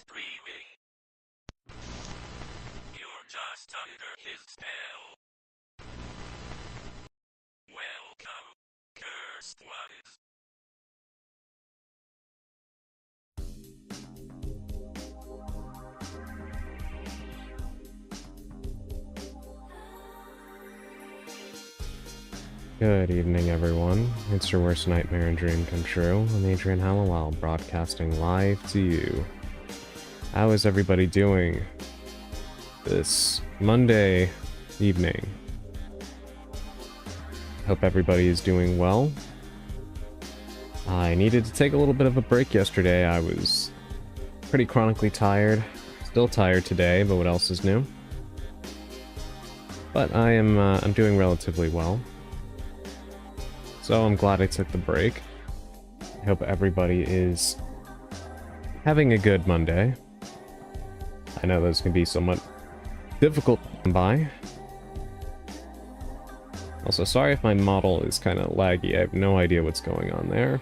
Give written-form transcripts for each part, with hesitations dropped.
screaming. You're just under his spell. Welcome, Cursed Ones. Good evening, everyone. It's your worst nightmare and dream come true. I'm Adrian Hallowell, broadcasting live to you. How is everybody doing this Monday evening? Hope everybody is doing well. I needed to take a little bit of a break yesterday. I was pretty chronically tired. Still tired today, but what else is new? But I'm doing relatively well. So I'm glad I took the break. I hope everybody is having a good Monday. I know those can be somewhat difficult to come by. Also, sorry if my model is kind of laggy. I have no idea what's going on there.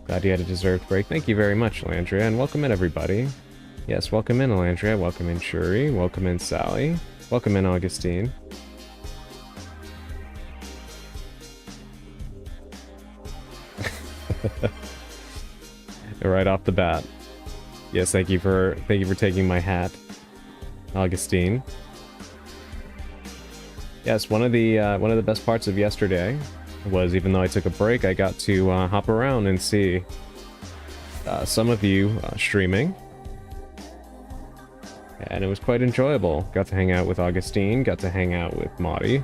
Glad you had a deserved break. Thank you very much, Landria, and welcome in, everybody. Yes, welcome in, Landria. Welcome in, Shuri. Welcome in, Sally. Welcome in, Augustine. Right off the bat. Yes, thank you for taking my hat, Augustine. Yes, one of the best parts of yesterday was, even though I took a break, I got to hop around and see some of you streaming, and it was quite enjoyable. Got to hang out with Augustine, got to hang out with Maudie,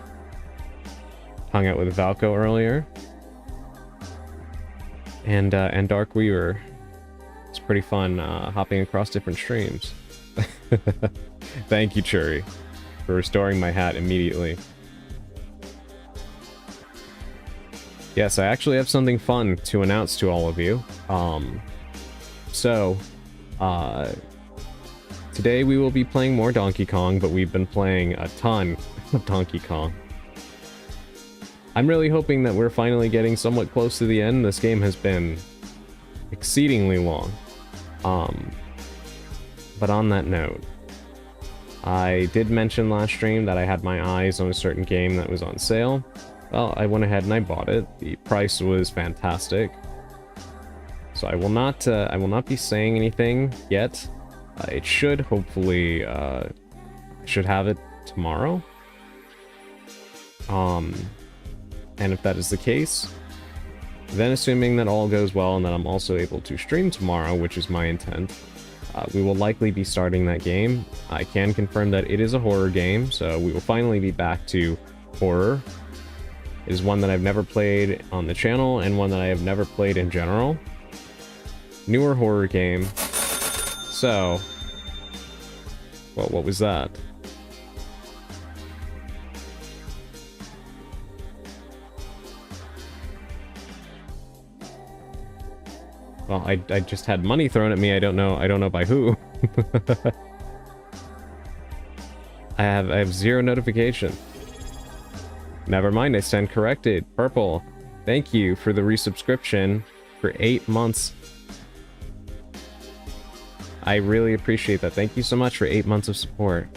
hung out with Valko earlier, and Dark Weaver. It's pretty fun hopping across different streams. Thank you, Churi, for restoring my hat immediately. Yes, I actually have something fun to announce to all of you. Today we will be playing more Donkey Kong, but we've been playing a ton of Donkey Kong. I'm really hoping that we're finally getting somewhat close to the end. This game has been exceedingly long. But on that note, I did mention last stream that I had my eyes on a certain game that was on sale. Well, I went ahead and I bought it. The price was fantastic. So I will not be saying anything yet. It should hopefully should have it tomorrow. And if that is the case, then assuming that all goes well and that I'm also able to stream tomorrow, which is my intent, we will likely be starting that game. I can confirm that it is a horror game, so we will finally be back to horror. It is one that I've never played on the channel and one that I have never played in general. Newer horror game. So, well, what was that? Well, I just had money thrown at me. I don't know by who. I have zero notification. Never mind, I stand corrected. Purple, thank you for the resubscription for 8 months. I really appreciate that. Thank you so much for 8 months of support.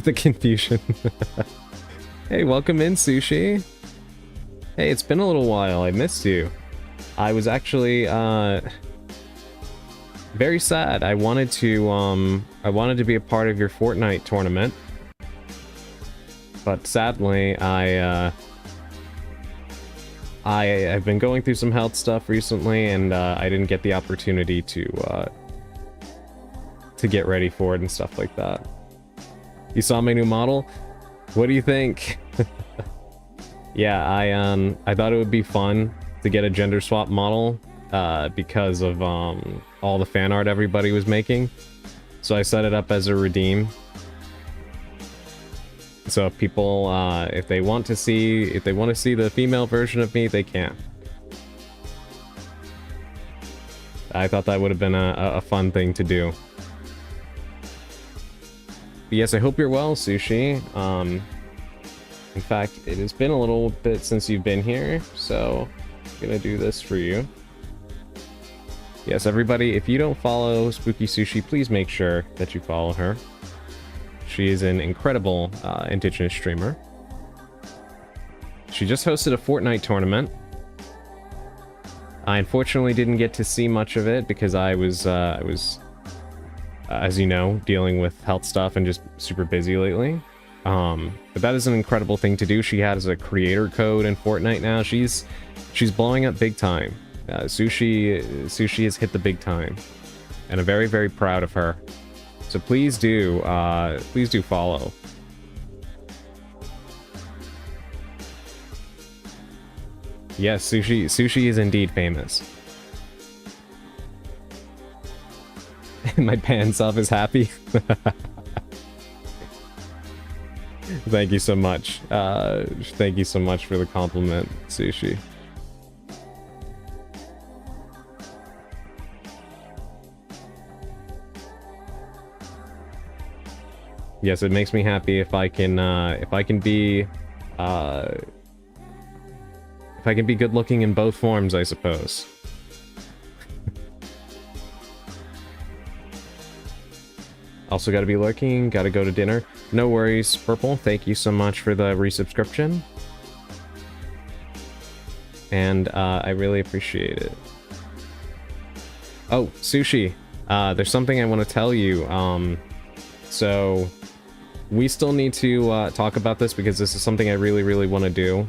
The confusion. Hey, welcome in, Sushi. Hey, it's been a little while. I missed you. I was actually very sad. I wanted to be a part of your Fortnite tournament, but sadly, I've been going through some health stuff recently, and I didn't get the opportunity to get ready for it and stuff like that. You saw my new model? What do you think? Yeah, I thought it would be fun to get a gender swap model because of all the fan art everybody was making. So I set it up as a redeem. So if people, if they want to see the female version of me, they can. I thought that would have been a fun thing to do. But yes, I hope you're well, Sushi. In fact, it has been a little bit since you've been here, so gonna do this for you. Yes, everybody, if you don't follow Spooky Sushi, please make sure that you follow her. She is an incredible Indigenous streamer. She just hosted a Fortnite tournament. I unfortunately didn't get to see much of it because I was, as you know, dealing with health stuff and just super busy lately. But that is an incredible thing to do. She has a creator code in Fortnite now. She's blowing up big time. Sushi has hit the big time, and I'm very, very proud of her. So please do follow. Yes, Sushi is indeed famous. My pan self is happy. Thank you so much. Thank you so much for the compliment, Sushi. Yes, it makes me happy if I can be good looking in both forms, I suppose. Also gotta be lurking, gotta go to dinner. No worries, Purple. Thank you so much for the resubscription. And I really appreciate it. Oh, Sushi. There's something I want to tell you. So we still need to talk about this because this is something I really, really want to do.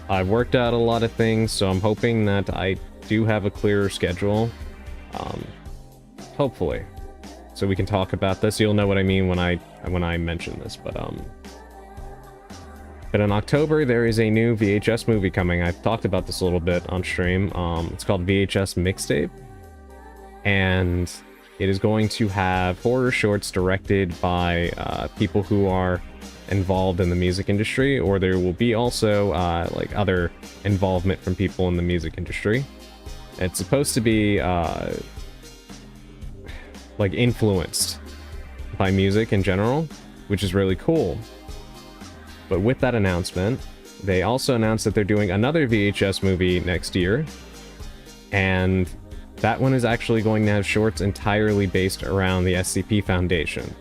I've worked out a lot of things, so I'm hoping that I do have a clearer schedule. Hopefully. So we can talk about this. You'll know what I mean when I mention this, but in October there is a new VHS movie coming. I've talked about this a little bit on stream. It's called VHS Mixtape, and it is going to have horror shorts directed by people who are involved in the music industry, or there will be also like other involvement from people in the music industry. It's supposed to be like influenced by music in general, which is really cool. But with that announcement, they also announced that they're doing another VHS movie next year, and that one is actually going to have shorts entirely based around the SCP Foundation,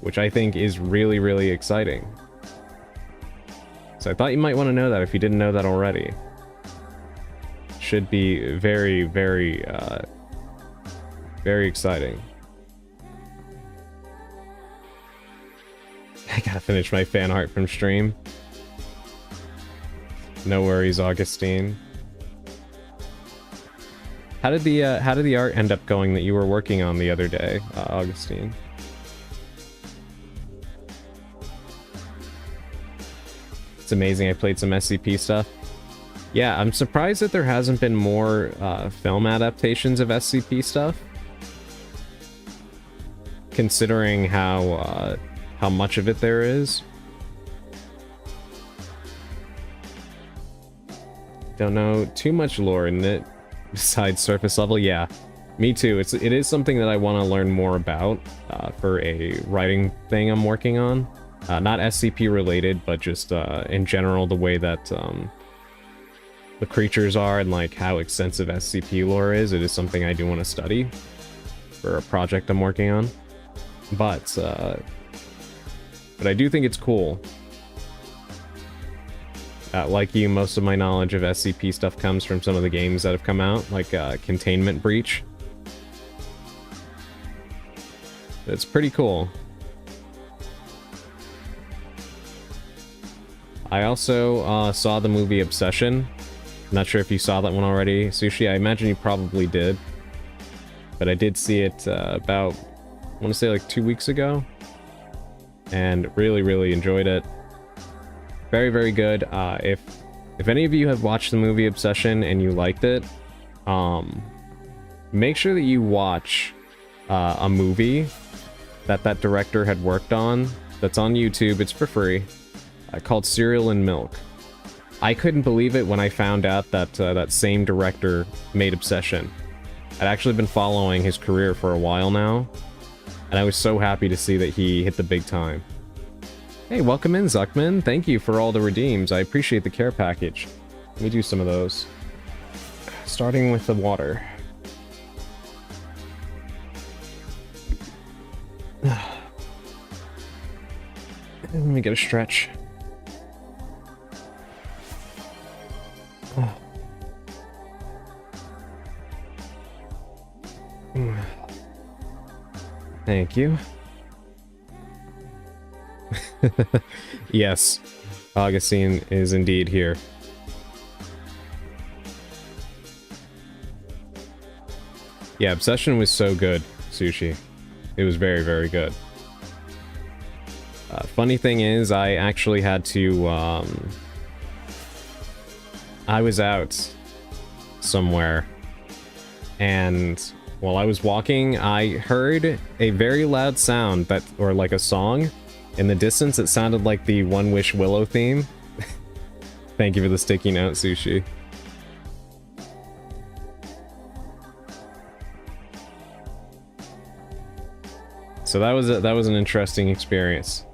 which I think is really, really exciting. So I thought you might want to know that if you didn't know that already. Should be very, very, very exciting. I gotta finish my fan art from stream. No worries, Augustine. How did the art end up going that you were working on the other day, Augustine? It's amazing. I played some SCP stuff. Yeah, I'm surprised that there hasn't been more film adaptations of SCP stuff, considering how much of it there is. Don't know too much lore in it besides surface level. Yeah, me too. It is something that I want to learn more about for a writing thing I'm working on. Not SCP related, but just in general, the way that the creatures are and like how extensive SCP lore is. It is something I do want to study for a project I'm working on. But I do think it's cool. Like you, most of my knowledge of SCP stuff comes from some of the games that have come out, like Containment Breach. It's pretty cool. I also saw the movie Obsession. Not sure if you saw that one already, Sushi. I imagine you probably did. But I did see it about, I want to say like 2 weeks ago. And really, really enjoyed it. Very, very good. If any of you have watched the movie Obsession and you liked it, make sure that you watch a movie that director had worked on that's on YouTube. It's for free. Called Cereal and Milk. I couldn't believe it when I found out that that same director made Obsession. I'd actually been following his career for a while now, and I was so happy to see that he hit the big time. Hey, welcome in, Zuckman. Thank you for all the redeems. I appreciate the care package. Let me do some of those. Starting with the water. Let me get a stretch. Thank you. Yes, Augustine is indeed here. Yeah, Obsession was so good, Sushi. It was very, very good. Funny thing is, I actually had to, I was out somewhere, and while I was walking, I heard a very loud sound that, or like a song. In the distance, it sounded like the One Wish Willow theme. Thank you for the sticky note, Sushi. So that was an interesting experience.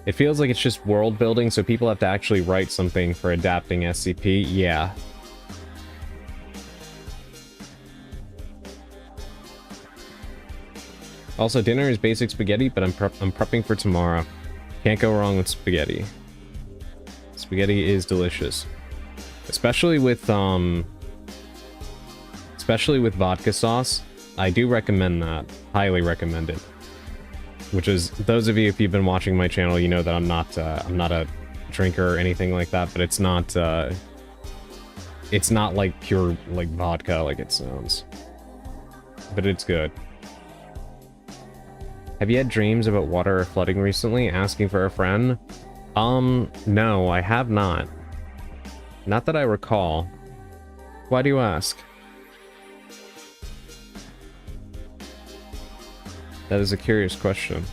It feels like it's just world building, so people have to actually write something for adapting SCP. Yeah. Also, dinner is basic spaghetti, but I'm prepping for tomorrow. Can't go wrong with spaghetti. Spaghetti is delicious, especially with vodka sauce. I do recommend that. Highly recommend it. Which is, those of you, if you've been watching my channel, you know that I'm not a drinker or anything like that, but it's not like pure like vodka like it sounds. But it's good. Have you had dreams about water or flooding recently? Asking for a friend? No, I have not. Not that I recall. Why do you ask? That is a curious question.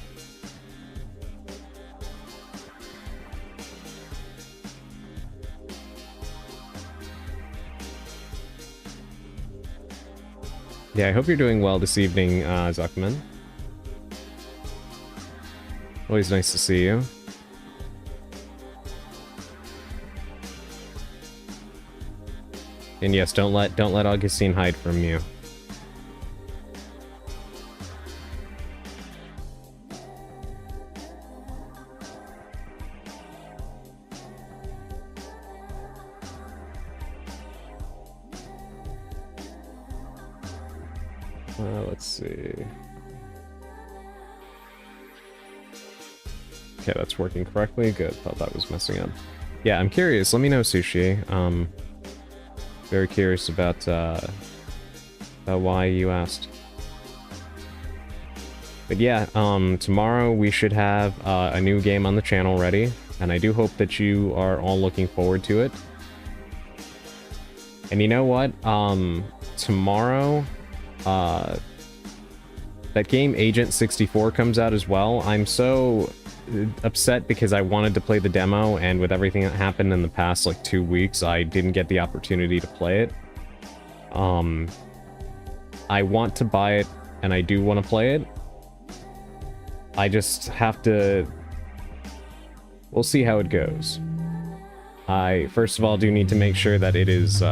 Yeah, I hope you're doing well this evening, Zuckman. Always nice to see you. And yes, don't let Augustine hide from you. Let's see. Okay, that's working correctly. Good. Thought that was messing up. Yeah, I'm curious. Let me know, Sushi. Very curious about why you asked. But yeah, tomorrow we should have a new game on the channel ready, and I do hope that you are all looking forward to it. And you know what? Tomorrow, that game Agent 64 comes out as well. I'm so upset because I wanted to play the demo, and with everything that happened in the past like 2 weeks, I didn't get the opportunity to play it. I want to buy it, and I do want to play it. I just have to... We'll see how it goes. I, first of all, do need to make sure that it is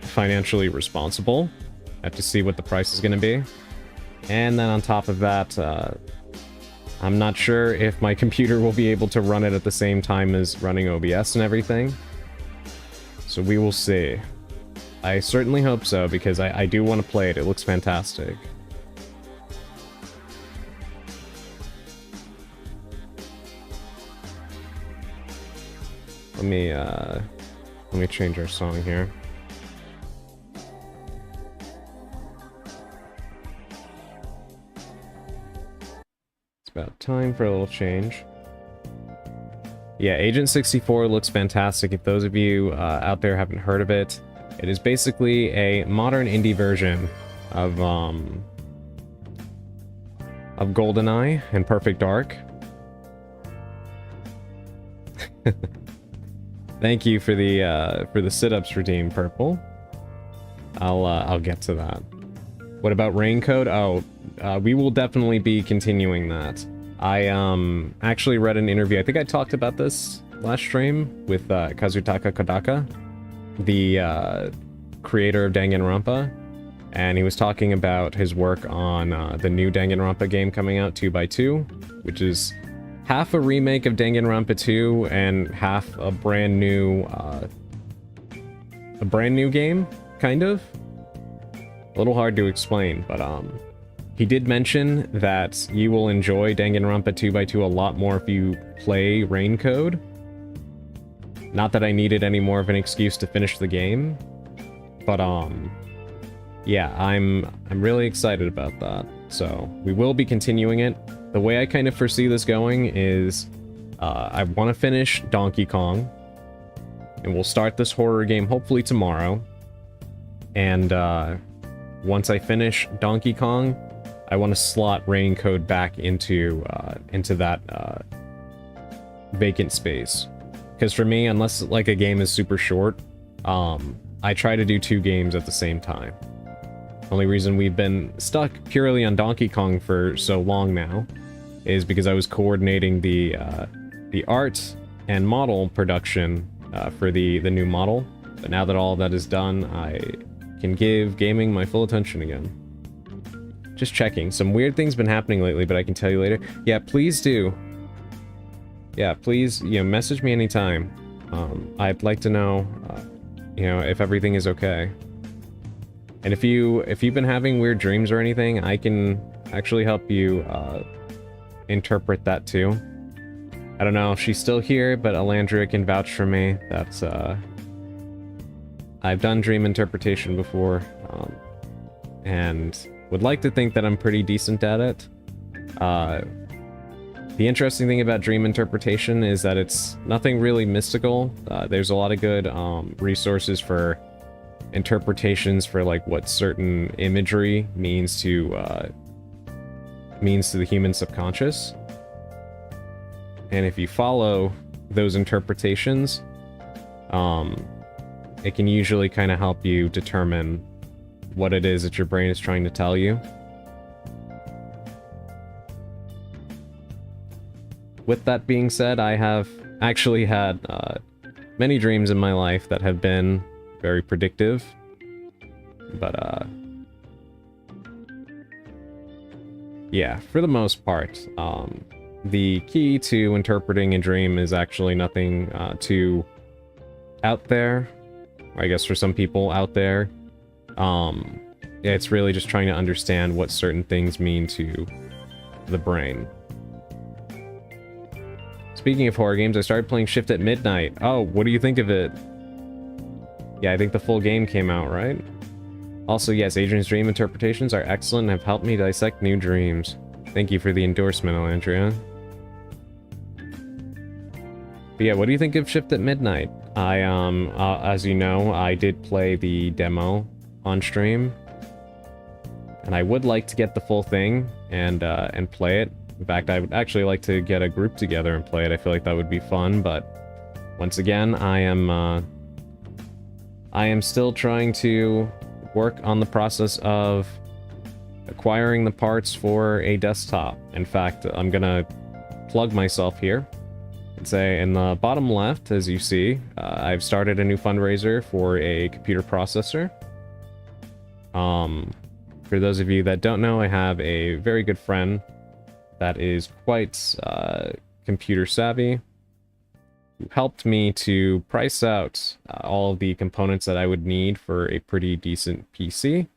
financially responsible. I have to see what the price is going to be. And then on top of that, I'm not sure if my computer will be able to run it at the same time as running OBS and everything. So we will see. I certainly hope so, because I do want to play it. It looks fantastic. Let me change our song here. About time for a little change. Yeah, Agent 64 looks fantastic. If those of you out there haven't heard of it, it is basically a modern indie version of GoldenEye and Perfect Dark. Thank you for the sit-ups redeem, Purple. I'll get to that. What about Raincode? Oh, we will definitely be continuing that. I actually read an interview, I think I talked about this last stream, with Kazutaka Kodaka, the creator of Danganronpa, and he was talking about his work on the new Danganronpa game coming out, 2x2, which is half a remake of Danganronpa 2 and half a brand new game, kind of. A little hard to explain, but he did mention that you will enjoy Danganronpa 2x2 a lot more if you play Raincode. Not that I needed any more of an excuse to finish the game, but yeah, I'm really excited about that. So we will be continuing it. The way I kind of foresee this going is I want to finish Donkey Kong, and we'll start this horror game hopefully tomorrow. And once I finish Donkey Kong, I want to slot Raincode back into that vacant space. Because for me, unless like a game is super short, I try to do 2 games at the same time. Only reason we've been stuck purely on Donkey Kong for so long now is because I was coordinating the art and model production for the new model. But now that all of that is done, I can give gaming my full attention again. Just checking. Some weird things been happening lately, but I can tell you later. Yeah, please do. Yeah, please, message me anytime. I'd like to know, if everything is okay. And if you've been having weird dreams or anything, I can actually help you interpret that too. I don't know if she's still here, but Alandria can vouch for me. That's I've done dream interpretation before, and would like to think that I'm pretty decent at it. The interesting thing about dream interpretation is that it's nothing really mystical. There's a lot of good resources for interpretations for like what certain imagery means to the human subconscious. And if you follow those interpretations, it can usually kind of help you determine what it is that your brain is trying to tell you. With that being said, I have actually had many dreams in my life that have been very predictive, but yeah, for the most part, the key to interpreting a dream is actually nothing too out there. I guess for some people out there, it's really just trying to understand what certain things mean to the brain. Speaking of horror games, I started playing Shift at Midnight. Oh, what do you think of it? Yeah, I think the full game came out, right? Also, yes, Adrian's dream interpretations are excellent and have helped me dissect new dreams. Thank you for the endorsement, Alandria. But yeah, what do you think of Shift at Midnight? I, as you know, I did play the demo on stream, and I would like to get the full thing and play it. In fact, I would actually like to get a group together and play it. I feel like that would be fun, but once again, I am still trying to work on the process of acquiring the parts for a desktop. In fact, I'm gonna plug myself here and say in the bottom left, as you see, I've started a new fundraiser for a computer processor. For those of you that don't know, I have a very good friend that is quite computer savvy, who helped me to price out all of the components that I would need for a pretty decent PC.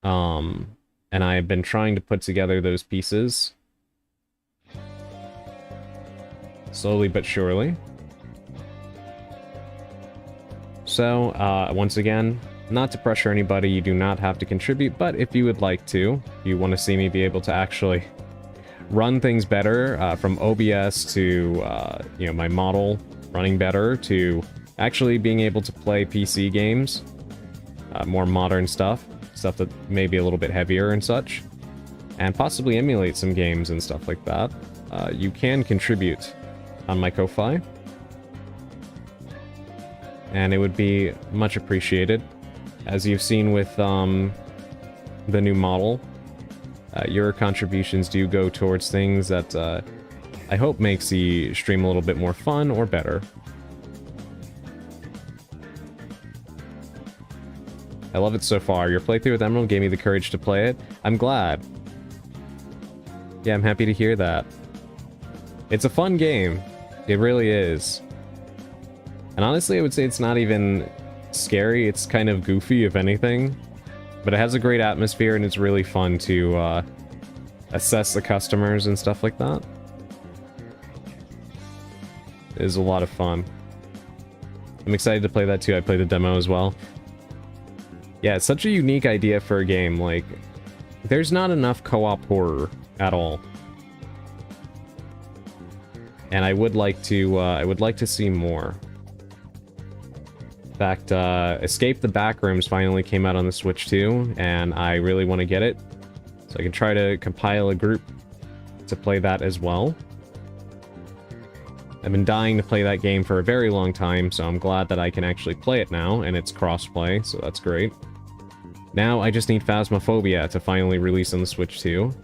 And I have been trying to put together those pieces slowly but surely. So, once again, not to pressure anybody, you do not have to contribute, but if you would like to, if you want to see me be able to actually run things better, from OBS to, my model running better, to actually being able to play PC games, more modern stuff that may be a little bit heavier and such, and possibly emulate some games and stuff like that, you can contribute on my Ko-Fi, and it would be much appreciated. As you've seen with the new model. Your contributions do go towards things that I hope makes the stream a little bit more fun or better. I love it so far. Your playthrough with Emerald gave me the courage to play it. I'm glad. Yeah, I'm happy to hear that. It's a fun game. It really is. And honestly, I would say it's not even scary. It's kind of goofy, if anything. But it has a great atmosphere, and it's really fun to assess the customers and stuff like that. It is a lot of fun. I'm excited to play that too. I played the demo as well. Yeah, it's such a unique idea for a game. Like, there's not enough co-op horror at all. And I would like to see more. In fact, Escape the Backrooms finally came out on the Switch too, and I really want to get it. So I can try to compile a group to play that as well. I've been dying to play that game for a very long time, so I'm glad that I can actually play it now, and it's cross-play, so that's great. Now I just need Phasmophobia to finally release on the Switch too.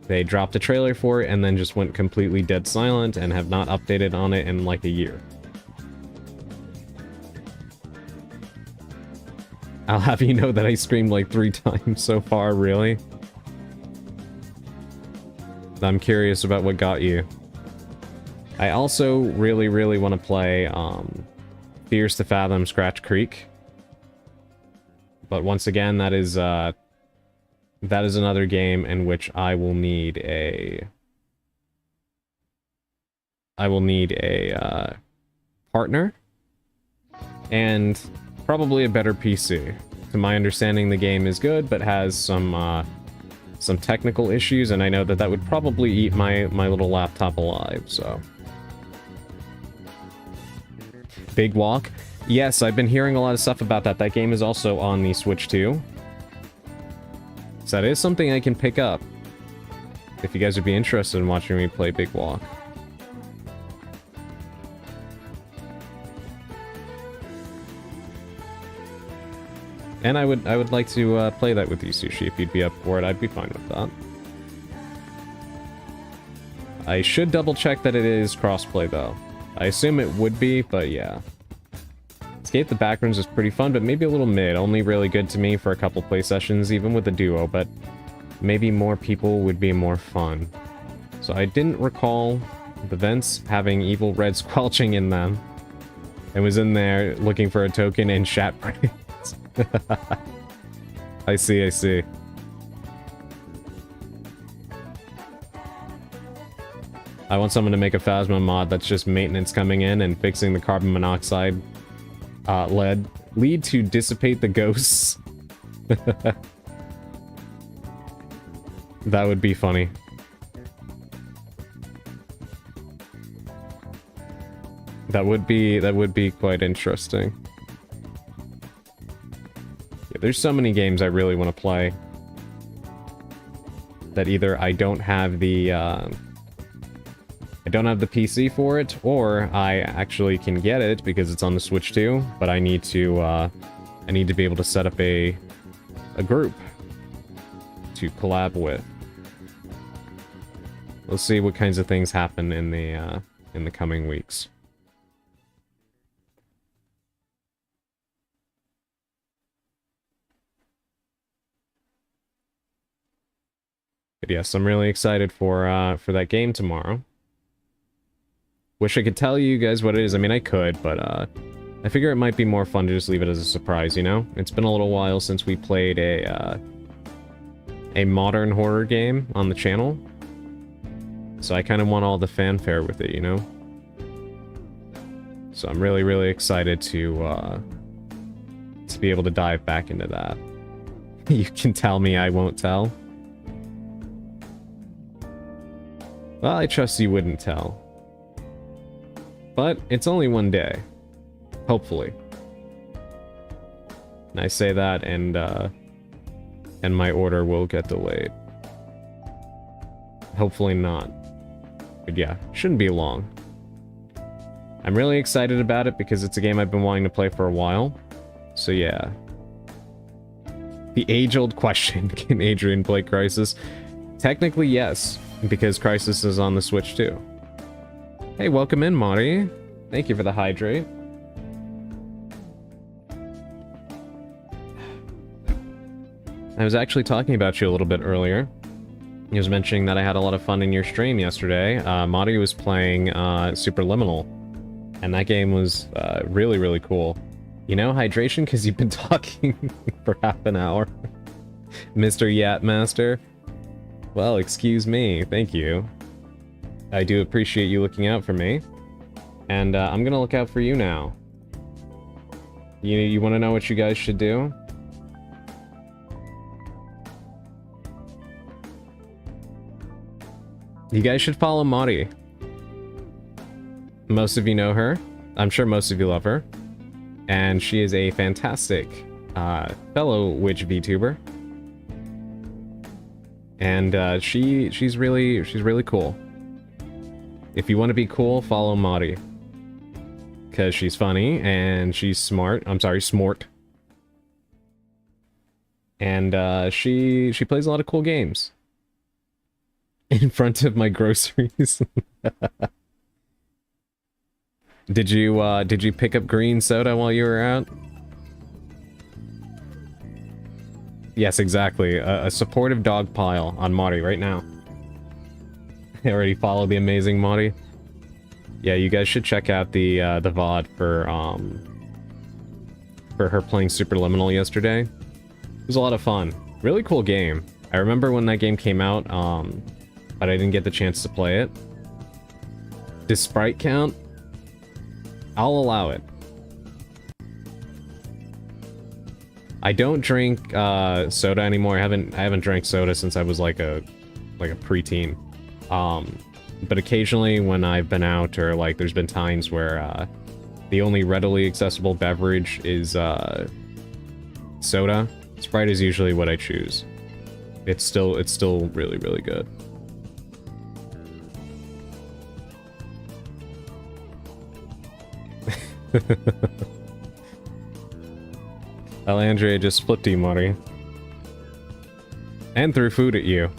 They dropped a trailer for it and then just went completely dead silent and have not updated on it in like a year. I'll have you know that I screamed like 3 times so far, really. I'm curious about what got you. I also really, really want to play Fears to Fathom Scratch Creek. But once again, that is another game in which I will need a partner and probably a better PC. To my understanding, the game is good, but has some technical issues, and I know that would probably eat my little laptop alive, so. Big Walk. Yes, I've been hearing a lot of stuff about that. That game is also on the Switch too. So that is something I can pick up. If you guys would be interested in watching me play Big Walk. And I would like to play that with you, Sushi. If you'd be up for it, I'd be fine with that. I should double check that it is crossplay though. I assume it would be, but yeah. Escape the Backrooms is pretty fun, but maybe a little mid. Only really good to me for a couple play sessions, even with a duo, but maybe more people would be more fun. So I didn't recall the vents having evil red squelching in them. I was in there looking for a token and shat brains. I see. I want someone to make a Phasma mod that's just maintenance coming in and fixing the carbon monoxide lead to dissipate the ghosts. That would be funny. That would be quite interesting. Yeah, there's so many games I really want to play that either I don't have the PC for it, or I actually can get it because it's on the Switch too, but I need to be able to set up a group to collab with. We'll see what kinds of things happen in the coming weeks. But yes, I'm really excited for that game tomorrow. Wish I could tell you guys what it is. I mean, I could, but I figure it might be more fun to just leave it as a surprise, you know? It's been a little while since we played a modern horror game on the channel. So I kind of want all the fanfare with it, you know? So I'm really, really excited to be able to dive back into that. You can tell me I won't tell. Well, I trust you wouldn't tell. But it's only one day. Hopefully. And I say that, and my order will get delayed. Hopefully not. But yeah, shouldn't be long. I'm really excited about it because it's a game I've been wanting to play for a while. So yeah. The age-old question, can Adrian play Crysis? Technically, yes, because Crysis is on the Switch too. Hey, welcome in, Marty. Thank you for the hydrate. I was actually talking about you a little bit earlier. He was mentioning that I had a lot of fun in your stream yesterday. Marty was playing Superliminal, and that game was really, really cool. You know, hydration, because you've been talking for half an hour. Mr. Yat Master. Well, excuse me. Thank you. I do appreciate you looking out for me. And I'm gonna look out for you now. You want to know what you guys should do? You guys should follow Mari. Most of you know her. I'm sure most of you love her. And she is a fantastic fellow witch VTuber. And she's really cool. If you want to be cool, follow Mari. Because she's funny and she's smart. I'm sorry, smart. And she plays a lot of cool games. In front of my groceries. Did you pick up green soda while you were out? Yes, exactly. A supportive dog pile on Mari right now. I already follow the amazing Mari. Yeah, you guys should check out the VOD for her playing Superliminal yesterday. It was a lot of fun. Really cool game. I remember when that game came out, but I didn't get the chance to play it. Does Sprite count? I'll allow it. I don't drink soda anymore. I haven't drank soda since I was like a preteen. But occasionally when I've been out or like there's been times where the only readily accessible beverage is soda, Sprite is usually what I choose. It's still really, really good. Alandria just flipped you, Marty. And threw food at you.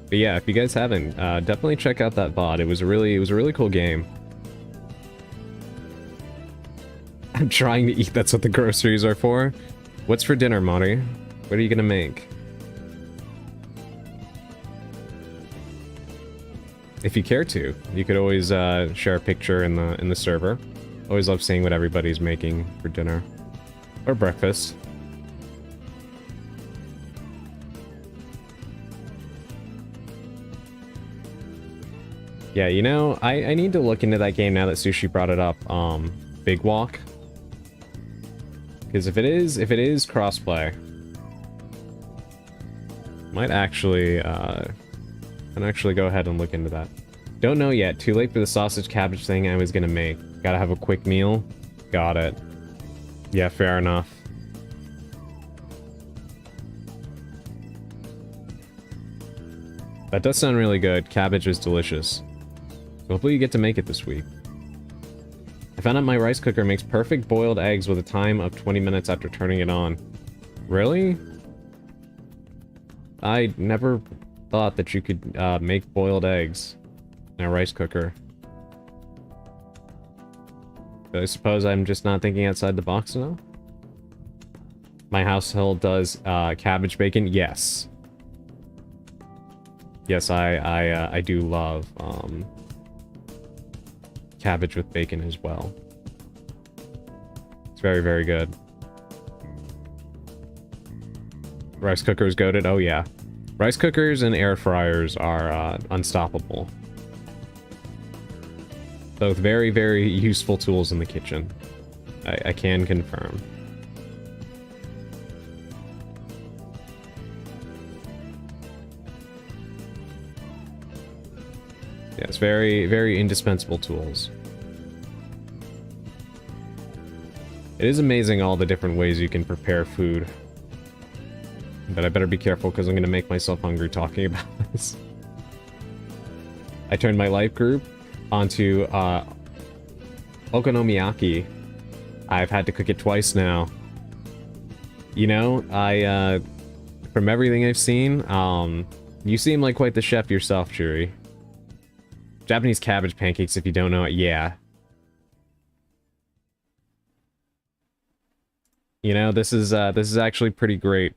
But yeah, if you guys haven't, definitely check out that VOD. It was a really cool game. I'm trying to eat, that's what the groceries are for. What's for dinner, Marty? What are you gonna make? If you care to, you could always share a picture in the server. Always love seeing what everybody's making for dinner or breakfast. Yeah, you know, I need to look into that game now that Sushi brought it up. Big Walk, because if it is crossplay, might actually go ahead and look into that. Don't know yet. Too late for the sausage cabbage thing I was gonna make. Gotta have a quick meal. Got it. Yeah, fair enough. That does sound really good. Cabbage is delicious. So hopefully you get to make it this week. I found out my rice cooker makes perfect boiled eggs with a time of 20 minutes after turning it on. Really? I never thought that you could make boiled eggs in a rice cooker. But I suppose I'm just not thinking outside the box enough. My household does cabbage bacon. Yes. Yes, I do love cabbage with bacon as well. It's very, very good. Rice cookers goated. Oh yeah. Rice cookers and air fryers are unstoppable. Both very, very useful tools in the kitchen. I can confirm. Yes, very, very indispensable tools. It is amazing all the different ways you can prepare food. But I better be careful because I'm going to make myself hungry talking about this. I turned my life group onto okonomiyaki. I've had to cook it twice now. You know, from everything I've seen, you seem like quite the chef yourself, Juri. Japanese cabbage pancakes, if you don't know it, yeah. You know, this is actually pretty great.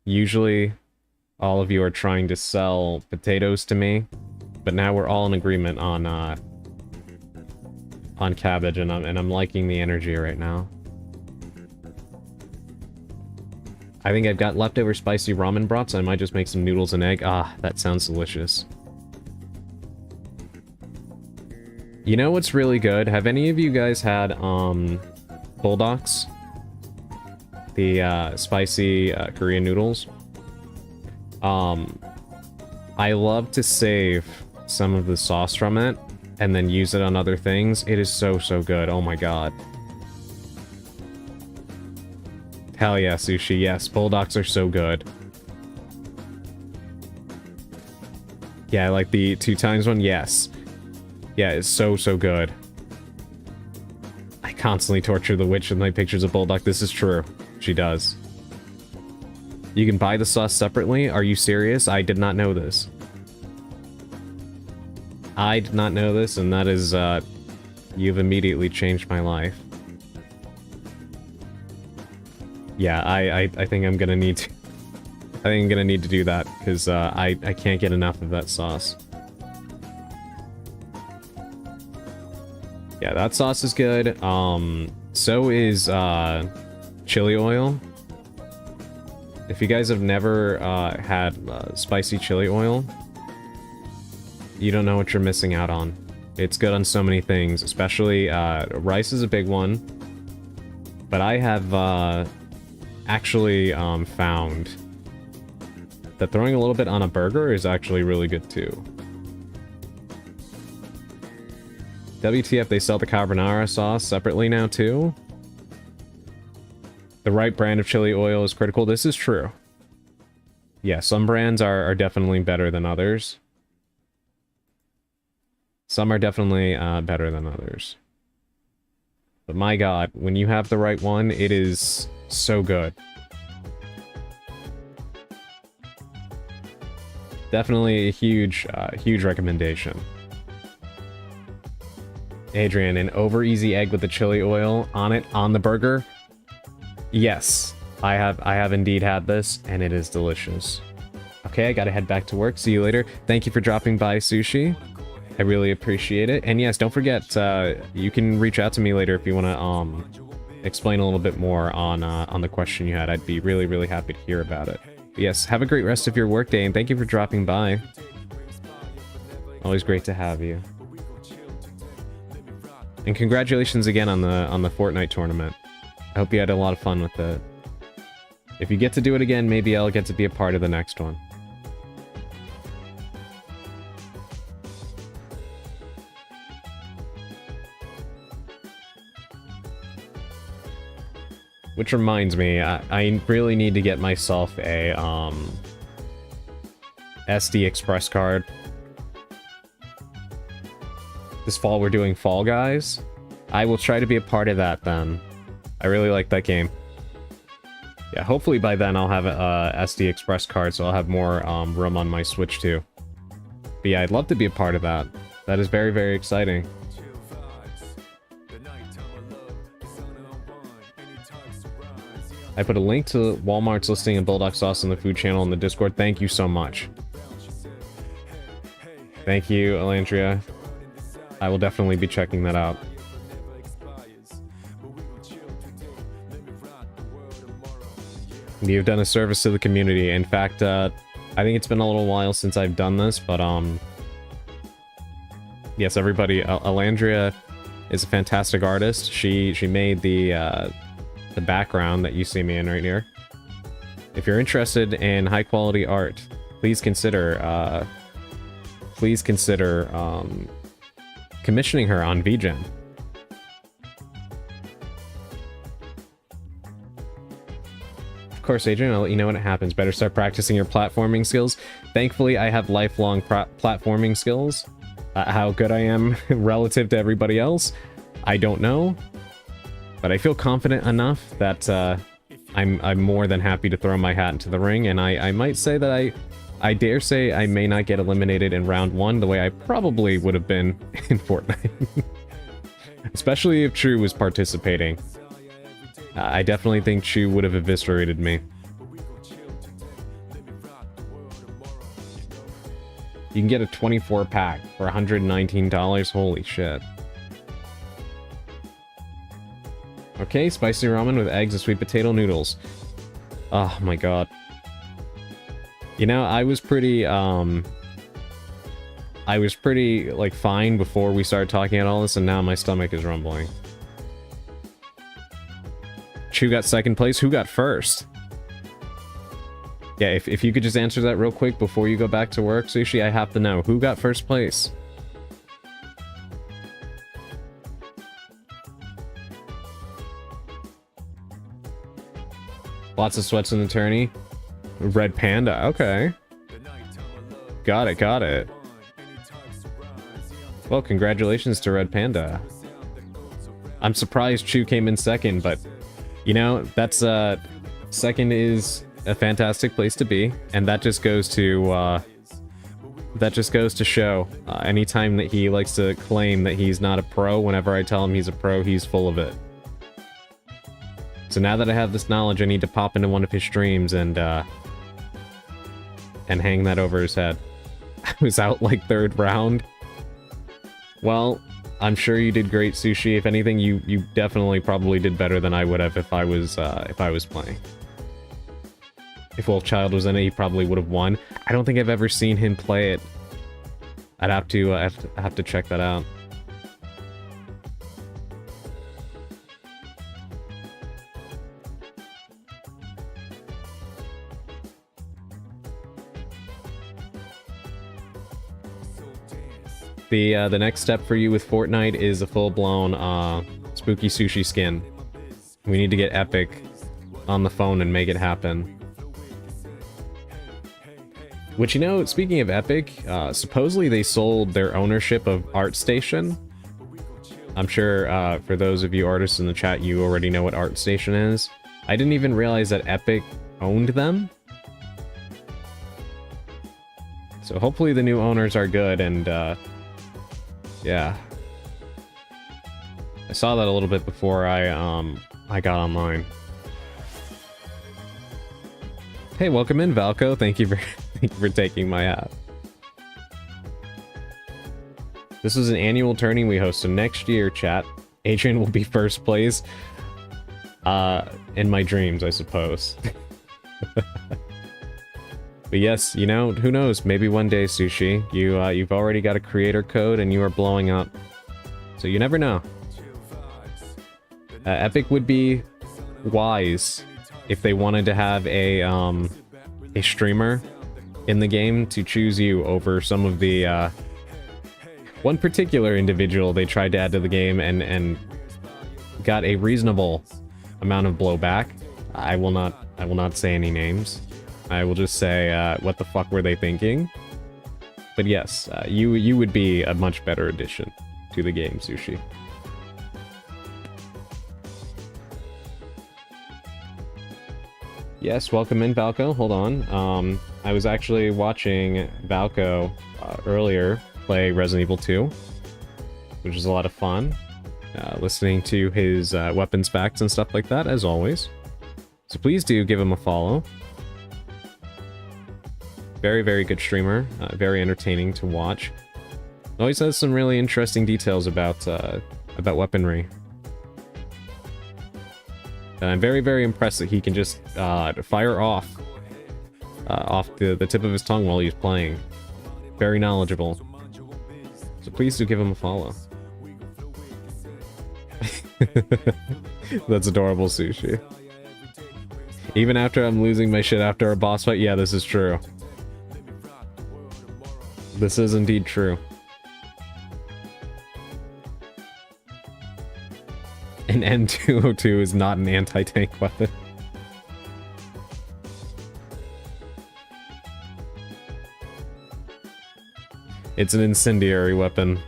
Usually, all of you are trying to sell potatoes to me, but now we're all in agreement on cabbage, and I'm liking the energy right now. I think I've got leftover spicy ramen broth, so I might just make some noodles and egg. Ah, that sounds delicious. You know what's really good? Have any of you guys had Bulldogs? The spicy Korean noodles? I love to save some of the sauce from it and then use it on other things. It is so, so good. Oh my god. Hell yeah, sushi. Yes, Bulldogs are so good. Yeah, like the 2x one? Yes. Yeah, it's so, so good. I constantly torture the witch with my pictures of Bulldog. This is true. She does. You can buy the sauce separately? Are you serious? I did not know this. I did not know this, and that is, you've immediately changed my life. Yeah, I think I'm gonna need to... I think I'm gonna need to do that, because, I can't get enough of that sauce. Yeah, that sauce is good. So is, chili oil. If you guys have never, had, spicy chili oil, you don't know what you're missing out on. It's good on so many things, especially, rice is a big one. But I have, actually, found that throwing a little bit on a burger is actually really good, too. WTF, they sell the carbonara sauce separately now, too? The right brand of chili oil is critical. This is true. Yeah, some brands are definitely better than others. Some are definitely better than others. But my god, when you have the right one, it is so good. Definitely a huge, huge recommendation. Adrian, an over easy egg with the chili oil on it, on the burger? Yes, I have indeed had this, and it is delicious. Okay, I gotta head back to work. See you later. Thank you for dropping by, Sushi. I really appreciate it. And yes, don't forget, you can reach out to me later if you want to explain a little bit more on the question you had. I'd be really, really happy to hear about it. But yes, have a great rest of your workday, and thank you for dropping by. Always great to have you. And congratulations again on the Fortnite tournament. I hope you had a lot of fun with it. If you get to do it again, maybe I'll get to be a part of the next one. Which reminds me, I really need to get myself a SD Express card. This fall we're doing Fall Guys. I will try to be a part of that then. I really like that game. Yeah, hopefully by then I'll have a SD Express card, so I'll have more room on my Switch too. But yeah, I'd love to be a part of that. That is very, very exciting. I put a link to Walmart's listing of Bulldog sauce in the food channel in the Discord. Thank you so much. Thank you, Elandria. I will definitely be checking that out. You've done a service to the community. In fact, I think it's been a little while since I've done this, but yes, everybody, Elandria is a fantastic artist. She made the background that you see me in right here. If you're interested in high quality art, please consider commissioning her on VGen. Of course, Adrian, I'll let you know when it happens. Better start practicing your platforming skills. Thankfully, I have lifelong platforming skills. How good I am relative to everybody else, I don't know. But I feel confident enough that I'm more than happy to throw my hat into the ring, and I might say that I dare say I may not get eliminated in round 1 the way I probably would have been in Fortnite. Especially if True was participating. I definitely think True would have eviscerated me. You can get a 24 pack for $119. Holy shit. Okay, spicy ramen with eggs and sweet potato noodles. Oh my god. You know, I was pretty, like, fine before we started talking about all this, and now my stomach is rumbling. Chu got second place. Who got first? Yeah, if you could just answer that real quick before you go back to work, Sushi, I have to know. Who got first place? Lots of sweats in the tourney. Red Panda, okay. Got it, got it. Well, congratulations to Red Panda. I'm surprised Chu came in second, but you know, that's second is a fantastic place to be, and that just goes to show anytime that he likes to claim that he's not a pro, whenever I tell him he's a pro, he's full of it. So now that I have this knowledge, I need to pop into one of his streams and hang that over his head. I was out like 3rd round. Well, I'm sure you did great, Sushi. If anything, you definitely probably did better than I would have if I was playing. If Wolfchild was in it, he probably would have won. I don't think I've ever seen him play it. I'd have to check that out. The next step for you with Fortnite is a full-blown spooky sushi skin. We need to get Epic on the phone and make it happen. Which, you know, speaking of Epic, supposedly they sold their ownership of ArtStation. I'm sure for those of you artists in the chat, you already know what ArtStation is. I didn't even realize that Epic owned them. So hopefully the new owners are good, and yeah. I saw that a little bit before I got online. Hey, welcome in, Valko. Thank you for taking my hat. This is an annual tourney we host, so next year, chat, Adrian will be first place. In my dreams, I suppose. But yes, you know, who knows? Maybe one day, Sushi, you've already got a creator code and you are blowing up. So you never know. Epic would be wise if they wanted to have a streamer in the game to choose you over some of the one particular individual they tried to add to the game and got a reasonable amount of blowback. I will not say any names. I will just say, what the fuck were they thinking? But yes, you would be a much better addition to the game, Sushi. Yes, welcome in, Valko. Hold on. I was actually watching Valko earlier play Resident Evil 2, which is a lot of fun. Listening to his weapons facts and stuff like that, as always. So please do give him a follow. Very, very good streamer. Very entertaining to watch. Always has some really interesting details about weaponry. And I'm very, very impressed that he can just fire off the tip of his tongue while he's playing. Very knowledgeable. So please do give him a follow. That's adorable, Sushi. Even after I'm losing my shit after a boss fight, yeah, this is true. This is indeed true. An M202 is not an anti-tank weapon. It's an incendiary weapon.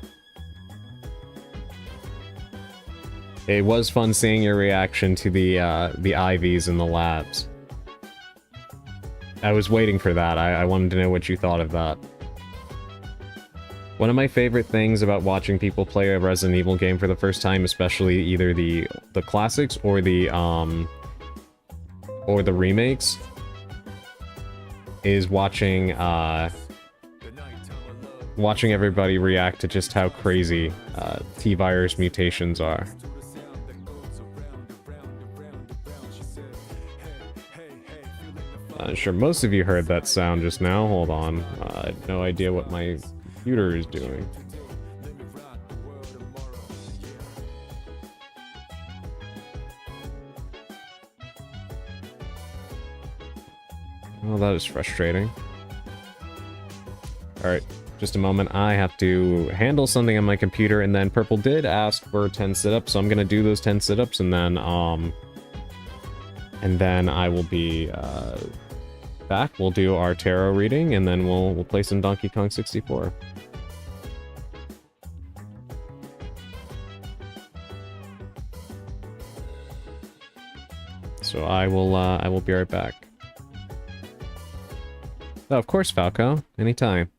It was fun seeing your reaction to the IVs in the labs. I was waiting for that. I wanted to know what you thought of that. One of my favorite things about watching people play a Resident Evil game for the first time, especially either the classics or the remakes, is watching watching everybody react to just how crazy T-virus mutations are. Sure, most of you heard that sound just now. Hold on. I have no idea what my computer is doing. Well, that is frustrating. Alright, just a moment. I have to handle something on my computer, and then Purple did ask for 10 sit-ups, so I'm gonna do those 10 sit-ups, and then I will be, back. We'll do our tarot reading, and then we'll play some Donkey Kong 64. So I will be right back. Oh, of course, Falco. Anytime.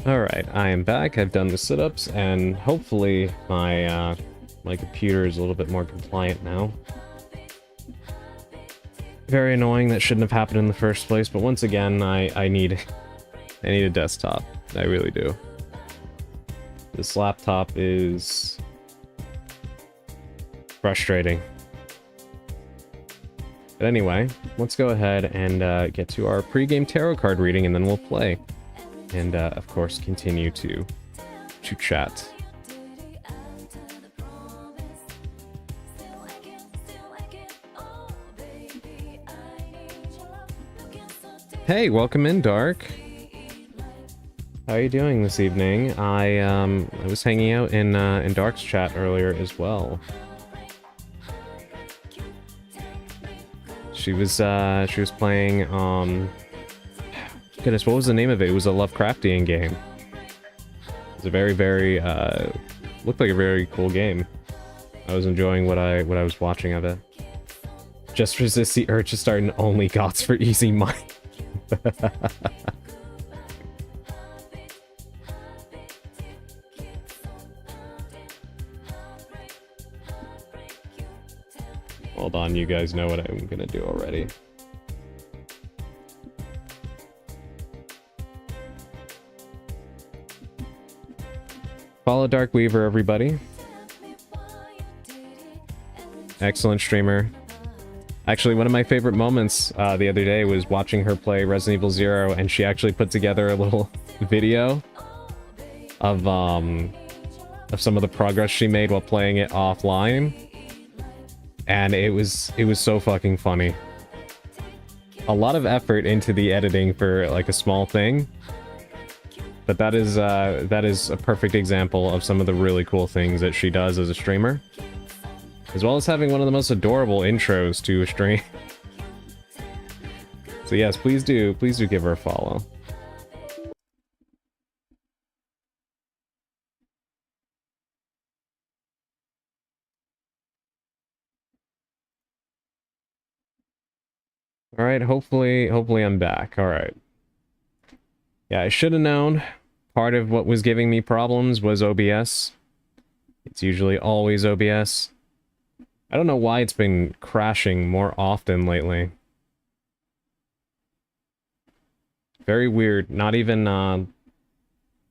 Alright, I am back. I've done the sit-ups, and hopefully my my computer is a little bit more compliant now. Very annoying, that shouldn't have happened in the first place, but once again, I need a desktop. I really do. This laptop is frustrating. But anyway, let's go ahead and get to our pre-game tarot card reading, and then we'll play. And, of course, continue to chat. Hey, welcome in, Dark. How are you doing this evening? I was hanging out in Dark's chat earlier as well. She was playing, goodness, what was the name of it? It was a Lovecraftian game. It was a very, very, looked like a very cool game. I was enjoying what I was watching of it. Just resist the urge to start an only gods for easy mind. Hold on, you guys know what I'm gonna do already. follow Dark Weaver, everybody. Excellent streamer. Actually, one of my favorite moments the other day was watching her play Resident Evil 0, and she actually put together a little video of some of the progress she made while playing it offline. And it was so fucking funny. A lot of effort into the editing for like a small thing. But that is a perfect example of some of the really cool things that she does as a streamer. As well as having one of the most adorable intros to a stream. So yes, please do give her a follow. Alright, hopefully I'm back. Alright. Yeah, I should have known. Part of what was giving me problems was OBS. It's usually always OBS. I don't know why it's been crashing more often lately. Very weird. Not even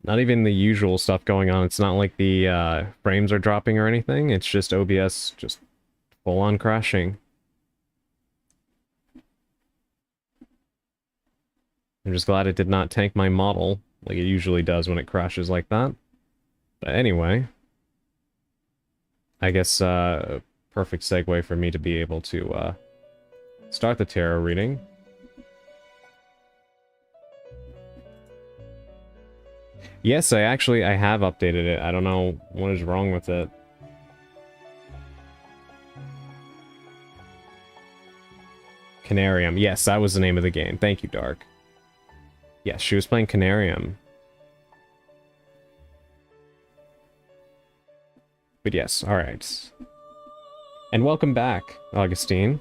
the usual stuff going on. It's not like the frames are dropping or anything. It's just OBS just full on crashing. I'm just glad it did not tank my model like it usually does when it crashes like that. But anyway, I guess perfect segue for me to be able to start the tarot reading. Yes, I have updated it. I don't know what is wrong with it. Canarium. Yes, that was the name of the game. Thank you, Dark. Yes, she was playing Canarium. But yes, alright. And welcome back, Augustine.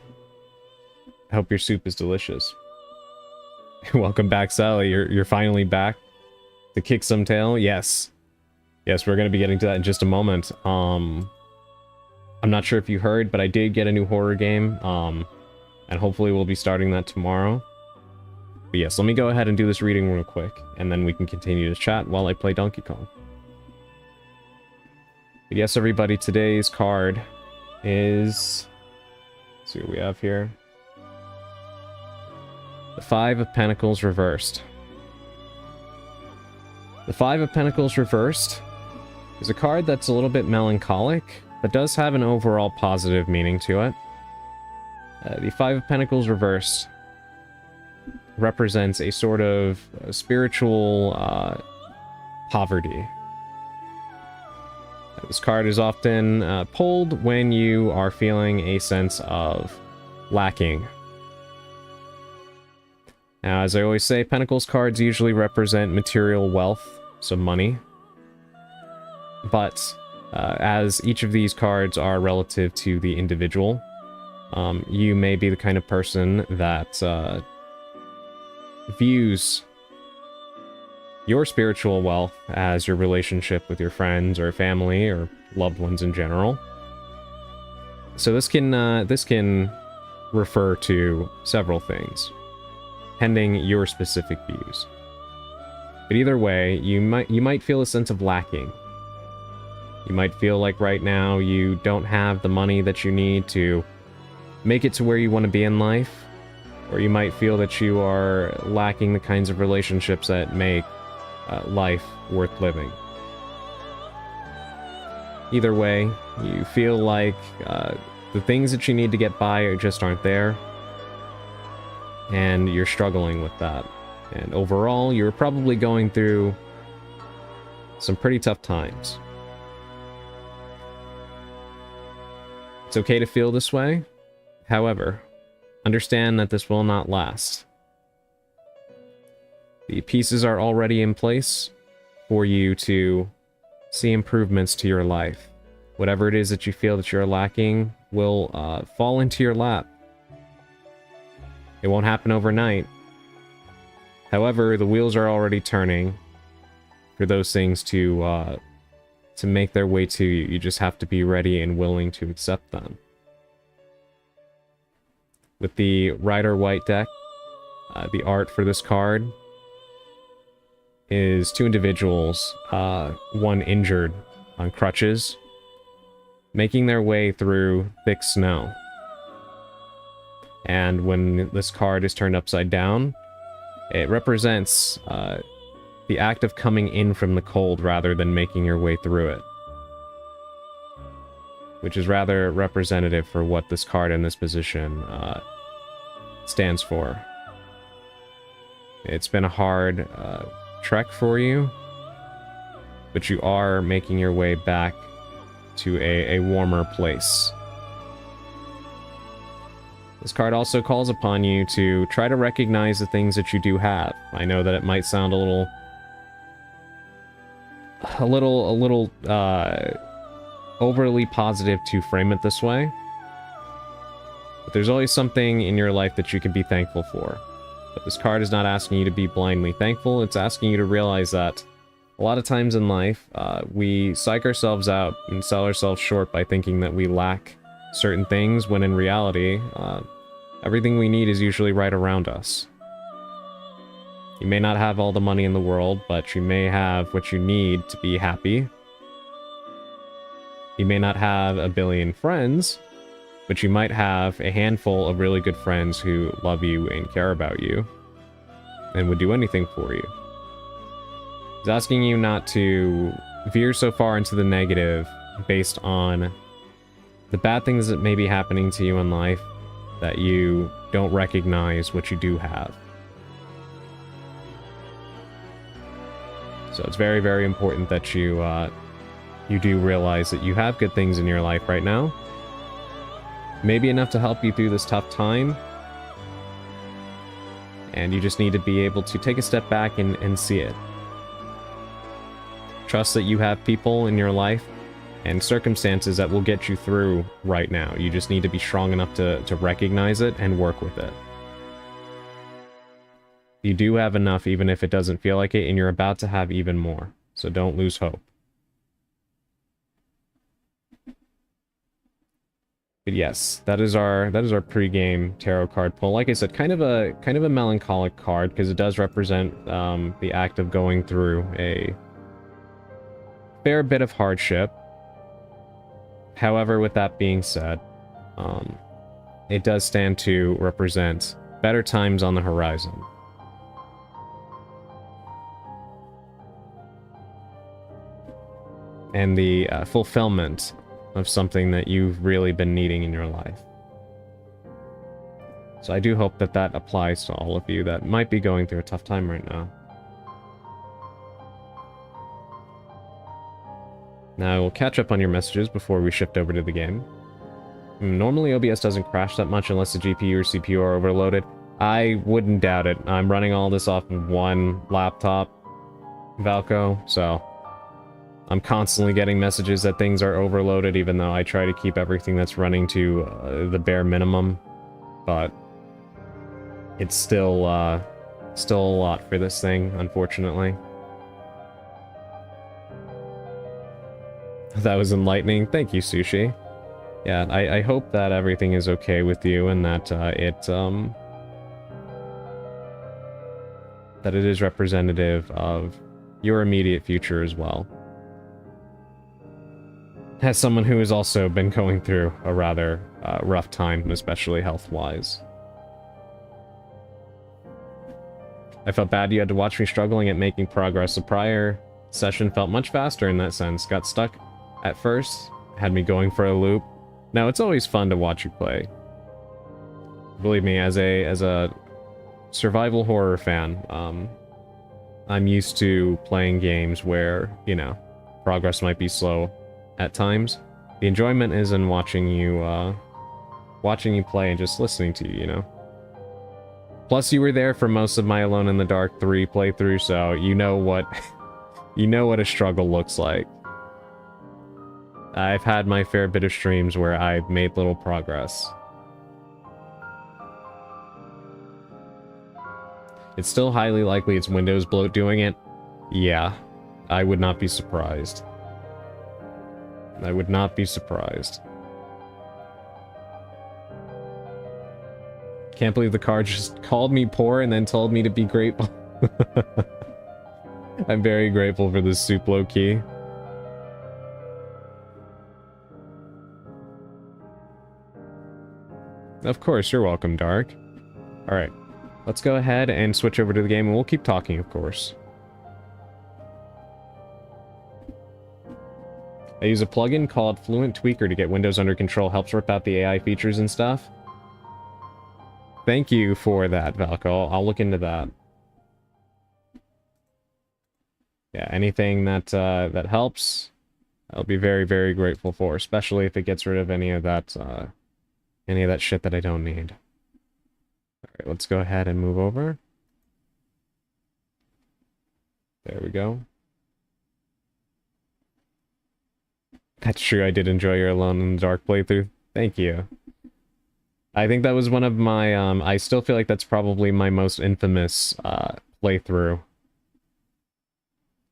I hope your soup is delicious. Welcome back, Sally. You're finally back to kick some tail. Yes. Yes, we're going to be getting to that in just a moment. I'm not sure if you heard, but I did get a new horror game. And hopefully we'll be starting that tomorrow. But yes, let me go ahead and do this reading real quick, and then we can continue to chat while I play Donkey Kong. But yes, everybody, today's card is... Let's see what we have here. The Five of Pentacles reversed. The Five of Pentacles reversed is a card that's a little bit melancholic, but does have an overall positive meaning to it. The Five of Pentacles reversed represents a sort of spiritual poverty. This card is often pulled when you are feeling a sense of lacking. Now, as I always say, Pentacles cards usually represent material wealth, so money. But as each of these cards are relative to the individual, you may be the kind of person that views your spiritual wealth as your relationship with your friends or family or loved ones in general. So this can refer to several things, pending your specific views. But either way, you might feel a sense of lacking. You might feel like right now you don't have the money that you need to make it to where you want to be in life. Or you might feel that you are lacking the kinds of relationships that make life worth living. Either way, you feel like the things that you need to get by just aren't there, and you're struggling with that. And overall, you're probably going through some pretty tough times. It's okay to feel this way. However, understand that this will not last. The pieces are already in place for you to see improvements to your life. Whatever it is that you feel that you're lacking will fall into your lap. It won't happen overnight. However, the wheels are already turning for those things to make their way to you. You just have to be ready and willing to accept them. With the Rider-Waite deck, the art for this card is two individuals, one injured on crutches, making their way through thick snow. And when this card is turned upside down, it represents the act of coming in from the cold rather than making your way through it. Which is rather representative for what this card in this position stands for. It's been a hard trek for you, but you are making your way back to a warmer place. This card also calls upon you to try to recognize the things that you do have. I know that it might sound a little overly positive to frame it this way, but there's always something in your life that you can be thankful for. But this card is not asking you to be blindly thankful, it's asking you to realize that a lot of times in life, we psych ourselves out and sell ourselves short by thinking that we lack certain things, when in reality, everything we need is usually right around us. You may not have all the money in the world, but you may have what you need to be happy. You may not have a billion friends, but you might have a handful of really good friends who love you and care about you, and would do anything for you. It's asking you not to veer so far into the negative based on the bad things that may be happening to you in life that you don't recognize what you do have. So it's very, very important that you do realize that you have good things in your life right now. Maybe enough to help you through this tough time. And you just need to be able to take a step back and see it. Trust that you have people in your life and circumstances that will get you through right now. You just need to be strong enough to recognize it and work with it. You do have enough, even if it doesn't feel like it, and you're about to have even more. So don't lose hope. But yes, that is our pre-game tarot card pull. Like I said, kind of a melancholic card, because it does represent the act of going through a fair bit of hardship. However, with that being said, it does stand to represent better times on the horizon. And the fulfillment of something that you've really been needing in your life. So I do hope that that applies to all of you that might be going through a tough time right now. Now, we'll catch up on your messages before we shift over to the game. Normally, OBS doesn't crash that much unless the GPU or CPU are overloaded. I wouldn't doubt it. I'm running all this off of one laptop, Valco, so I'm constantly getting messages that things are overloaded, even though I try to keep everything that's running to the bare minimum. But it's still a lot for this thing, unfortunately. That was enlightening. Thank you, Sushi. Yeah, I hope that everything is okay with you and that that it is representative of your immediate future as well. As someone who has also been going through a rather rough time, especially health-wise. I felt bad you had to watch me struggling at making progress. The prior session felt much faster in that sense. Got stuck at first, had me going for a loop. Now, it's always fun to watch you play. Believe me, as a survival horror fan, I'm used to playing games where, you know, progress might be slow at times. The enjoyment is in watching you play and just listening to you, you know? Plus, you were there for most of my Alone in the Dark 3 playthrough, so you know what you know what a struggle looks like. I've had my fair bit of streams where I've made little progress. It's still highly likely it's Windows bloat doing it. Yeah, I would not be surprised. I would not be surprised. Can't believe the card just called me poor and then told me to be grateful. I'm very grateful for this soup, low-key. Of course, you're welcome, Dark. Alright, let's go ahead and switch over to the game, and we'll keep talking, of course. I use a plugin called Fluent Tweaker to get Windows under control. Helps rip out the AI features and stuff. Thank you for that, Valko. I'll look into that. Yeah, anything that that helps, I'll be very, very grateful for, especially if it gets rid of any of that shit that I don't need. Alright, let's go ahead and move over. There we go. That's true, I did enjoy your Alone in the Dark playthrough. Thank you. I think that was one of my, I still feel like that's probably my most infamous, playthrough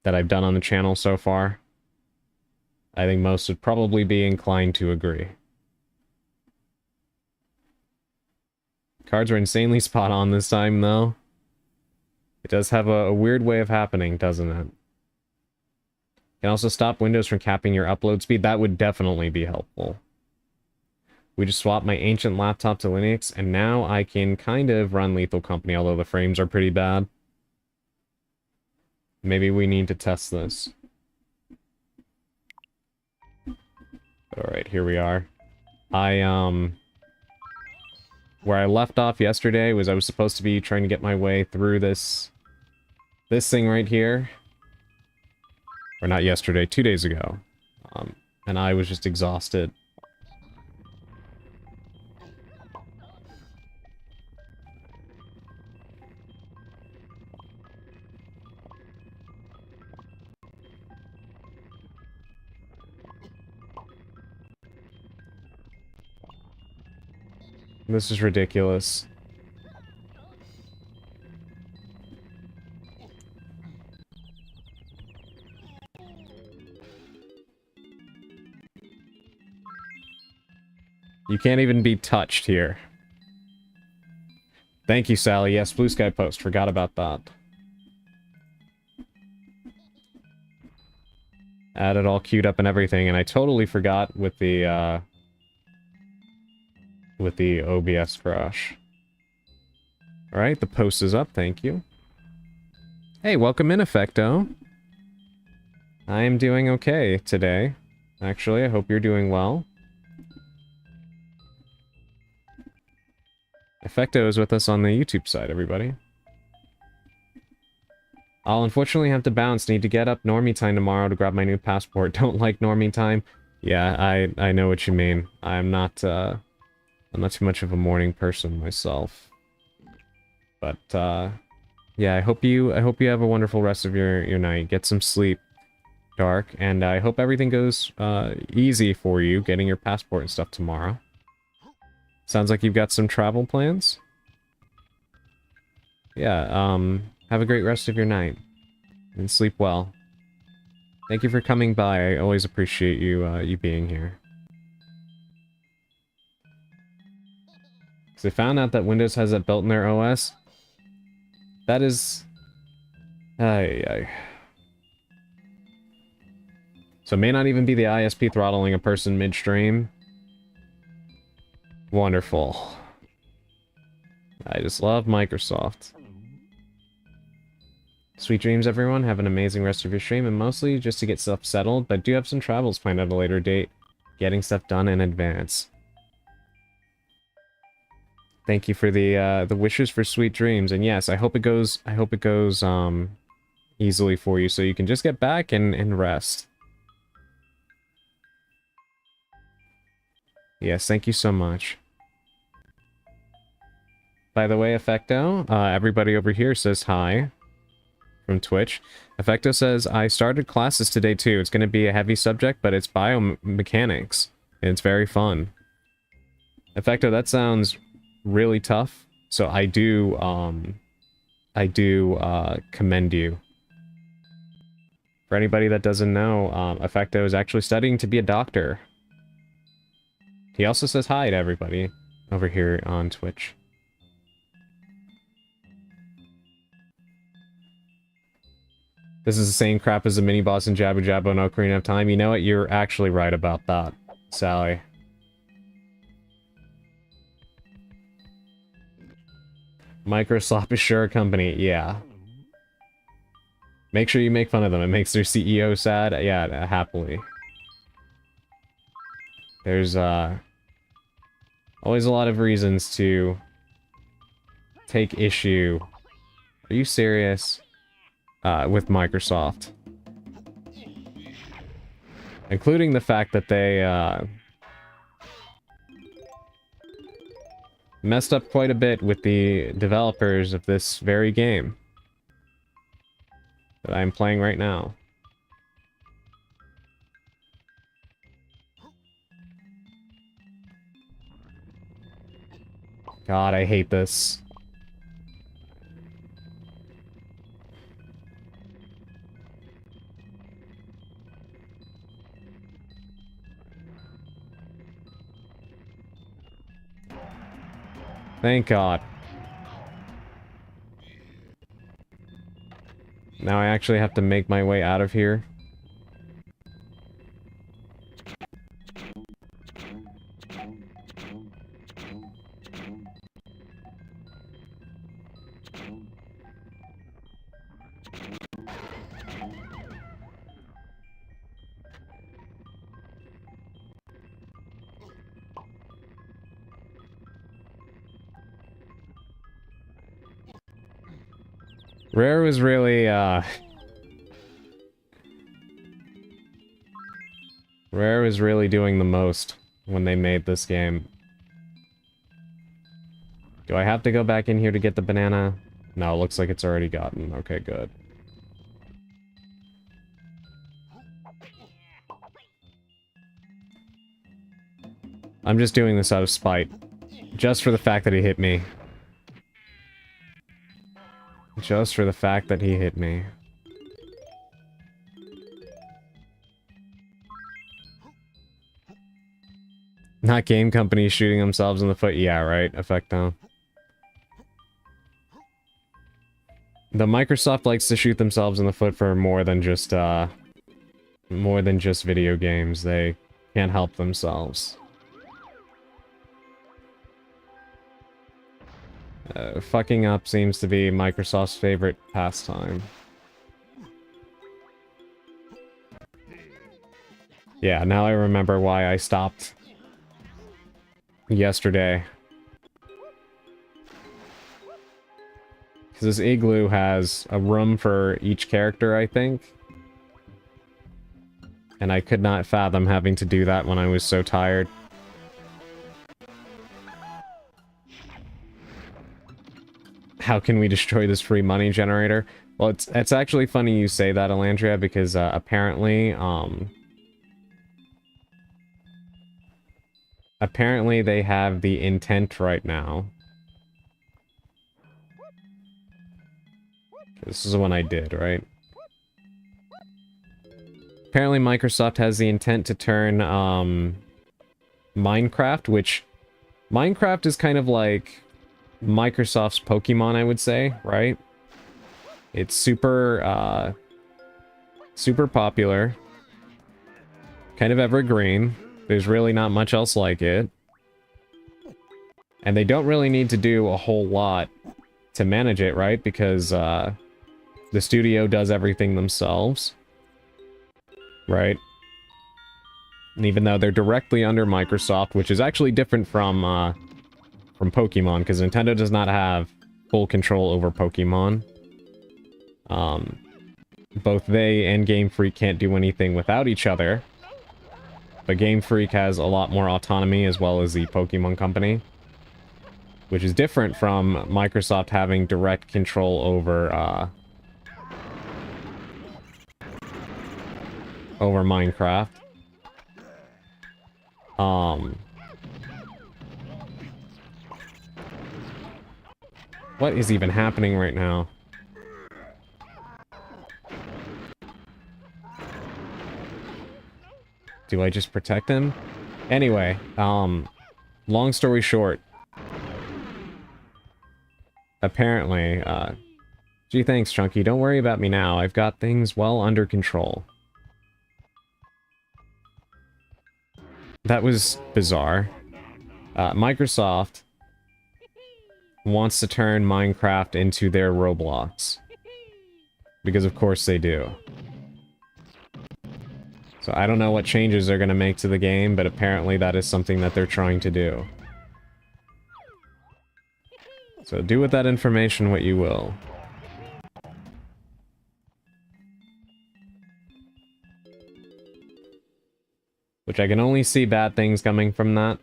that I've done on the channel so far. I think most would probably be inclined to agree. Cards are insanely spot on this time, though. It does have a weird way of happening, doesn't it? Can also stop Windows from capping your upload speed. That would definitely be helpful. We just swapped my ancient laptop to Linux, and now I can kind of run Lethal Company, although the frames are pretty bad. Maybe we need to test this. Alright, here we are. Where I left off yesterday was I was supposed to be trying to get my way through this thing right here. Or not yesterday, 2 days ago. And I was just exhausted. This is ridiculous. You can't even be touched here. Thank you, Sally. Yes, Blue Sky Post. Forgot about that. Had it all queued up and everything, and I totally forgot with the OBS crash. Alright, the post is up. Thank you. Hey, welcome in, Effecto. I am doing okay today. Actually, I hope you're doing well. Effecto is with us on the YouTube side, everybody. I'll unfortunately have to bounce. Need to get up normie time tomorrow to grab my new passport. Don't like normie time. Yeah, I know what you mean. I'm not too much of a morning person myself. But yeah, I hope you have a wonderful rest of your night. Get some sleep, Dark, and I hope everything goes easy for you getting your passport and stuff tomorrow. Sounds like you've got some travel plans. Yeah, have a great rest of your night. And sleep well. Thank you for coming by. I always appreciate you being here. Because I found out that Windows has it built in their OS. That is... Ay. So it may not even be the ISP throttling a person midstream. Wonderful. I just love Microsoft. Sweet dreams, everyone. Have an amazing rest of your stream, and mostly just to get stuff settled, but do have some travels planned at a later date. Getting stuff done in advance. Thank you for the wishes for sweet dreams, and yes, I hope it goes easily for you, so you can just get back and rest. Yes, thank you so much. By the way, Effecto, everybody over here says hi from Twitch. Effecto says, I started classes today too. It's going to be a heavy subject, but it's biomechanics, and it's very fun. Effecto, that sounds really tough, so I do commend you. For anybody that doesn't know, Effecto is actually studying to be a doctor. He also says hi to everybody over here on Twitch. This is the same crap as the mini-boss in Jabu Jabu and Ocarina of Time. You know what? You're actually right about that, Sally. Microsoft is sure a company, yeah. Make sure you make fun of them. It makes their CEO sad. Yeah, happily. There's, always a lot of reasons to take issue. Are you serious? With Microsoft. Including the fact that they, messed up quite a bit with the developers of this very game that I'm playing right now. God, I hate this. Thank God. Now I actually have to make my way out of here. Rare was really, Rare was really doing the most when they made this game. Do I have to go back in here to get the banana? No, it looks like it's already gotten. Okay, good. I'm just doing this out of spite. Just for the fact that he hit me. Just for the fact that he hit me. Not game companies shooting themselves in the foot. Yeah, right. Effecto. The Microsoft likes to shoot themselves in the foot for more than just video games. They can't help themselves. Fucking up seems to be Microsoft's favorite pastime. Yeah, now I remember why I stopped yesterday. Because this igloo has a room for each character, I think. And I could not fathom having to do that when I was so tired. How can we destroy this free money generator? Well, it's actually funny you say that, Elandria, because apparently, apparently they have the intent right now. This is the one I did, right? Apparently Microsoft has the intent to turn, Minecraft, which... Minecraft is kind of like Microsoft's Pokemon, I would say, right? It's super, super popular. Kind of evergreen. There's really not much else like it. And they don't really need to do a whole lot to manage it, right? Because, the studio does everything themselves. Right? And even though they're directly under Microsoft, which is actually different from Pokemon, because Nintendo does not have full control over Pokemon. Both they and Game Freak can't do anything without each other. But Game Freak has a lot more autonomy, as well as the Pokemon Company. Which is different from Microsoft having direct control over, over Minecraft. What is even happening right now? Do I just protect him? Anyway, long story short. Apparently, gee, thanks, Chunky. Don't worry about me now. I've got things well under control. That was bizarre. Microsoft wants to turn Minecraft into their Roblox. Because of course they do. So I don't know what changes they're going to make to the game, but apparently that is something that they're trying to do. So do with that information what you will. Which I can only see bad things coming from that.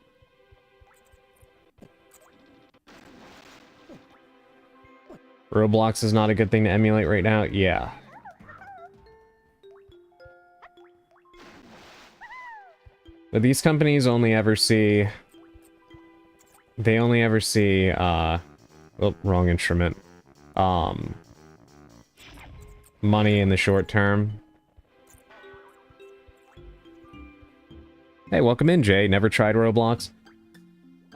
Roblox is not a good thing to emulate right now? Yeah. But these companies only ever see... They only ever see, oh, wrong instrument. Money in the short term. Hey, welcome in, Jay. Never tried Roblox?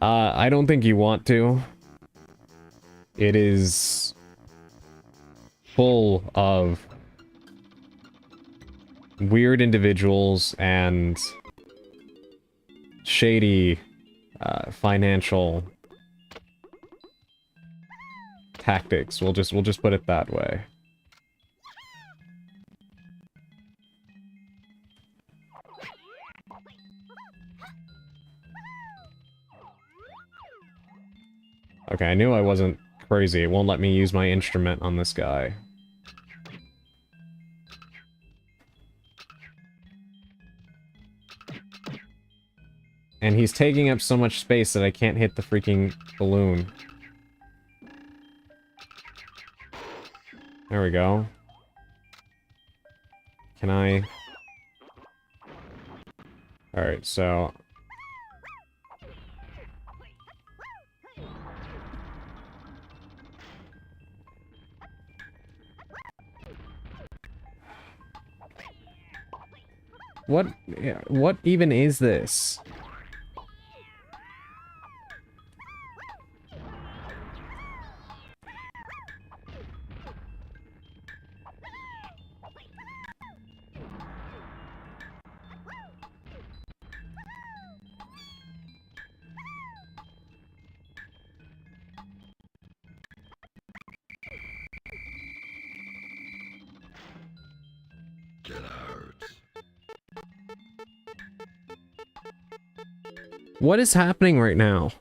I don't think you want to. It is full of weird individuals and shady financial tactics. We'll just put it that way. Okay, I knew I wasn't crazy. It won't let me use my instrument on this guy. And he's taking up so much space that I can't hit the freaking balloon. There we go. Can I... Alright, so... What even is this? What is happening right now?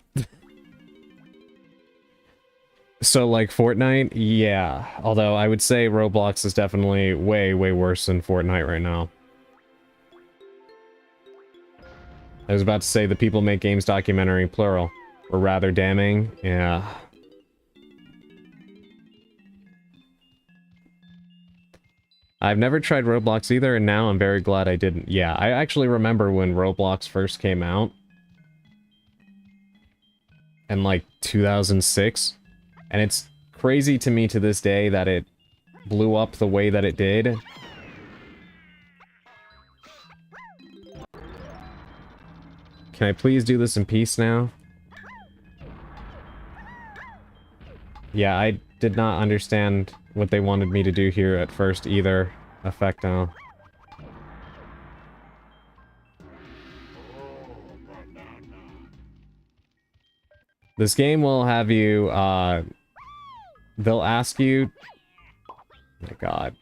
So, like, Fortnite? Yeah. Although, I would say Roblox is definitely way, way worse than Fortnite right now. I was about to say the People Make Games documentary, plural, were rather damning. Yeah. I've never tried Roblox either, and now I'm very glad I didn't. Yeah, I actually remember when Roblox first came out. In, like, 2006. And it's crazy to me to this day that it blew up the way that it did. Can I please do this in peace now? Yeah, I did not understand what they wanted me to do here at first either. Effecto. This game will have you, they'll ask you... Oh my god.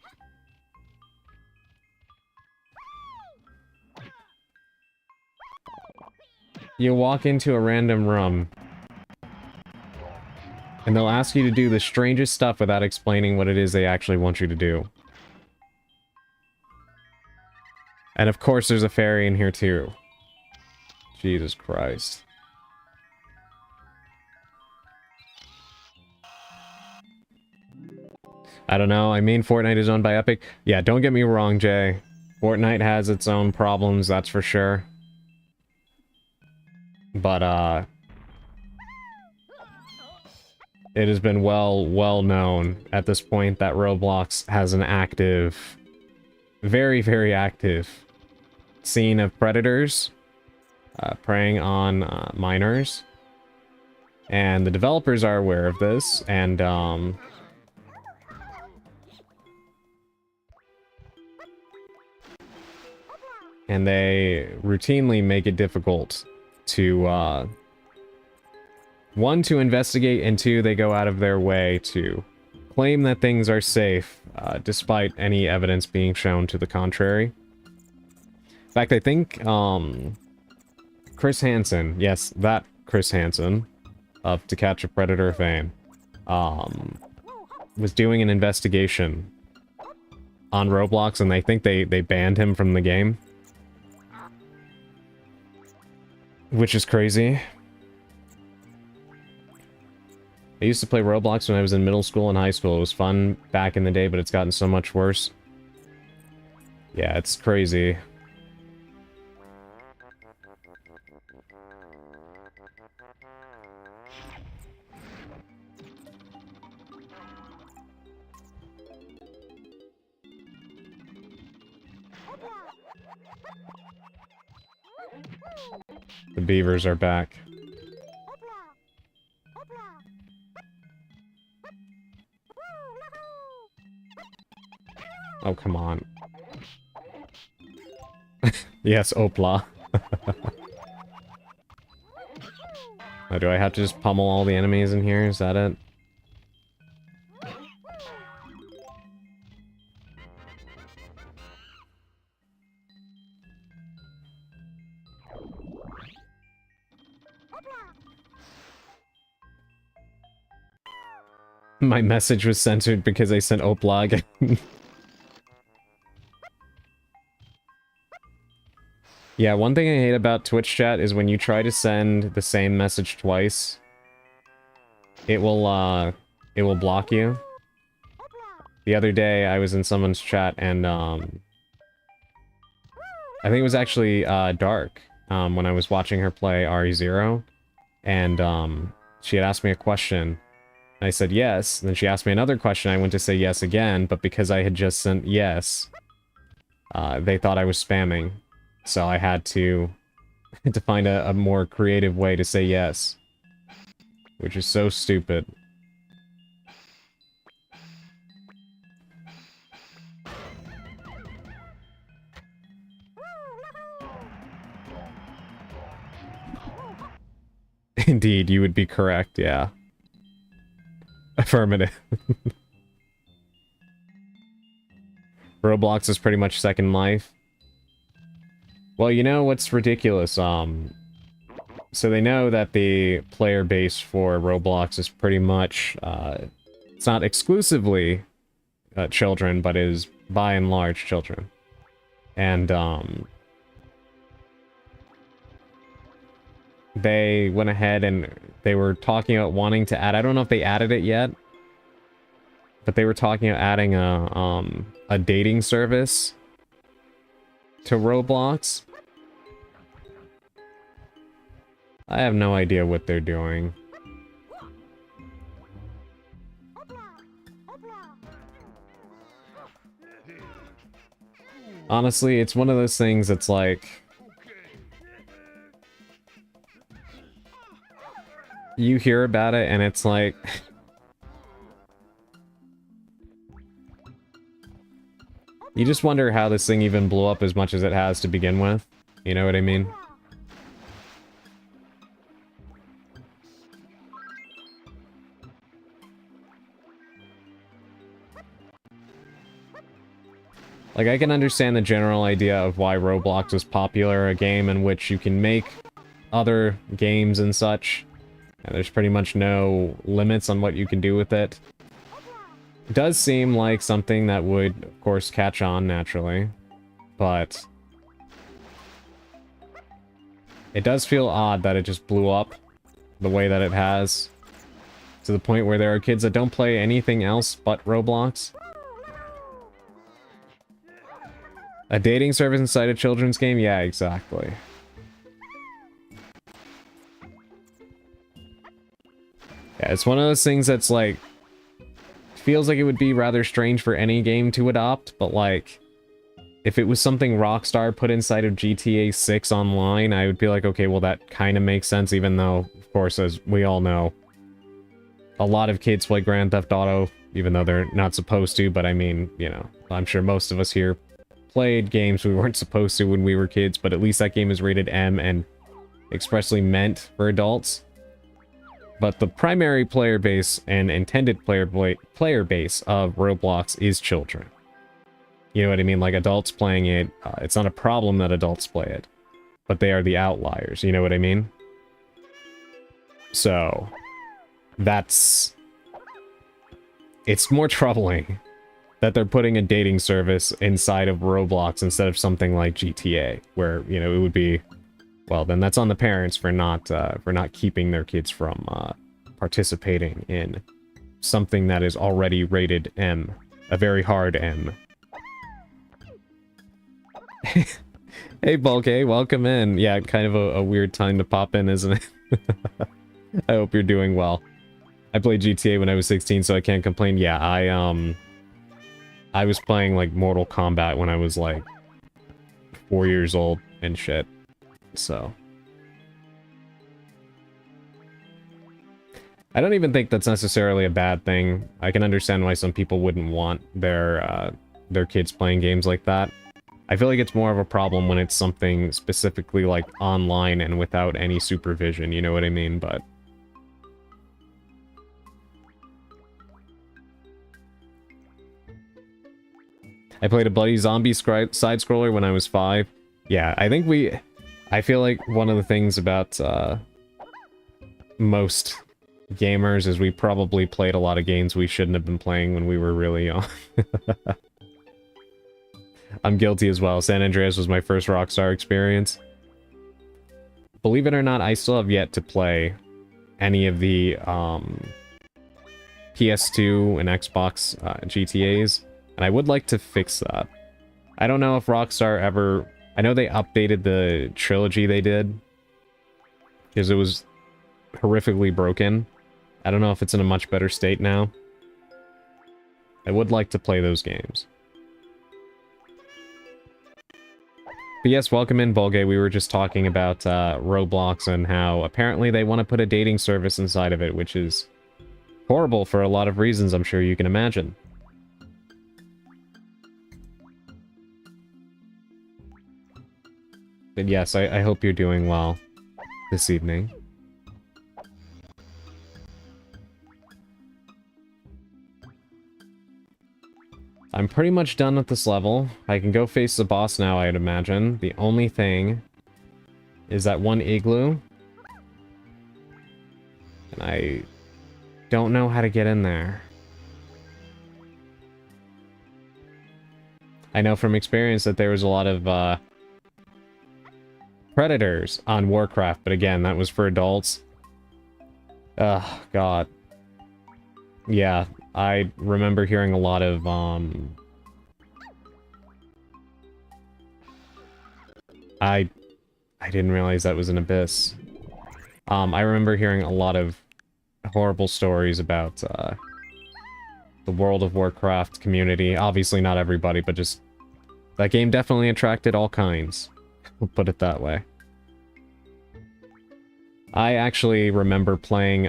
You walk into a random room. And they'll ask you to do the strangest stuff without explaining what it is they actually want you to do. And of course there's a fairy in here too. Jesus Christ. I don't know, I mean Fortnite is owned by Epic. Yeah, don't get me wrong, Jay. Fortnite has its own problems, that's for sure. But, it has been well known at this point that Roblox has an active, very, very active scene of predators preying on minors. And the developers are aware of this, and, and they routinely make it difficult to one, to investigate, and two, they go out of their way to claim that things are safe, despite any evidence being shown to the contrary. In fact, I think, Chris Hansen, yes, that Chris Hansen, of To Catch a Predator fame, was doing an investigation on Roblox, and I think they banned him from the game. Which is crazy. I used to play Roblox when I was in middle school and high school. It was fun back in the day, but it's gotten so much worse. Yeah, it's crazy. The beavers are back. Oh, come on. Yes, Opla. Oh, do I have to just pummel all the enemies in here? Is that it? My message was censored because I sent Opla again. Yeah, one thing I hate about Twitch chat is when you try to send the same message twice, it will block you. The other day, I was in someone's chat and, I think it was actually, Dark, when I was watching her play RE0, and, she had asked me a question. I said yes, then she asked me another question, I went to say yes again, but because I had just sent yes, they thought I was spamming. So I had to find a more creative way to say yes. Which is so stupid. Indeed, you would be correct, yeah. Affirmative. Roblox is pretty much Second Life. Well, you know what's ridiculous? So they know that the player base for Roblox is pretty much, it's not exclusively children, but is by and large children. And, they went ahead and they were talking about wanting to add, I don't know if they added it yet, but they were talking about adding a dating service to Roblox. I have no idea what they're doing. Honestly, it's one of those things that's like... You hear about it and it's like... You just wonder how this thing even blew up as much as it has to begin with. You know what I mean? Like, I can understand the general idea of why Roblox is popular, a game in which you can make other games and such, and there's pretty much no limits on what you can do with it. It does seem like something that would, of course, catch on naturally, but it does feel odd that it just blew up the way that it has, to the point where there are kids that don't play anything else but Roblox. A dating service inside a children's game? Yeah, exactly. Yeah, it's one of those things that's like... Feels like it would be rather strange for any game to adopt, but like... If it was something Rockstar put inside of GTA 6 Online, I would be like, okay, well that kind of makes sense, even though, of course, as we all know, a lot of kids play Grand Theft Auto, even though they're not supposed to, but I mean, you know, I'm sure most of us here played games we weren't supposed to when we were kids, but at least that game is rated M and expressly meant for adults. But the primary player base and intended player base of Roblox is children. You know what I mean? Like, adults playing it, it's not a problem that adults play it. But they are the outliers, you know what I mean? So, that's... It's more troubling that they're putting a dating service inside of Roblox instead of something like GTA, where, you know, it would be... Well, then that's on the parents for not keeping their kids from participating in something that is already rated M. A very hard M. Hey, Bulky, welcome in. Yeah, kind of a weird time to pop in, isn't it? I hope you're doing well. I played GTA when I was 16, so I can't complain. Yeah, I was playing, like, Mortal Kombat when I was, like, 4 years old and shit. So... I don't even think that's necessarily a bad thing. I can understand why some people wouldn't want their kids playing games like that. I feel like it's more of a problem when it's something specifically, like, online and without any supervision, you know what I mean? But... I played a Bloody Zombie side-scroller when I was 5. Yeah, I feel like one of the things about, most gamers is we probably played a lot of games we shouldn't have been playing when we were really young. I'm guilty as well. San Andreas was my first Rockstar experience. Believe it or not, I still have yet to play any of the PS2 and Xbox GTAs, and I would like to fix that. I don't know if Rockstar ever... I know they updated the trilogy they did, because it was horrifically broken. I don't know if it's in a much better state now. I would like to play those games. But yes, welcome in, Bulgay. We were just talking about Roblox and how apparently they want to put a dating service inside of it, which is horrible for a lot of reasons, I'm sure you can imagine. But yes, I hope you're doing well this evening. I'm pretty much done with this level. I can go face the boss now, I'd imagine. The only thing is that one igloo. And I don't know how to get in there. I know from experience that there was a lot of predators on Warcraft, but again, that was for adults. Ugh, God. Yeah, I remember hearing a lot of, I didn't realize that was an abyss. I remember hearing a lot of horrible stories about, the World of Warcraft community. Obviously not everybody, but just... That game definitely attracted all kinds. We'll put it that way. I actually remember playing,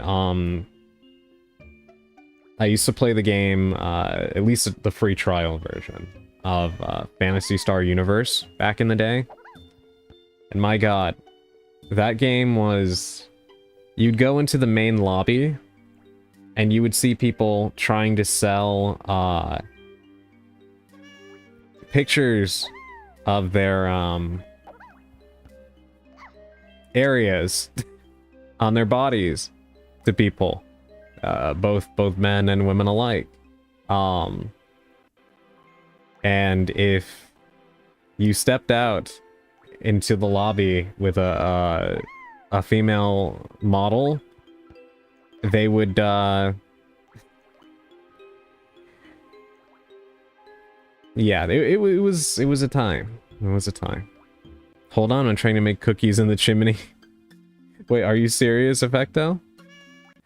I used to play the game, at least the free trial version of Phantasy Star Universe back in the day. And my god, that game was... You'd go into the main lobby, and you would see people trying to sell, pictures of their, areas on their bodies to people. Both men and women alike. And if you stepped out into the lobby with a female model, they would yeah, it was a time. It was a time. Hold on, I'm trying to make cookies in the chimney. Wait, are you serious, Effecto?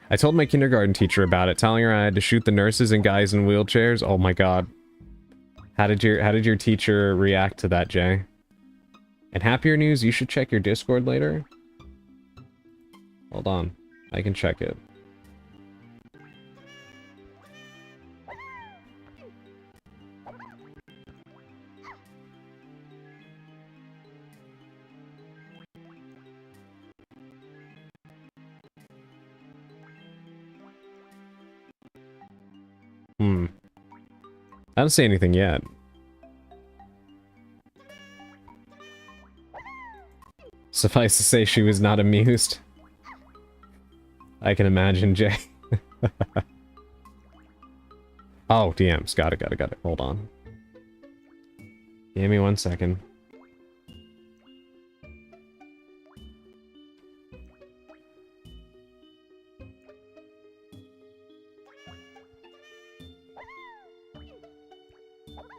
I told my kindergarten teacher about it, telling her I had to shoot the nurses and guys in wheelchairs. Oh my god. How did your teacher react to that, Jay? And happier news, you should check your Discord later. Hold on. I can check it. I don't see anything yet. Suffice to say, she was not amused. I can imagine, Jay. Oh, DMs. Got it. Hold on. Give me 1 second.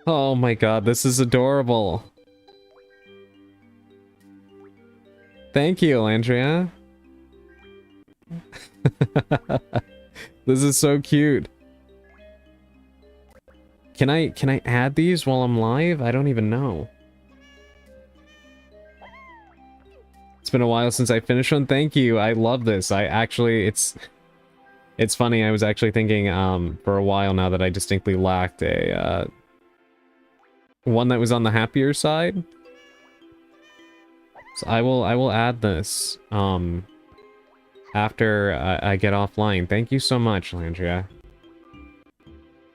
Oh my god, this is adorable. Thank you, Elandria. This is so cute. Can I add these while I'm live? I don't even know. It's been a while since I finished one. Thank you. I love this. I actually, it's funny. I was actually thinking for a while now that I distinctly lacked a one that was on the happier side. So I will add this after I get offline. Thank you so much, Landria.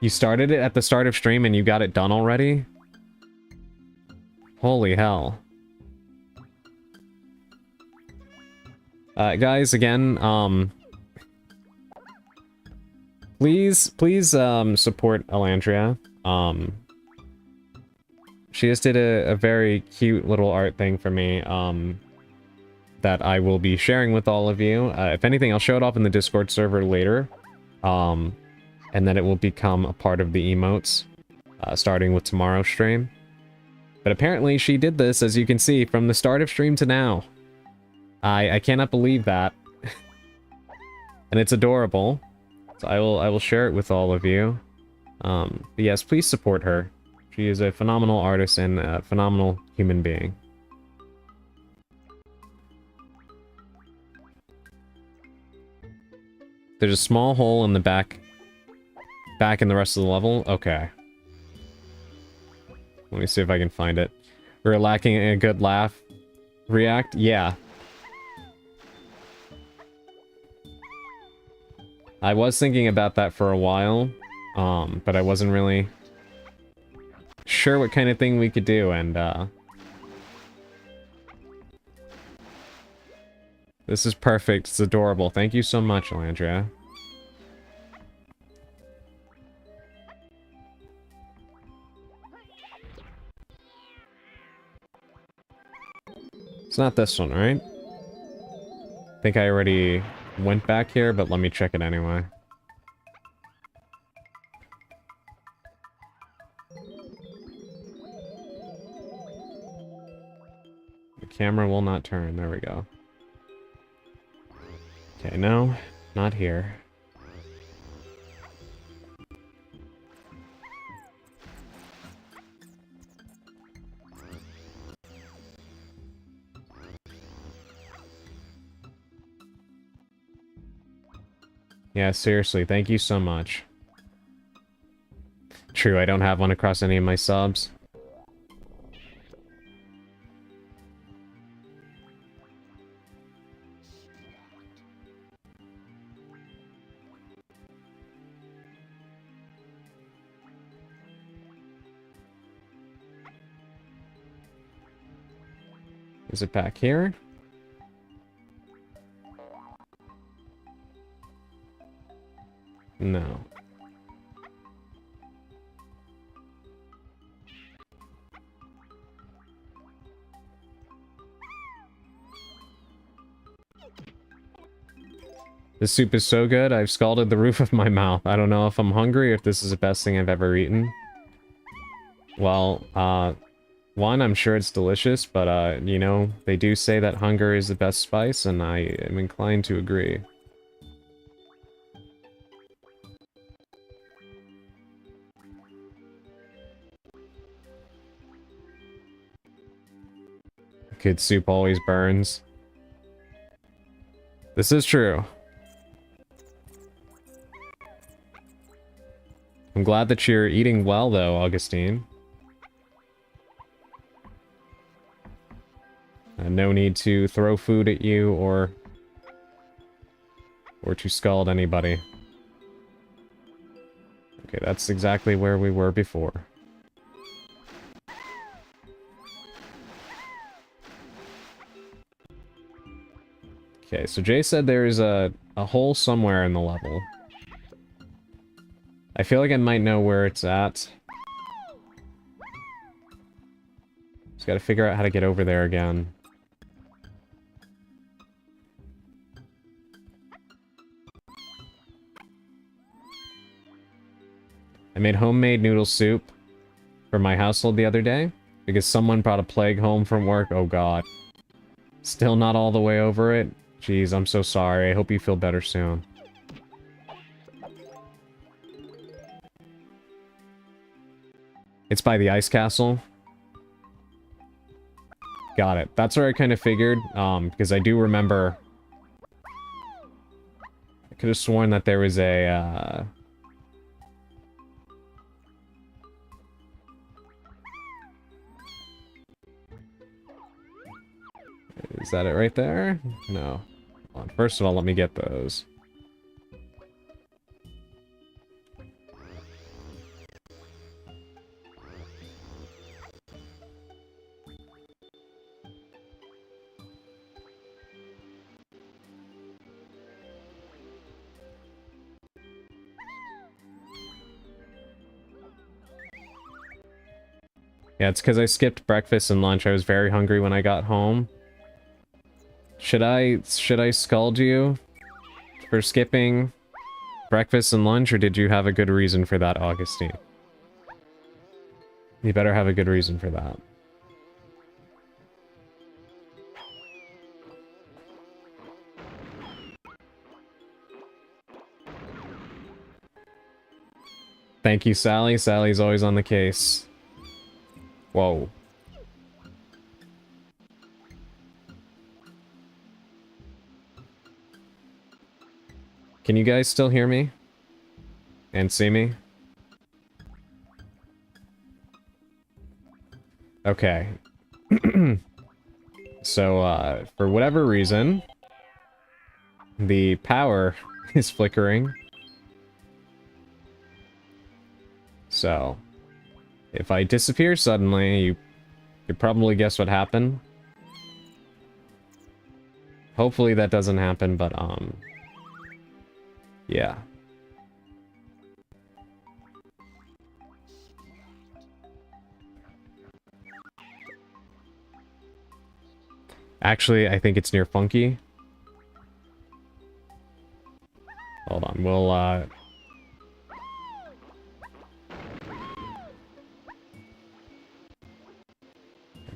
You started it at the start of stream and you got it done already? Holy hell. Guys, again, please support Elandria. She just did a very cute little art thing for me, that I will be sharing with all of you. If anything, I'll show it off in the Discord server later. And then it will become a part of the emotes, starting with tomorrow's stream. But apparently she did this, as you can see, from the start of stream to now. I cannot believe that. And it's adorable. So I will share it with all of you. But yes, please support her. She is a phenomenal artist and a phenomenal human being. There's a small hole in the back in the rest of the level? Okay. Let me see if I can find it. We're lacking a good laugh. React? Yeah. I was thinking about that for a while, but I wasn't really sure what kind of thing we could do, and this is perfect. It's adorable. Thank you so much, Elandria. It's not this one, right? I think I already went back here, but let me check it anyway. The camera will not turn. There we go. Okay, no, not here. Yeah, seriously, thank you so much. True, I don't have one across any of my subs. Is it back here? No. This soup is so good, I've scalded the roof of my mouth. I don't know if I'm hungry or if this is the best thing I've ever eaten. Well, one, I'm sure it's delicious, but, you know, they do say that hunger is the best spice, and I am inclined to agree. Good soup always burns. This is true. I'm glad that you're eating well, though, Augustine. No need to throw food at you or to scald anybody. Okay, that's exactly where we were before. Okay, so Jay said there's a hole somewhere in the level. I feel like I might know where it's at. Just gotta figure out how to get over there again. I made homemade noodle soup for my household the other day because someone brought a plague home from work. Oh god. Still not all the way over it? Jeez, I'm so sorry. I hope you feel better soon. It's by the ice castle. Got it. That's where I kind of figured, because I do remember... I could have sworn that there was a, Is that it right there? No. Hold on. First of all, let me get those. Yeah, it's because I skipped breakfast and lunch. I was very hungry when I got home. Should I scold you for skipping breakfast and lunch, or did you have a good reason for that, Augustine? You better have a good reason for that. Thank you, Sally. Sally's always on the case. Whoa. Can you guys still hear me? And see me? Okay. So, for whatever reason, the power is flickering. So, if I disappear suddenly, you could probably guess what happened. Hopefully that doesn't happen, but, yeah. Actually, I think it's near Funky. Hold on, we'll,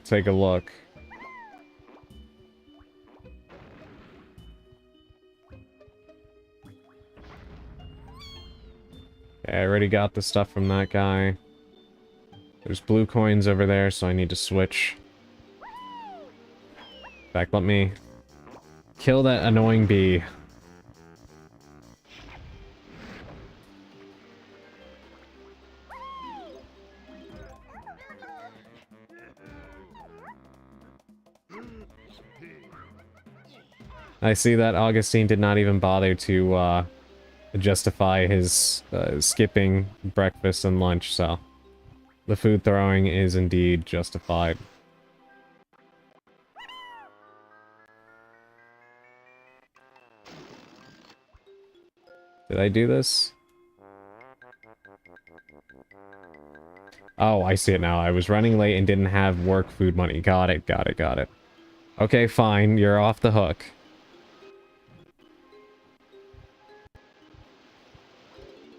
take a look. Okay, I already got the stuff from that guy. There's blue coins over there, so I need to switch. In fact, let me kill that annoying bee. I see that Augustine did not even bother to justify his skipping breakfast and lunch, so the food throwing is indeed justified. Did I do this? Oh, I see it now. I was running late and didn't have work food money. Got it, got it, got it. Okay, fine. You're off the hook.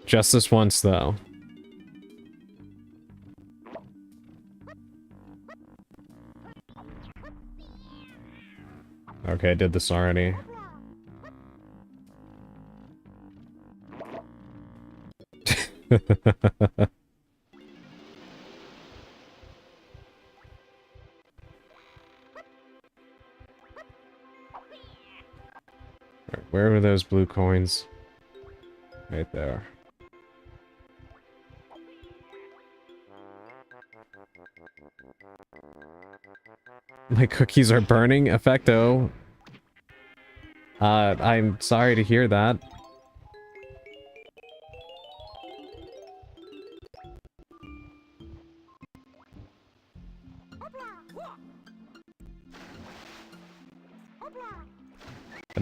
Just this once, though. Okay, I did this already. Where were those blue coins? Right there. My cookies are burning? Effecto. I'm sorry to hear that.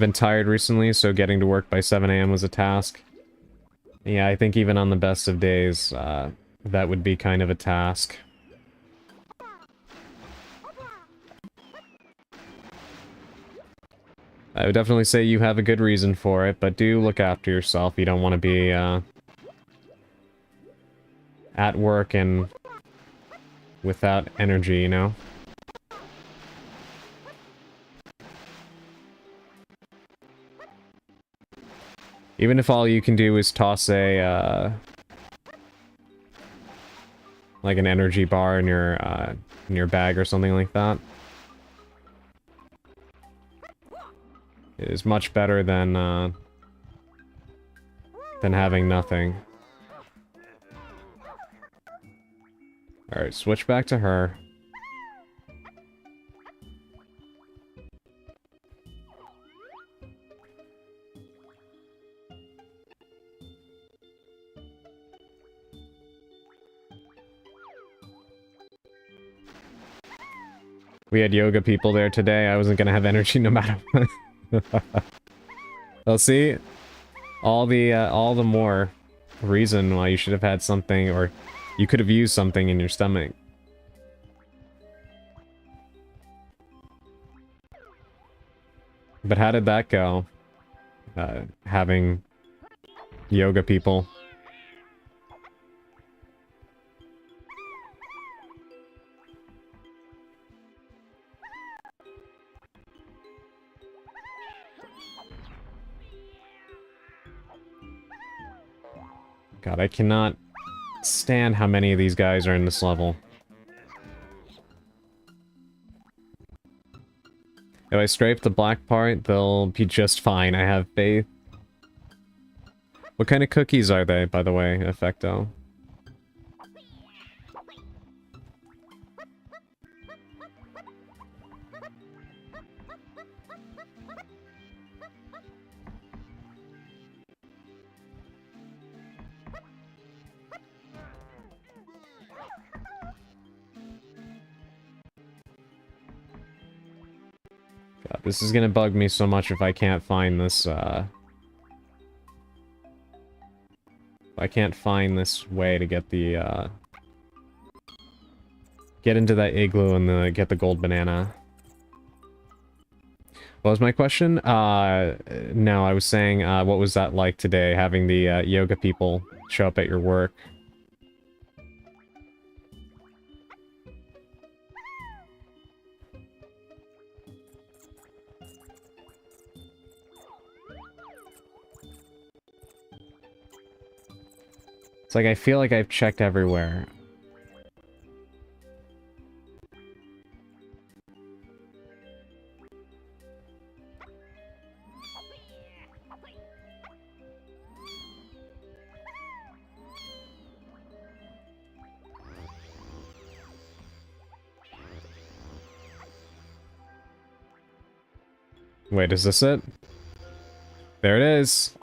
been tired recently, so getting to work by 7 a.m. was a task. Yeah, I think even on the best of days, that would be kind of a task. I would definitely say you have a good reason for it, but do look after yourself. You don't want to be, at work and without energy, you know? Even if all you can do is toss a, like an energy bar in your bag or something like that. It is much better than having nothing. Alright, switch back to her. We had yoga people there today. I wasn't gonna have energy no matter what. Well, see? All the more reason why you should have had something, or you could have used something in your stomach. But how did that go? Having yoga people. God, I cannot stand how many of these guys are in this level. If I scrape the black part, they'll be just fine, I have faith. What kind of cookies are they, by the way, Effecto? God, this is gonna bug me so much if I can't find this, if I can't find this way to get the, get into that igloo and get the gold banana. What was my question? No, I was saying, what was that like today, having the, yoga people show up at your work? It's like, I feel like I've checked everywhere. Wait, is this it? There it is!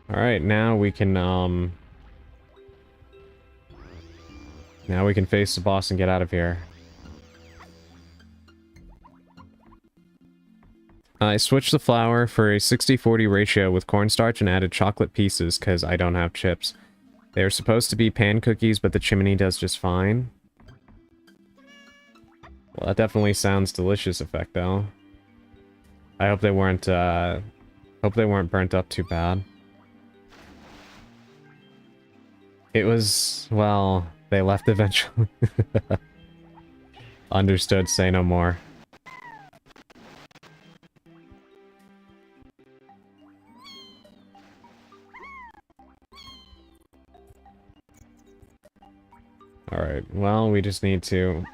Alright, now we can, now we can face the boss and get out of here. I switched the flour for a 60-40 ratio with cornstarch and added chocolate pieces, because I don't have chips. They're supposed to be pan cookies, but the chimney does just fine. Well, that definitely sounds delicious, Effecto. I hope they weren't, burnt up too bad. It was, well, they left eventually. Understood, say no more. Alright, well, we just need to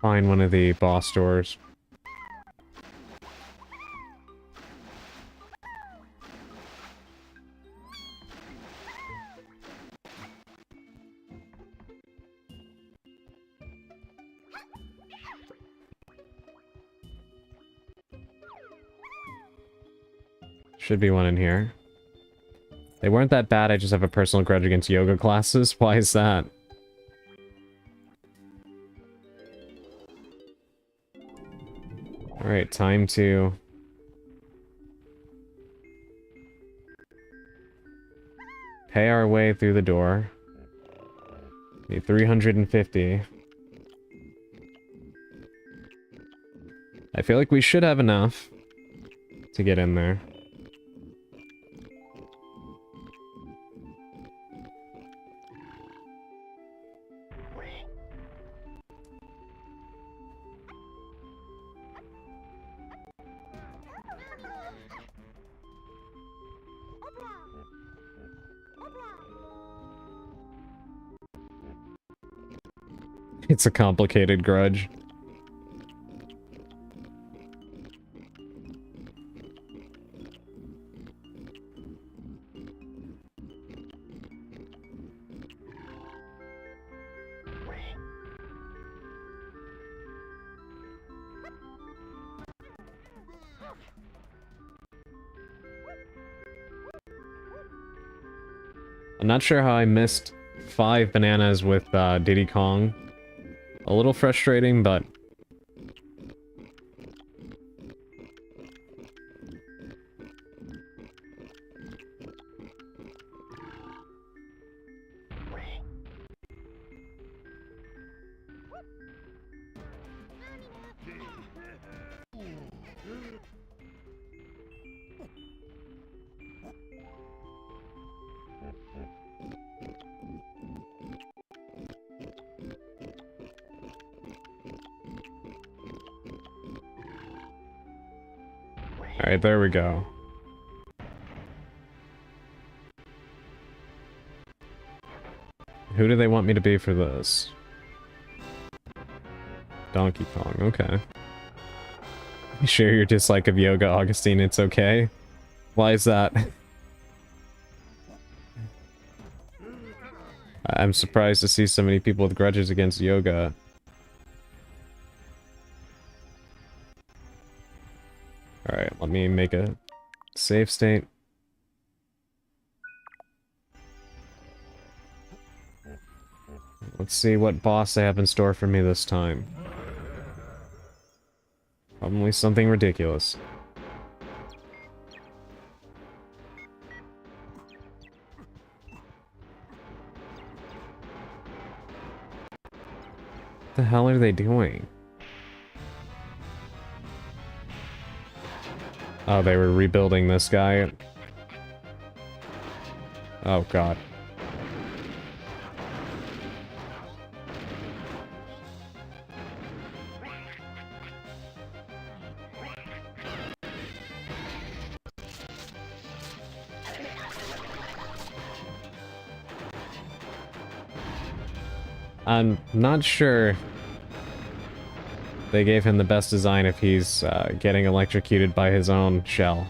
find one of the boss doors. Should be one in here. They weren't that bad, I just have a personal grudge against yoga classes. Why is that? Alright, time to... pay our way through the door. Need 350. I feel like we should have enough to get in there. It's a complicated grudge. I'm not sure how I missed 5 bananas with Diddy Kong. A little frustrating, but... Alright, there we go. Who do they want me to be for this? Donkey Kong, okay. You share your dislike of yoga, Augustine, it's okay? Why is that? I'm surprised to see so many people with grudges against yoga. Alright, let me make a save state. Let's see what boss they have in store for me this time. Probably something ridiculous. What the hell are they doing? Oh, they were rebuilding this guy. Oh, God. I'm not sure they gave him the best design if he's getting electrocuted by his own shell.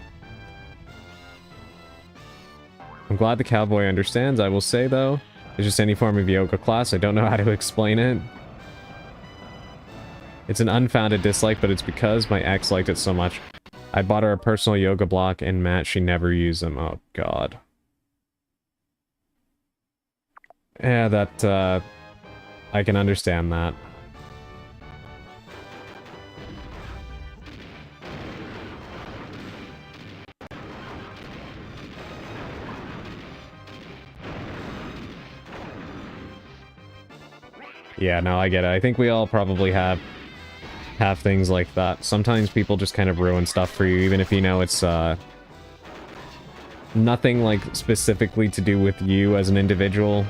I'm glad the cowboy understands. I will say, though, it's just any form of yoga class. I don't know how to explain it. It's an unfounded dislike, but it's because my ex liked it so much. I bought her a personal yoga block and mat. She never used them. Oh, God. Yeah, that, I can understand that. Yeah, no, I get it. I think we all probably have things like that. Sometimes people just kind of ruin stuff for you, even if you know it's nothing like specifically to do with you as an individual.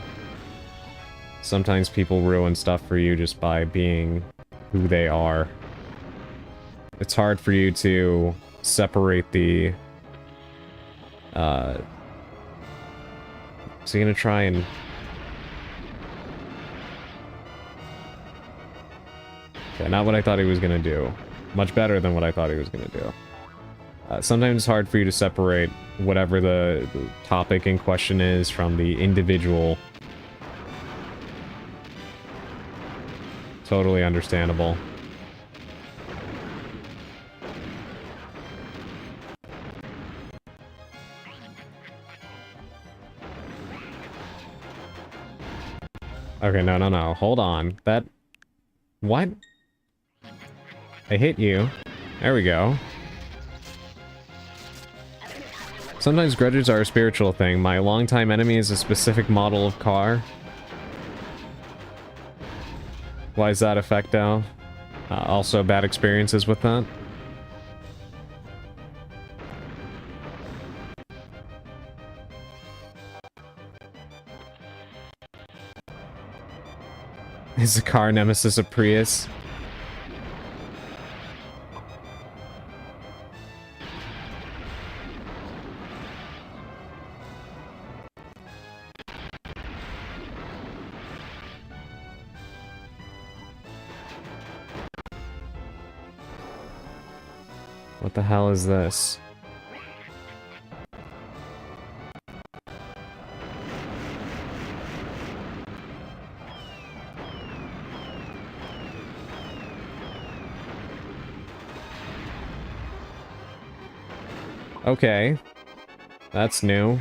Sometimes people ruin stuff for you just by being who they are. It's hard for you to separate the so you're gonna try and... Okay, not what I thought he was gonna do. Much better than what I thought he was gonna do. Sometimes it's hard for you to separate whatever the topic in question is from the individual. Totally understandable. Okay, no, no, no. Hold on. That... What? I hit you. There we go. Sometimes grudges are a spiritual thing. My longtime enemy is a specific model of car. Why is that Effecto? Also bad experiences with that. Is the car nemesis a Prius? What the hell is this? Okay. That's new.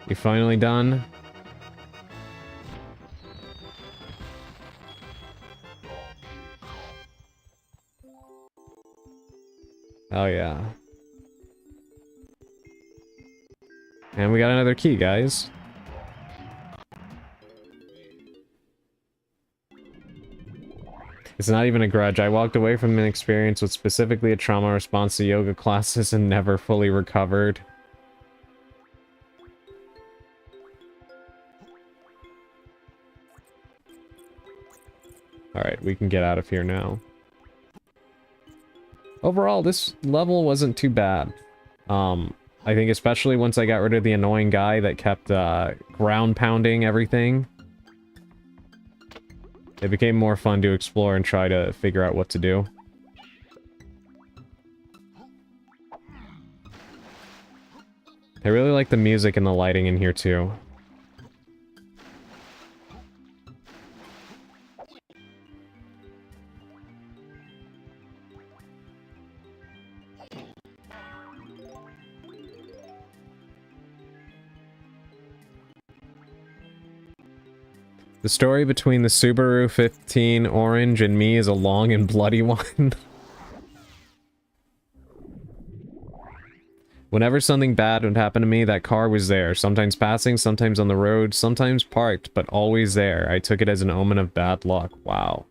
You finally done? Oh yeah. And we got another key, guys. It's not even a grudge. I walked away from an experience with specifically a trauma response to yoga classes and never fully recovered. Alright, we can get out of here now. Overall, this level wasn't too bad. I think especially once I got rid of the annoying guy that kept ground pounding everything. It became more fun to explore and try to figure out what to do. I really like the music and the lighting in here too. The story between the Subaru 15 Orange and me is a long and bloody one. Whenever something bad would happen to me, that car was there. Sometimes passing, sometimes on the road, sometimes parked, but always there. I took it as an omen of bad luck. Wow.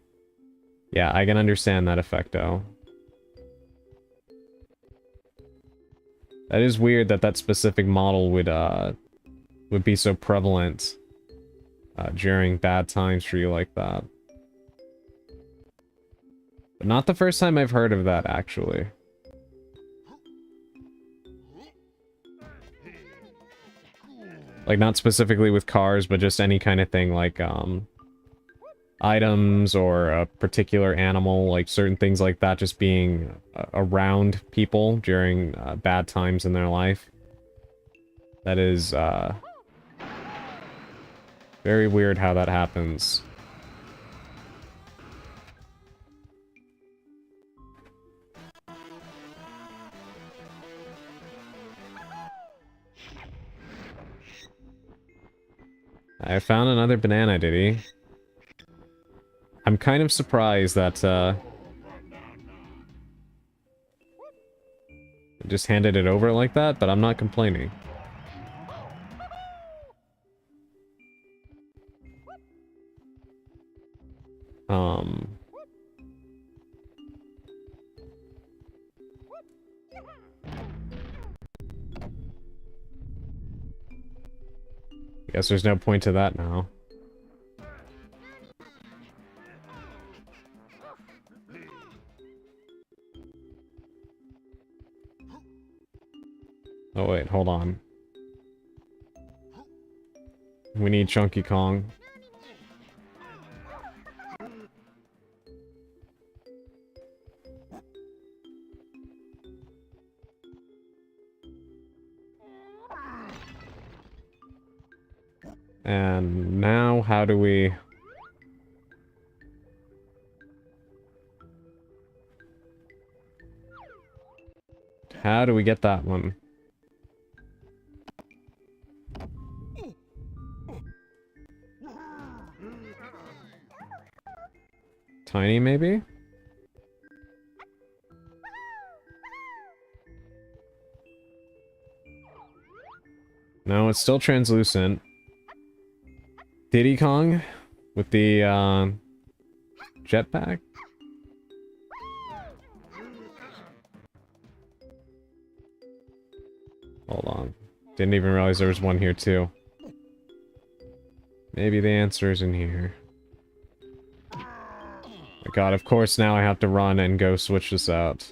Yeah, I can understand that Effecto. That is weird that that specific model would be so prevalent during bad times for you like that. But not the first time I've heard of that, actually. Like, not specifically with cars, but just any kind of thing, like, items or a particular animal, like certain things like that just being around people during bad times in their life. That is, very weird how that happens. I found another banana, did he? I'm kind of surprised that, just handed it over like that, but I'm not complaining. Guess there's no point to that now. Oh wait, hold on. We need Chunky Kong. And now, how do we... How do we get that one? Tiny, maybe? No, it's still translucent. Diddy Kong with the jetpack. Hold on. Didn't even realize there was one here too. Maybe the answer is in here. My god, of course now I have to run and go switch this out.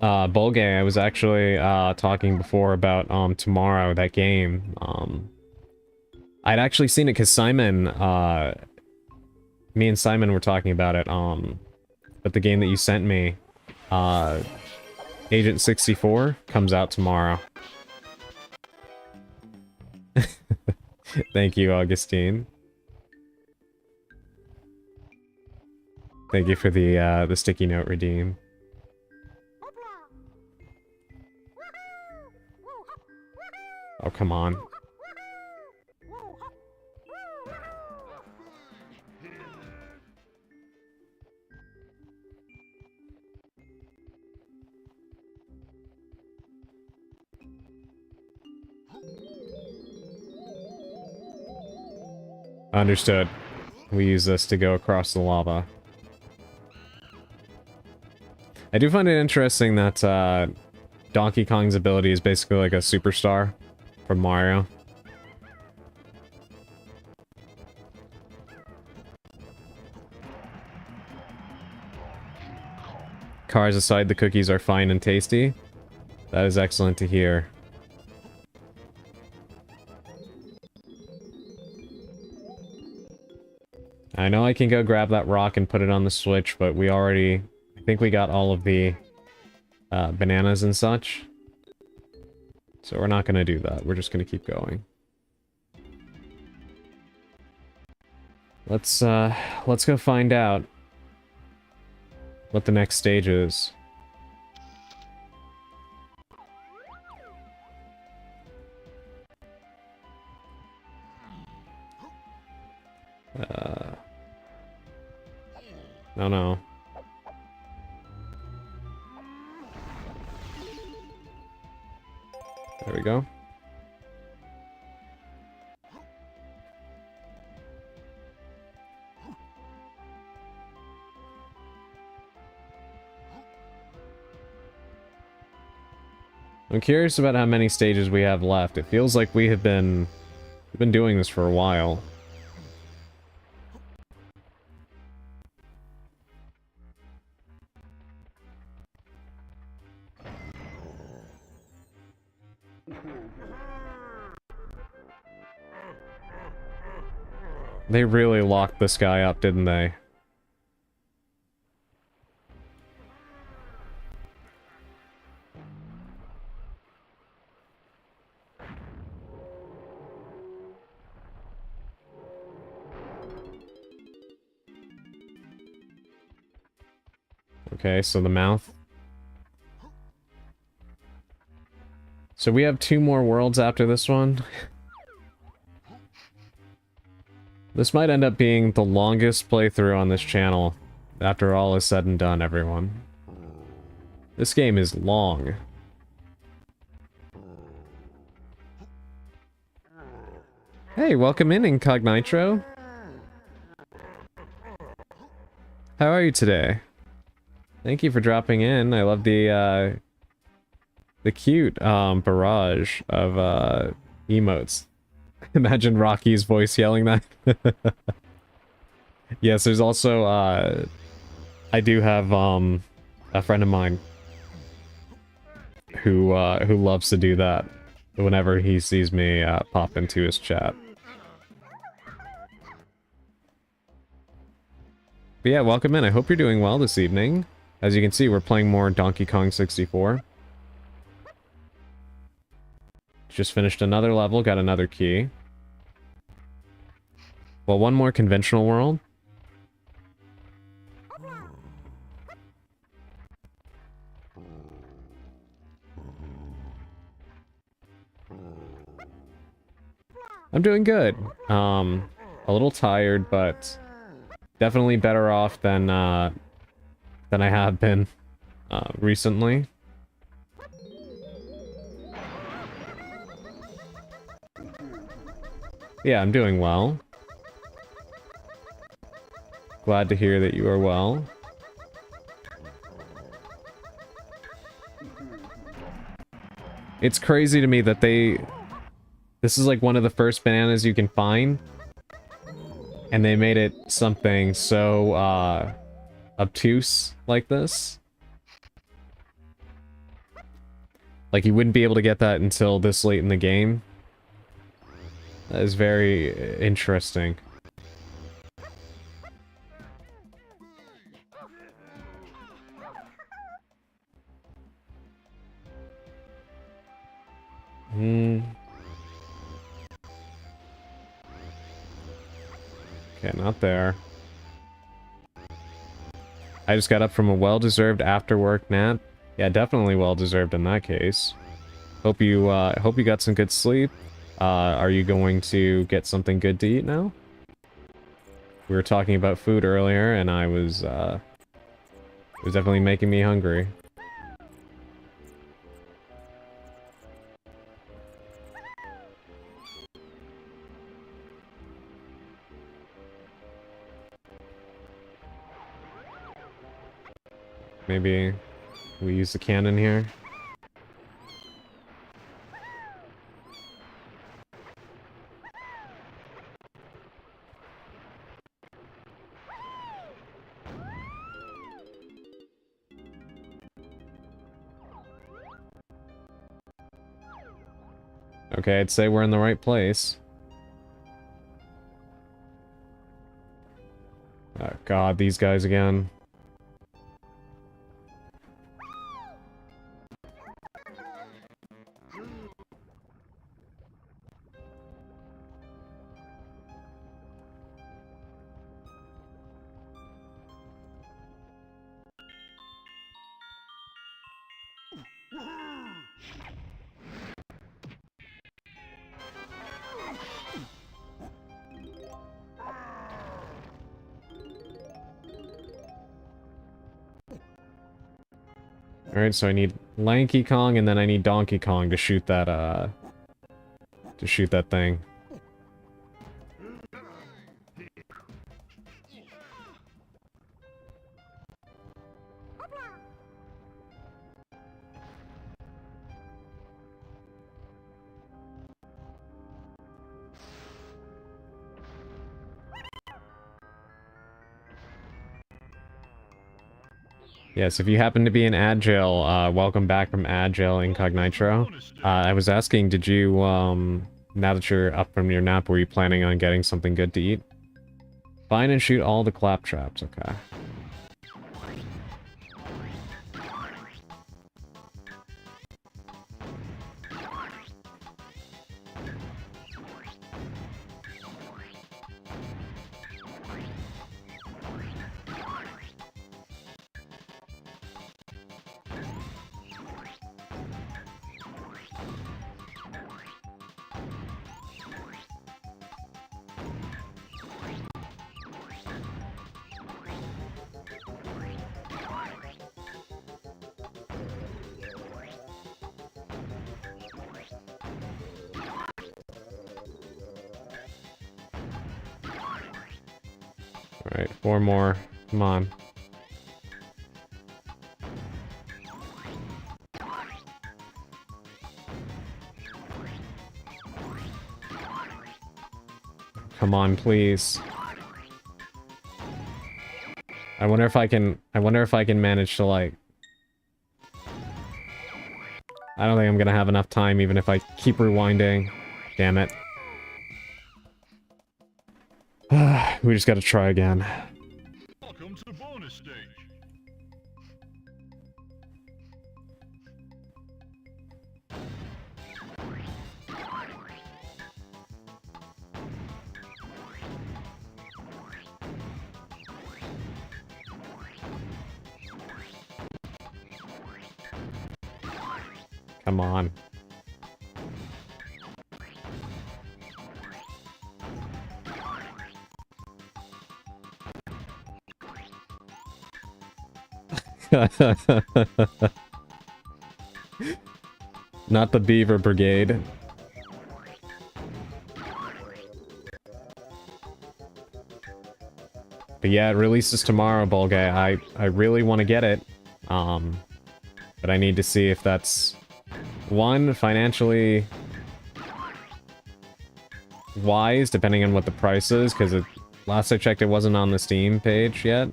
Bolgay, I was actually talking before about tomorrow, that game. I'd actually seen it because Simon, me and Simon were talking about it, but the game that you sent me, Agent 64, comes out tomorrow. Thank you, Augustine. Thank you for the sticky note redeem. Oh, come on. Understood. We use this to go across the lava. I do find it interesting that Donkey Kong's ability is basically like a superstar from Mario. Cars aside, the cookies are fine and tasty. That is excellent to hear. I know I can go grab that rock and put it on the Switch, but we already... I think we got all of the bananas and such. So we're not gonna do that. We're just gonna keep going. Let's go find out what the next stage is. No. There we go. I'm curious about how many stages we have left. It feels like we've been doing this for a while. They really locked this guy up, didn't they? Okay, so the mouth. So we have 2 more worlds after this one. This might end up being the longest playthrough on this channel, after all is said and done, everyone. This game is long. Hey, welcome in, Incognitro. How are you today? Thank you for dropping in. I love the cute barrage of emotes. Imagine Rocky's voice yelling that. Yes, there's also I do have a friend of mine who loves to do that whenever he sees me pop into his chat. But yeah, welcome in. I hope you're doing well this evening. As you can see, we're playing more Donkey Kong 64. Just finished another level, got another key. Well, one more conventional world. I'm doing good. A little tired, but definitely better off than I have been recently. Yeah, I'm doing well. Glad to hear that you are well. It's crazy to me that this is like one of the first bananas you can find. And they made it something so, obtuse like this. Like, you wouldn't be able to get that until this late in the game. That is very interesting. Okay, not there. I just got up from a well-deserved after-work nap. Yeah, definitely well-deserved in that case. Hope you got some good sleep. Are you going to get something good to eat now? We were talking about food earlier, and it was definitely making me hungry. Maybe we use the cannon here. Okay, I'd say we're in the right place. Oh god, these guys again. Alright, so I need Lanky Kong and then I need Donkey Kong to shoot that, thing. Yes, if you happen to be in Agile, welcome back from Agile Incognito. I was asking, did you, now that you're up from your nap, were you planning on getting something good to eat? Find and shoot all the claptraps, okay. Alright, 4 more. Come on. Come on, please. I wonder if I can manage to, like... I don't think I'm gonna have enough time even if I keep rewinding. Damn it. We just gotta try again. Welcome Welcome to bonus stage. Come on. Not the Beaver Brigade. But yeah, it releases tomorrow, Bulgay. I really want to get it. But I need to see if that's one, financially wise, depending on what the price is, because last I checked it wasn't on the Steam page yet.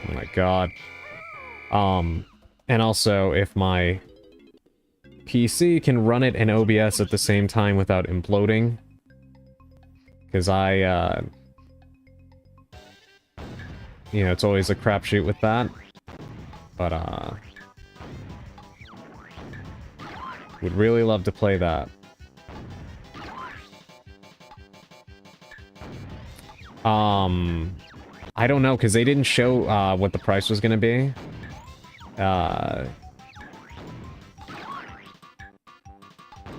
Oh my god. And also if my PC can run it in OBS at the same time without imploding. Because you know, it's always a crapshoot with that. But, would really love to play that. I don't know, because they didn't show, what the price was gonna be. At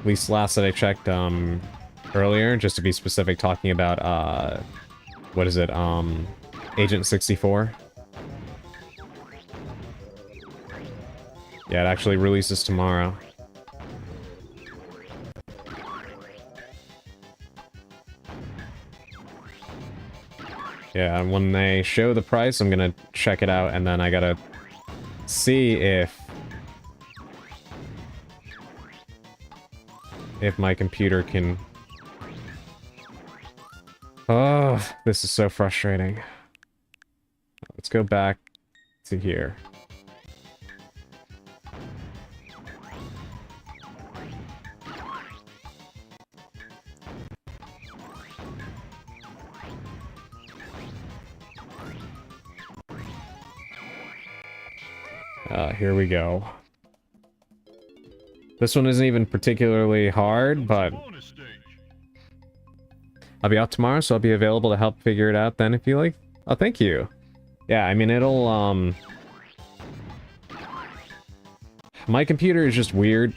least last that I checked, earlier, just to be specific, talking about, what is it, Agent 64. Yeah, it actually releases tomorrow. Yeah, when they show the price, I'm gonna check it out, and then I gotta see if my computer can... Oh, this is so frustrating. Let's go back to here. Here we go. This one isn't even particularly hard, but I'll be off tomorrow, so I'll be available to help figure it out then if you like. Oh, thank you. Yeah, I mean, it'll, my computer is just weird.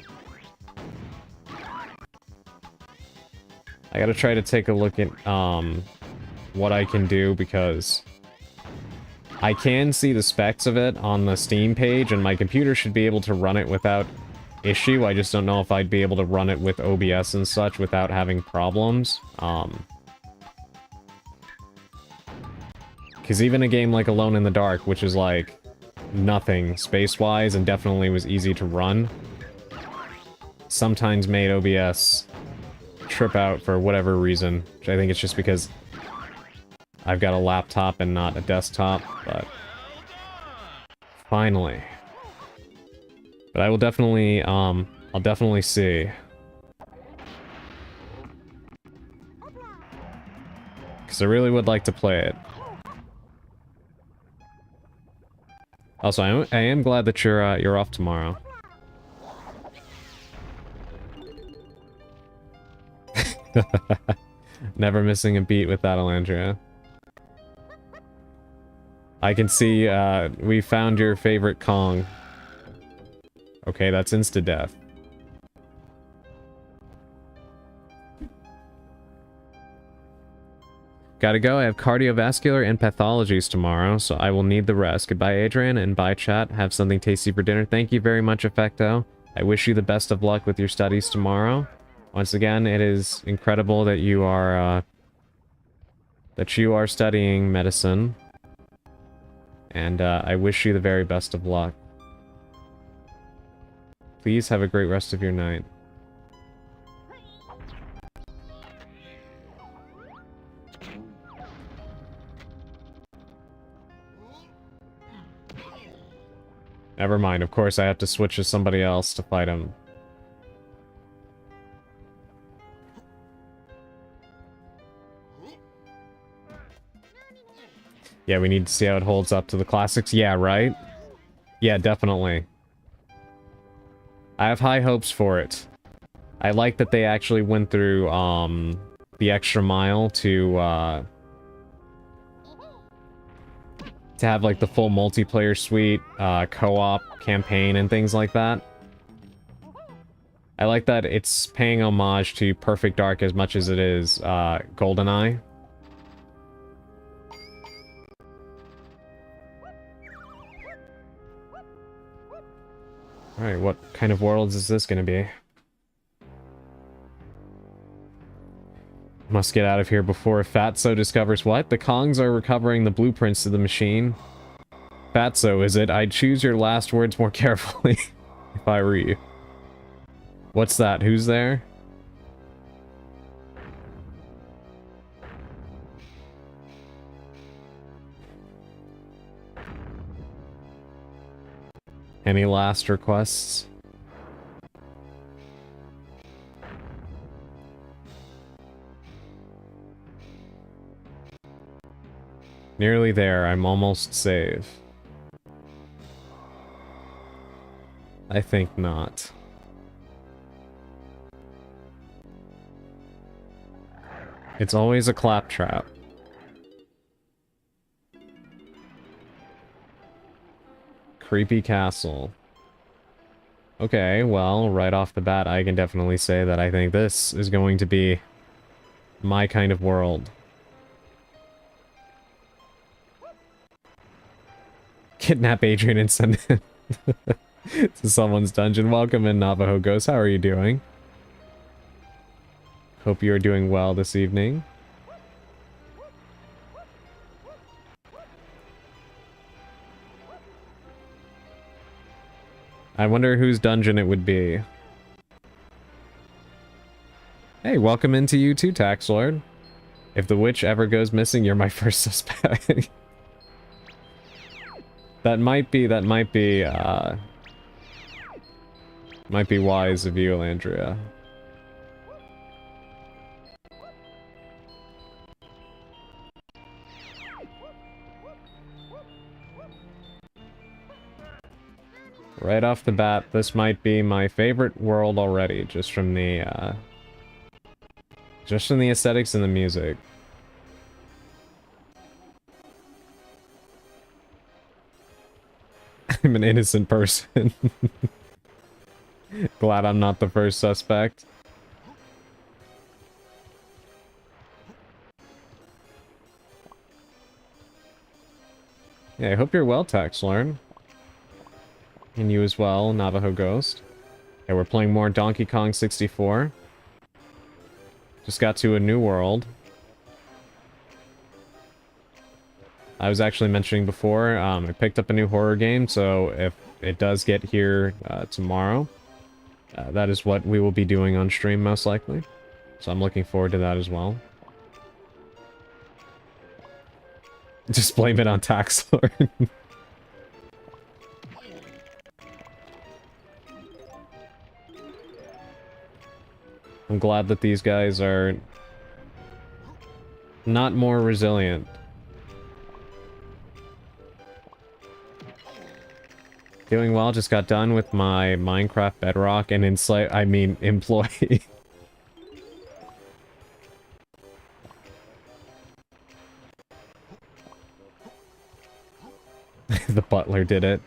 I gotta try to take a look at, what I can do, because I can see the specs of it on the Steam page, and my computer should be able to run it without issue. I just don't know if I'd be able to run it with OBS and such without having problems. Because even a game like Alone in the Dark, which is like nothing space-wise and definitely was easy to run, sometimes made OBS trip out for whatever reason, which I think it's just because I've got a laptop and not a desktop, but finally. But I will definitely, I'll definitely see. Because I really would like to play it. Also, I am glad that you're off tomorrow. Never missing a beat with that, Alandria. I can see, we found your favorite Kong. Okay, that's insta-death. Gotta go, I have cardiovascular and pathologies tomorrow, so I will need the rest. Goodbye, Adrian, and bye, chat. Have something tasty for dinner. Thank you very much, Effecto. I wish you the best of luck with your studies tomorrow. Once again, it is incredible that you are studying medicine. And I wish you the very best of luck. Please have a great rest of your night. Never mind, of course I have to switch to somebody else to fight him. Yeah, we need to see how it holds up to the classics. Yeah, right? Yeah, definitely. I have high hopes for it. I like that they actually went through, the extra mile to have, like, the full multiplayer suite, co-op campaign and things like that. I like that it's paying homage to Perfect Dark as much as it is, GoldenEye. Alright, what kind of worlds is this gonna be? Must get out of here before Fatso discovers what? The Kongs are recovering the blueprints to the machine. Fatso, is it? I'd choose your last words more carefully if I were you. What's that? Who's there? Any last requests? Nearly there. I'm almost safe. I think not. It's always a claptrap. Creepy castle. Okay, well, right off the bat, I can definitely say that I think this is going to be my kind of world. Kidnap Adrian and send him to someone's dungeon. Welcome in, Navajo Ghost. How are you doing? Hope you are doing well this evening. I wonder whose dungeon it would be. Hey, welcome into you too, Tax Lord. If the witch ever goes missing, you're my first suspect. That might be wise of you, Elandria. Right off the bat, this might be my favorite world already, just from the aesthetics and the music. I'm an innocent person. Glad I'm not the first suspect. Yeah, I hope you're well, Taxlorn. And you as well, Navajo Ghost. Yeah, we're playing more Donkey Kong 64. Just got to a new world. I was actually mentioning before, I picked up a new horror game, so if it does get here tomorrow, that is what we will be doing on stream, most likely. So I'm looking forward to that as well. Just blame it on Taxlord. I'm glad that these guys are not more resilient. Doing well, just got done with my Minecraft Bedrock and employee. The butler did it.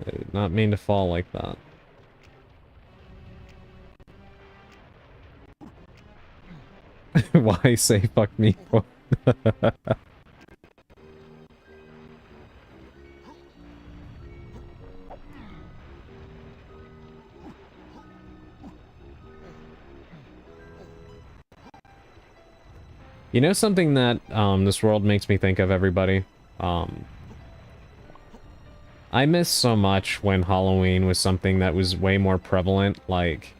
I did not mean to fall like that. Why say fuck me for? You know something that this world makes me think of, everybody? I miss so much when Halloween was something that was way more prevalent, like...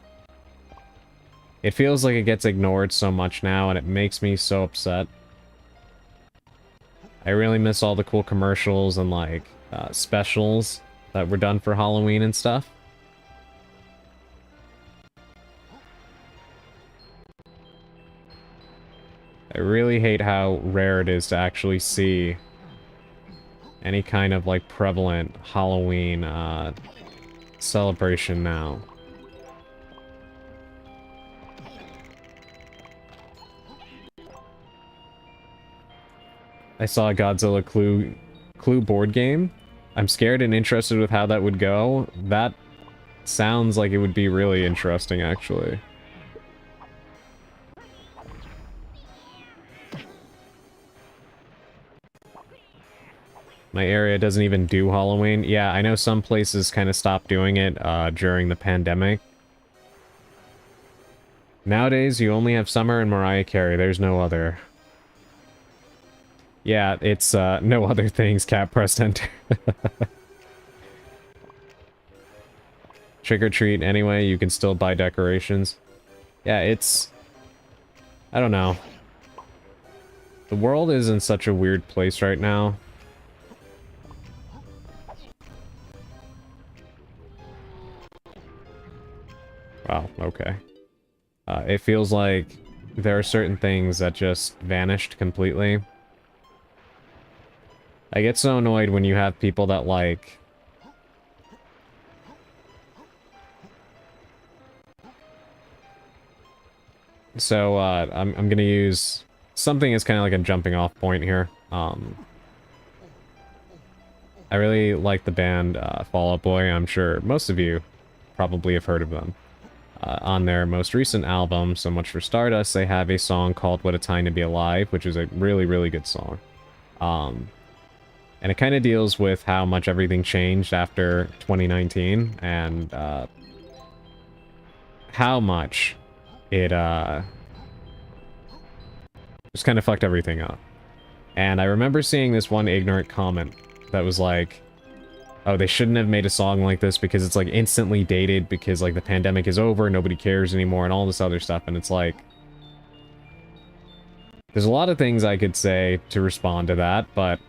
It feels like it gets ignored so much now, and it makes me so upset. I really miss all the cool commercials and like specials that were done for Halloween and stuff. I really hate how rare it is to actually see any kind of like prevalent Halloween celebration now. I saw a Godzilla Clue board game. I'm scared and interested with how that would go. That sounds like it would be really interesting, actually. My area doesn't even do Halloween. Yeah, I know some places kind of stopped doing it during the pandemic. Nowadays, you only have Summer and Mariah Carey. There's no other. Yeah, it's no other things. Cat pressed enter. Trick or treat anyway, you can still buy decorations. Yeah, it's... I don't know. The world is in such a weird place right now. Wow, okay. It feels like there are certain things that just vanished completely. I get so annoyed when you have people that like... So, I'm gonna use something as kind of like a jumping off point here. I really like the band Fall Out Boy. I'm sure most of you probably have heard of them. On their most recent album, So Much for Stardust, they have a song called What a Time to Be Alive, which is a really, really good song. And it kind of deals with how much everything changed after 2019, and how much it just kind of fucked everything up. And I remember seeing this one ignorant comment that was like, oh, they shouldn't have made a song like this because it's like instantly dated because like the pandemic is over, nobody cares anymore, and all this other stuff. And it's like, there's a lot of things I could say to respond to that, but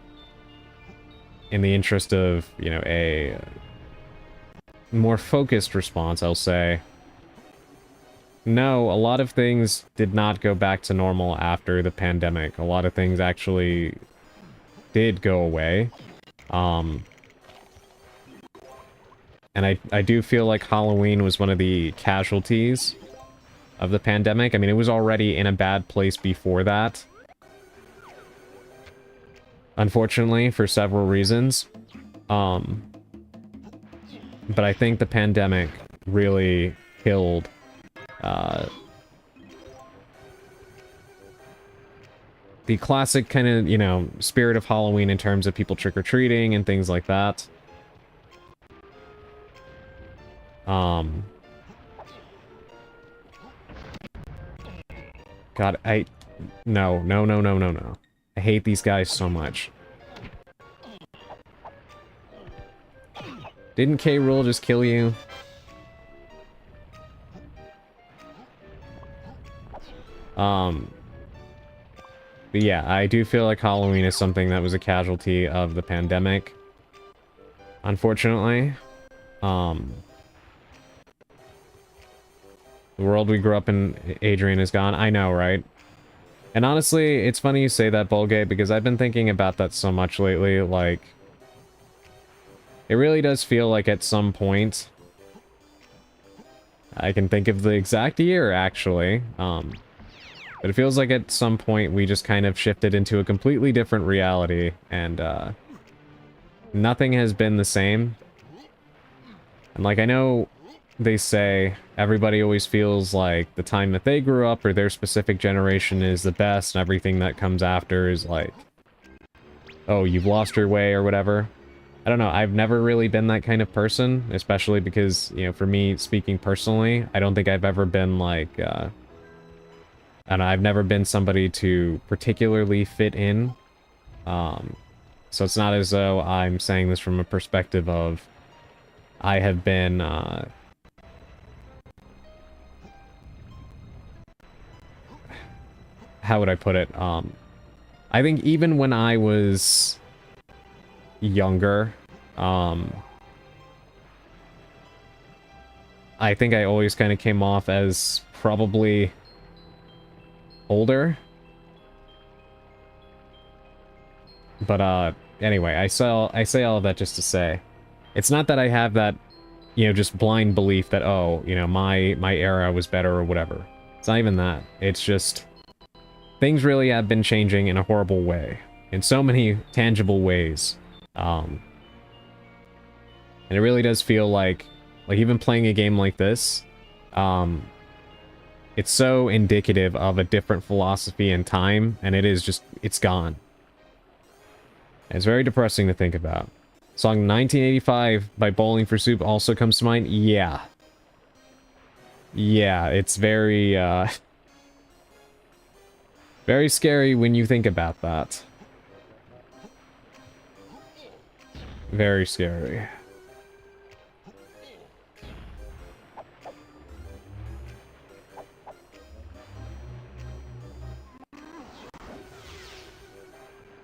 in the interest of, you know, a more focused response, I'll say, no, a lot of things did not go back to normal after the pandemic. A lot of things actually did go away. And I do feel like Halloween was one of the casualties of the pandemic. I mean, it was already in a bad place before that. Unfortunately, for several reasons. But I think the pandemic really killed the classic kind of, you know, spirit of Halloween in terms of people trick-or-treating and things like that. God, no. I hate these guys so much. Didn't K. Rool just kill you? But yeah, I do feel like Halloween is something that was a casualty of the pandemic. Unfortunately. The world we grew up in, Adrian, is gone. I know, right? And honestly, it's funny you say that, Bolgate, because I've been thinking about that so much lately, like... It really does feel like at some point... I can think of the exact year, actually. But it feels like at some point we just kind of shifted into a completely different reality, and, nothing has been the same. And, like, I know they say everybody always feels like the time that they grew up or their specific generation is the best, and everything that comes after is like, oh, you've lost your way or whatever. I don't know, I've never really been that kind of person, especially because, you know, for me, speaking personally, I don't think I've ever been like, and I've never been somebody to particularly fit in. So it's not as though I'm saying this from a perspective of I have been, how would I put it? I think even when I was younger, I think I always kind of came off as probably older. But anyway, I say all of that just to say, it's not that I have that, you know, just blind belief that, oh, you know, my era was better or whatever. It's not even that. It's just things really have been changing in a horrible way, in so many tangible ways. And it really does feel like even playing a game like this, it's so indicative of a different philosophy and time, and it is just, it's gone. And it's very depressing to think about. Song 1985 by Bowling for Soup also comes to mind. Yeah. Yeah, it's very, very scary when you think about that. Very scary.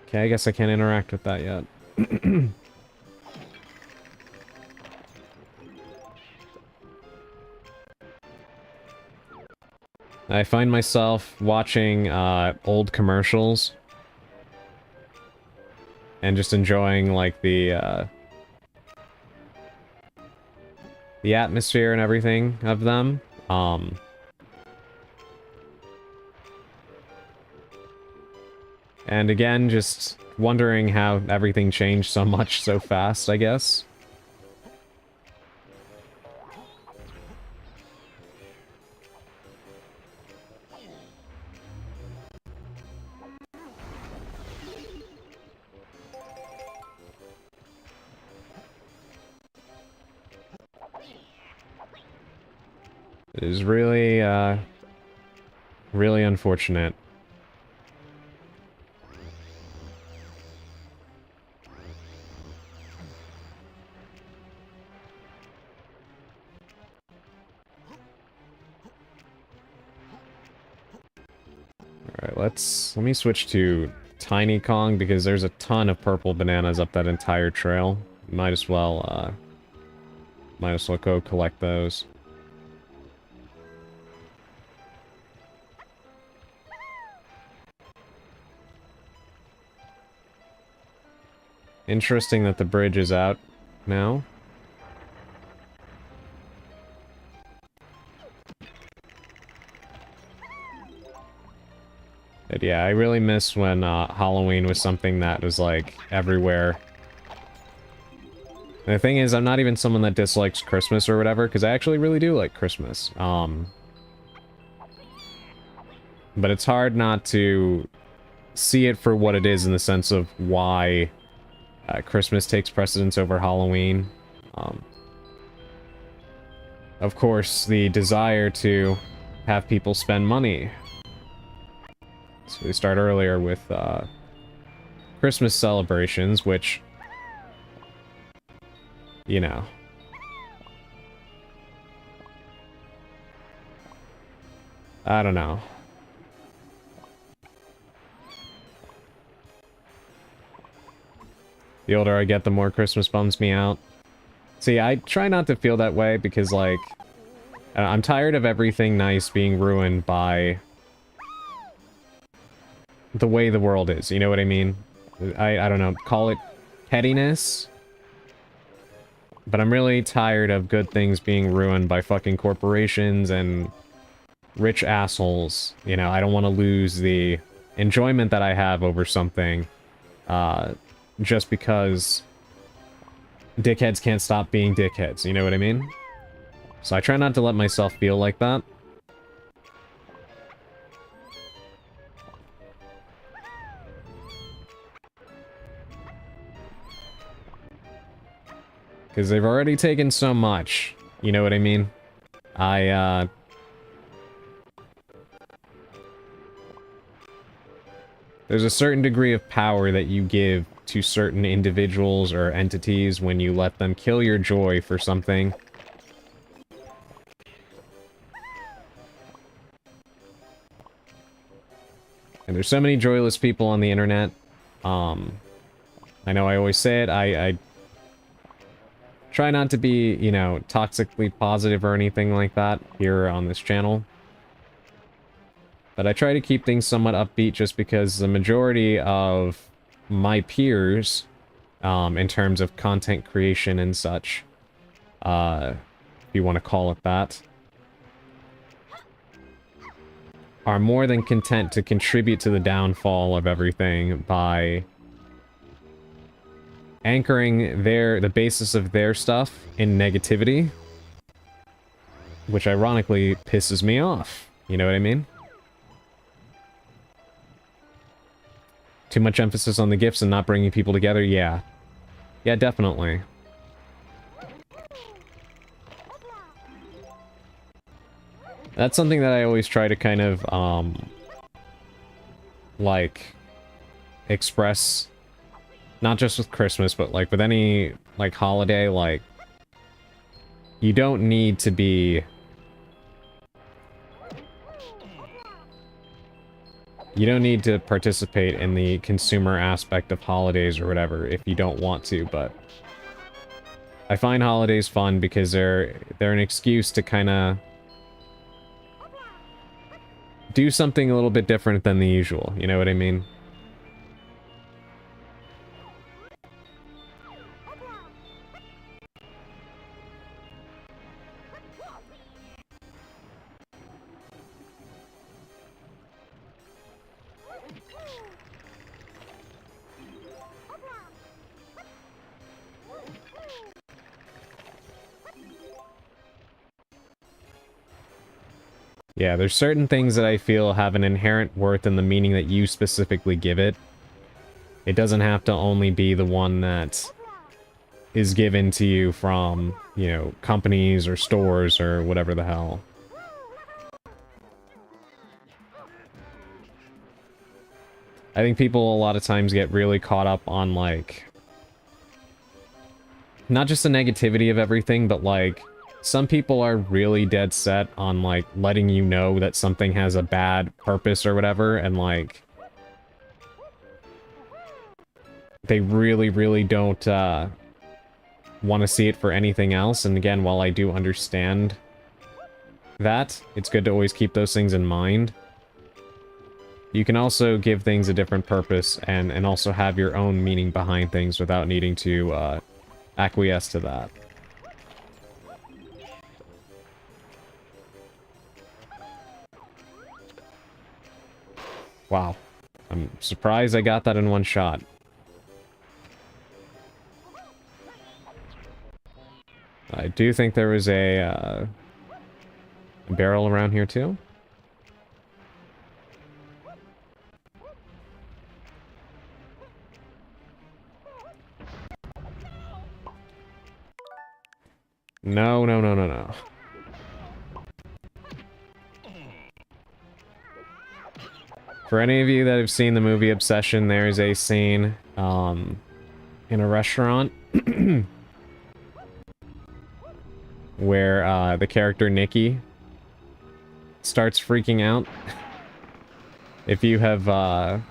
Okay, I guess I can't interact with that yet. I find myself watching old commercials and just enjoying like the atmosphere and everything of them. And again, just wondering how everything changed so much so fast, I guess. It is really, really unfortunate. Alright, let me switch to Tiny Kong because there's a ton of purple bananas up that entire trail. Might as well go collect those. Interesting that the bridge is out now. But yeah, I really miss when Halloween was something that was like everywhere. And the thing is, I'm not even someone that dislikes Christmas or whatever, because I actually really do like Christmas. But it's hard not to see it for what it is in the sense of why Christmas takes precedence over Halloween. Of course, the desire to have people spend money. So we start earlier with Christmas celebrations, which, you know. I don't know. The older I get, the more Christmas bums me out. See, I try not to feel that way because, like, I'm tired of everything nice being ruined by the way the world is, you know what I mean? I don't know, call it pettiness? But I'm really tired of good things being ruined by fucking corporations and rich assholes. You know, I don't want to lose the enjoyment that I have over something, just because dickheads can't stop being dickheads, you know what I mean? So I try not to let myself feel like that. Because they've already taken so much, you know what I mean? There's a certain degree of power that you give to certain individuals or entities when you let them kill your joy for something. And there's so many joyless people on the internet. I know I always say it, I try not to be, you know, toxically positive or anything like that here on this channel. But I try to keep things somewhat upbeat just because the majority of my peers, in terms of content creation and such, if you want to call it that, are more than content to contribute to the downfall of everything by anchoring the basis of their stuff in negativity, which ironically pisses me off. You know what I mean? Too much emphasis on the gifts and not bringing people together? Yeah. Yeah, definitely. That's something that I always try to kind of, like, express, not just with Christmas, but, like, with any, like, holiday, like, you don't need to be... You don't need to participate in the consumer aspect of holidays or whatever if you don't want to, but I find holidays fun because they're an excuse to kind of do something a little bit different than the usual, you know what I mean? Yeah, there's certain things that I feel have an inherent worth in the meaning that you specifically give it. It doesn't have to only be the one that is given to you from, you know, companies or stores or whatever the hell. I think people a lot of times get really caught up on, like, not just the negativity of everything, but, like, some people are really dead set on, like, letting you know that something has a bad purpose or whatever, and, like, they really, really don't, want to see it for anything else. And again, while I do understand that, it's good to always keep those things in mind. You can also give things a different purpose and also have your own meaning behind things without needing to, acquiesce to that. Wow. I'm surprised I got that in one shot. I do think there was a barrel around here too. No, no, no, no, no. For any of you that have seen the movie Obsession, there is a scene in a restaurant where the character Nikki starts freaking out. If you have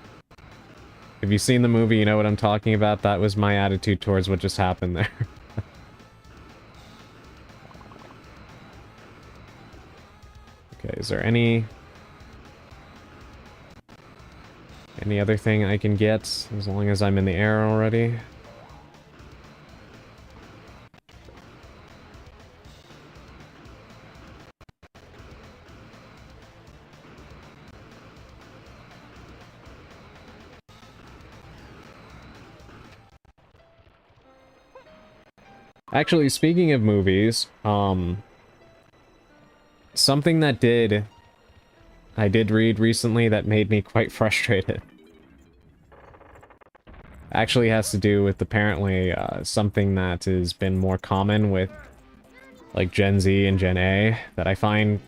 if you've seen the movie, you know what I'm talking about. That was my attitude towards what just happened there. Okay, is there any other thing I can get, as long as I'm in the air already? Actually, speaking of movies, something that I did read recently that made me quite frustrated. Actually has to do with apparently something that has been more common with like Gen Z and Gen A that I find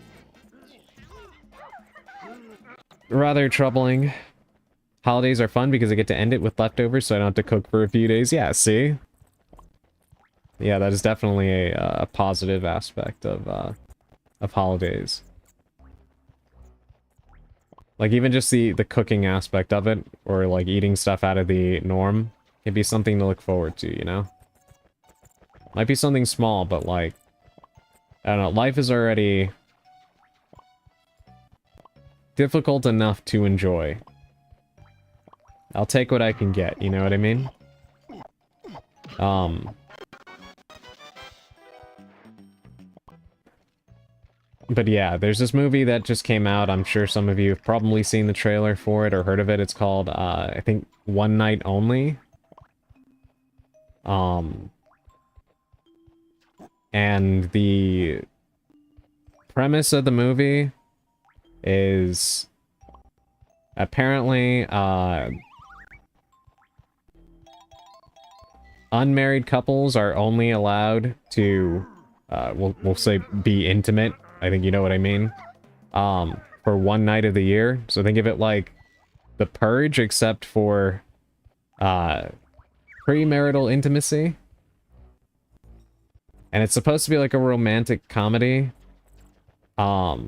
rather troubling. Holidays are fun because I get to end it with leftovers so I don't have to cook for a few days. Yeah, see? Yeah, that is definitely a positive aspect of holidays. Like, even just the cooking aspect of it, or, like, eating stuff out of the norm, can be something to look forward to, you know? Might be something small, but, like, I don't know, life is already difficult enough to enjoy. I'll take what I can get, you know what I mean? But yeah, there's this movie that just came out. I'm sure some of you have probably seen the trailer for it or heard of it. It's called, I think, One Night Only. And the premise of the movie is apparently, unmarried couples are only allowed to, we'll say be intimate. I think you know what I mean. For one night of the year. So think of it like The Purge, except for, premarital intimacy. And it's supposed to be like a romantic comedy. But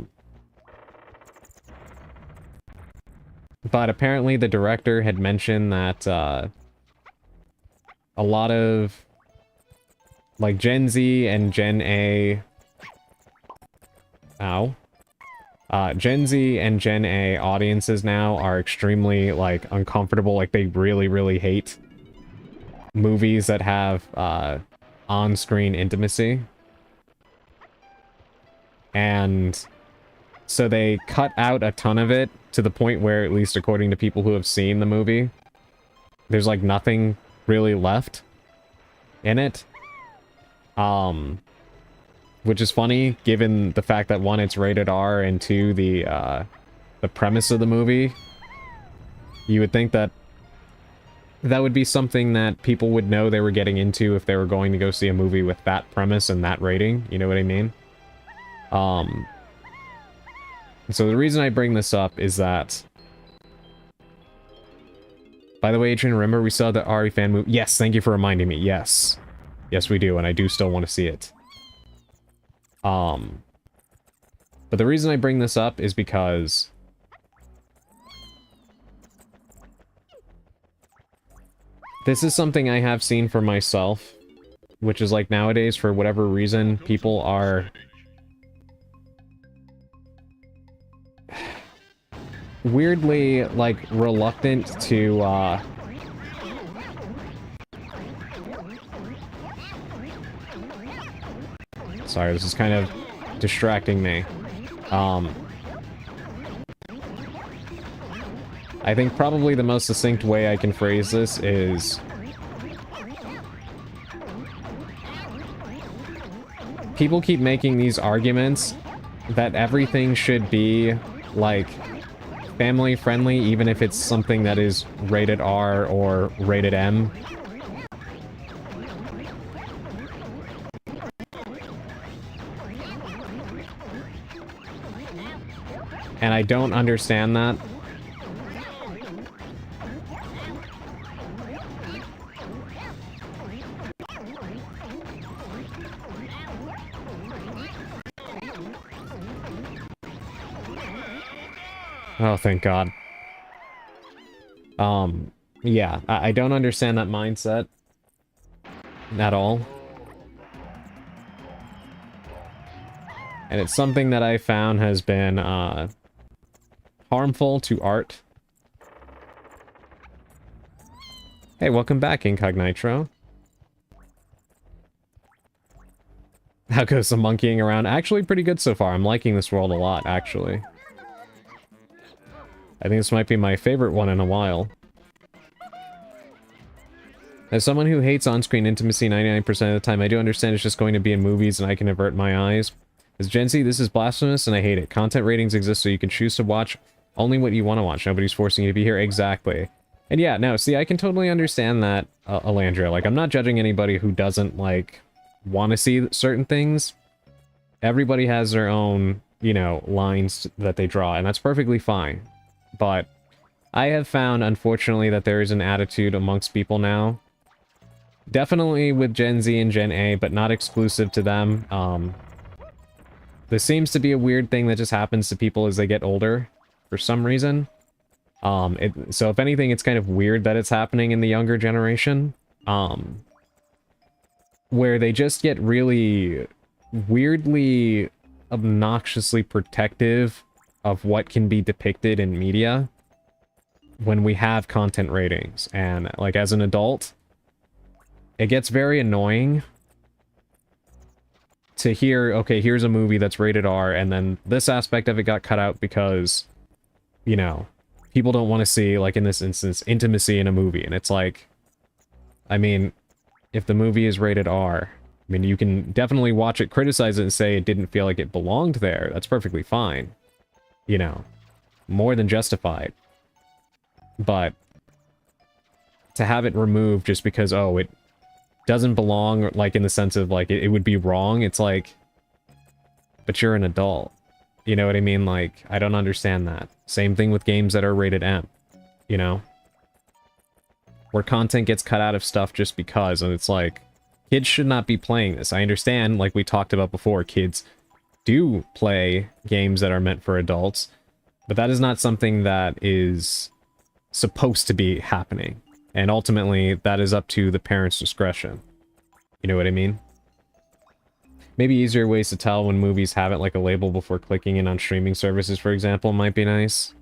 apparently the director had mentioned that, a lot of, like, Gen Z and Gen A... Ow. Gen Z and Gen A audiences now are extremely, like, uncomfortable. Like, they really, really hate movies that have, on-screen intimacy. And so they cut out a ton of it to the point where, at least according to people who have seen the movie, there's, like, nothing really left in it. Which is funny, given the fact that, one, it's rated R, and two, the premise of the movie. You would think that that would be something that people would know they were getting into if they were going to go see a movie with that premise and that rating, you know what I mean? So the reason I bring this up is that... By the way, Adrian, remember we saw the Ari fan movie? Yes, thank you for reminding me, yes. Yes, we do, and I do still want to see it. But the reason I bring this up is because this is something I have seen for myself, which is like nowadays, for whatever reason, people are weirdly, like, reluctant to, sorry, this is kind of distracting me. I think probably the most succinct way I can phrase this is... people keep making these arguments that everything should be, like, family-friendly, even if it's something that is rated R or rated M. And I don't understand that. Oh, thank God. Yeah, I don't understand that mindset at all. And it's something that I found has been, harmful to art. Hey, welcome back, Incognitro. How goes the monkeying around? Actually, pretty good so far. I'm liking this world a lot, actually. I think this might be my favorite one in a while. As someone who hates on-screen intimacy 99% of the time, I do understand it's just going to be in movies and I can avert my eyes. As Gen Z, this is blasphemous and I hate it. Content ratings exist so you can choose to watch only what you want to watch. Nobody's forcing you to be here. Exactly. And yeah, no, see, I can totally understand that, Alandria. Like, I'm not judging anybody who doesn't, like, want to see certain things. Everybody has their own, you know, lines that they draw, and that's perfectly fine. But I have found, unfortunately, that there is an attitude amongst people now. Definitely with Gen Z and Gen A, but not exclusive to them. This seems to be a weird thing that just happens to people as they get older, for some reason. So if anything, it's kind of weird that it's happening in the younger generation. Where they just get really weirdly, obnoxiously protective of what can be depicted in media when we have content ratings. And like as an adult, it gets very annoying to hear, okay, here's a movie that's rated R, and then this aspect of it got cut out because, you know, people don't want to see, like in this instance, intimacy in a movie. And it's like, I mean, if the movie is rated R, I mean, you can definitely watch it, criticize it, and say it didn't feel like it belonged there. That's perfectly fine. You know, more than justified. But to have it removed just because, oh, it doesn't belong, like in the sense of like it would be wrong, it's like, but you're an adult. You know what I mean? Like, I don't understand that. Same thing with games that are rated M, you know? Where content gets cut out of stuff just because, and it's like, kids should not be playing this. I understand, like we talked about before, kids do play games that are meant for adults, but that is not something that is supposed to be happening. And ultimately, that is up to the parents' discretion. You know what I mean? Maybe easier ways to tell when movies have it, like a label before clicking in on streaming services, for example, might be nice.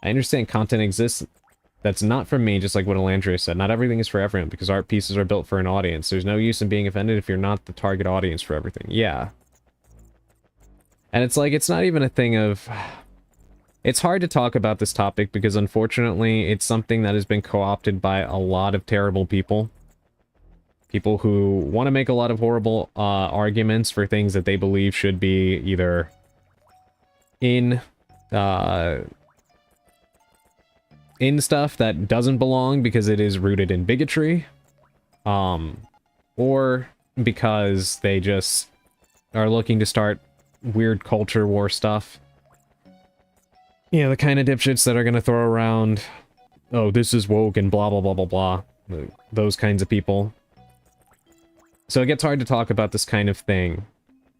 I understand content exists that's not from me, just like what Elandria said. Not everything is for everyone, because art pieces are built for an audience. There's no use in being offended if you're not the target audience for everything. Yeah. And it's like, it's not even a thing of... It's hard to talk about this topic because, unfortunately, it's something that has been co-opted by a lot of terrible people. People who want to make a lot of horrible arguments for things that they believe should be either in stuff that doesn't belong because it is rooted in bigotry, or because they just are looking to start weird culture war stuff. You know, the kind of dipshits that are going to throw around, oh, this is woke and blah, blah, blah, blah, blah. Those kinds of people. So it gets hard to talk about this kind of thing,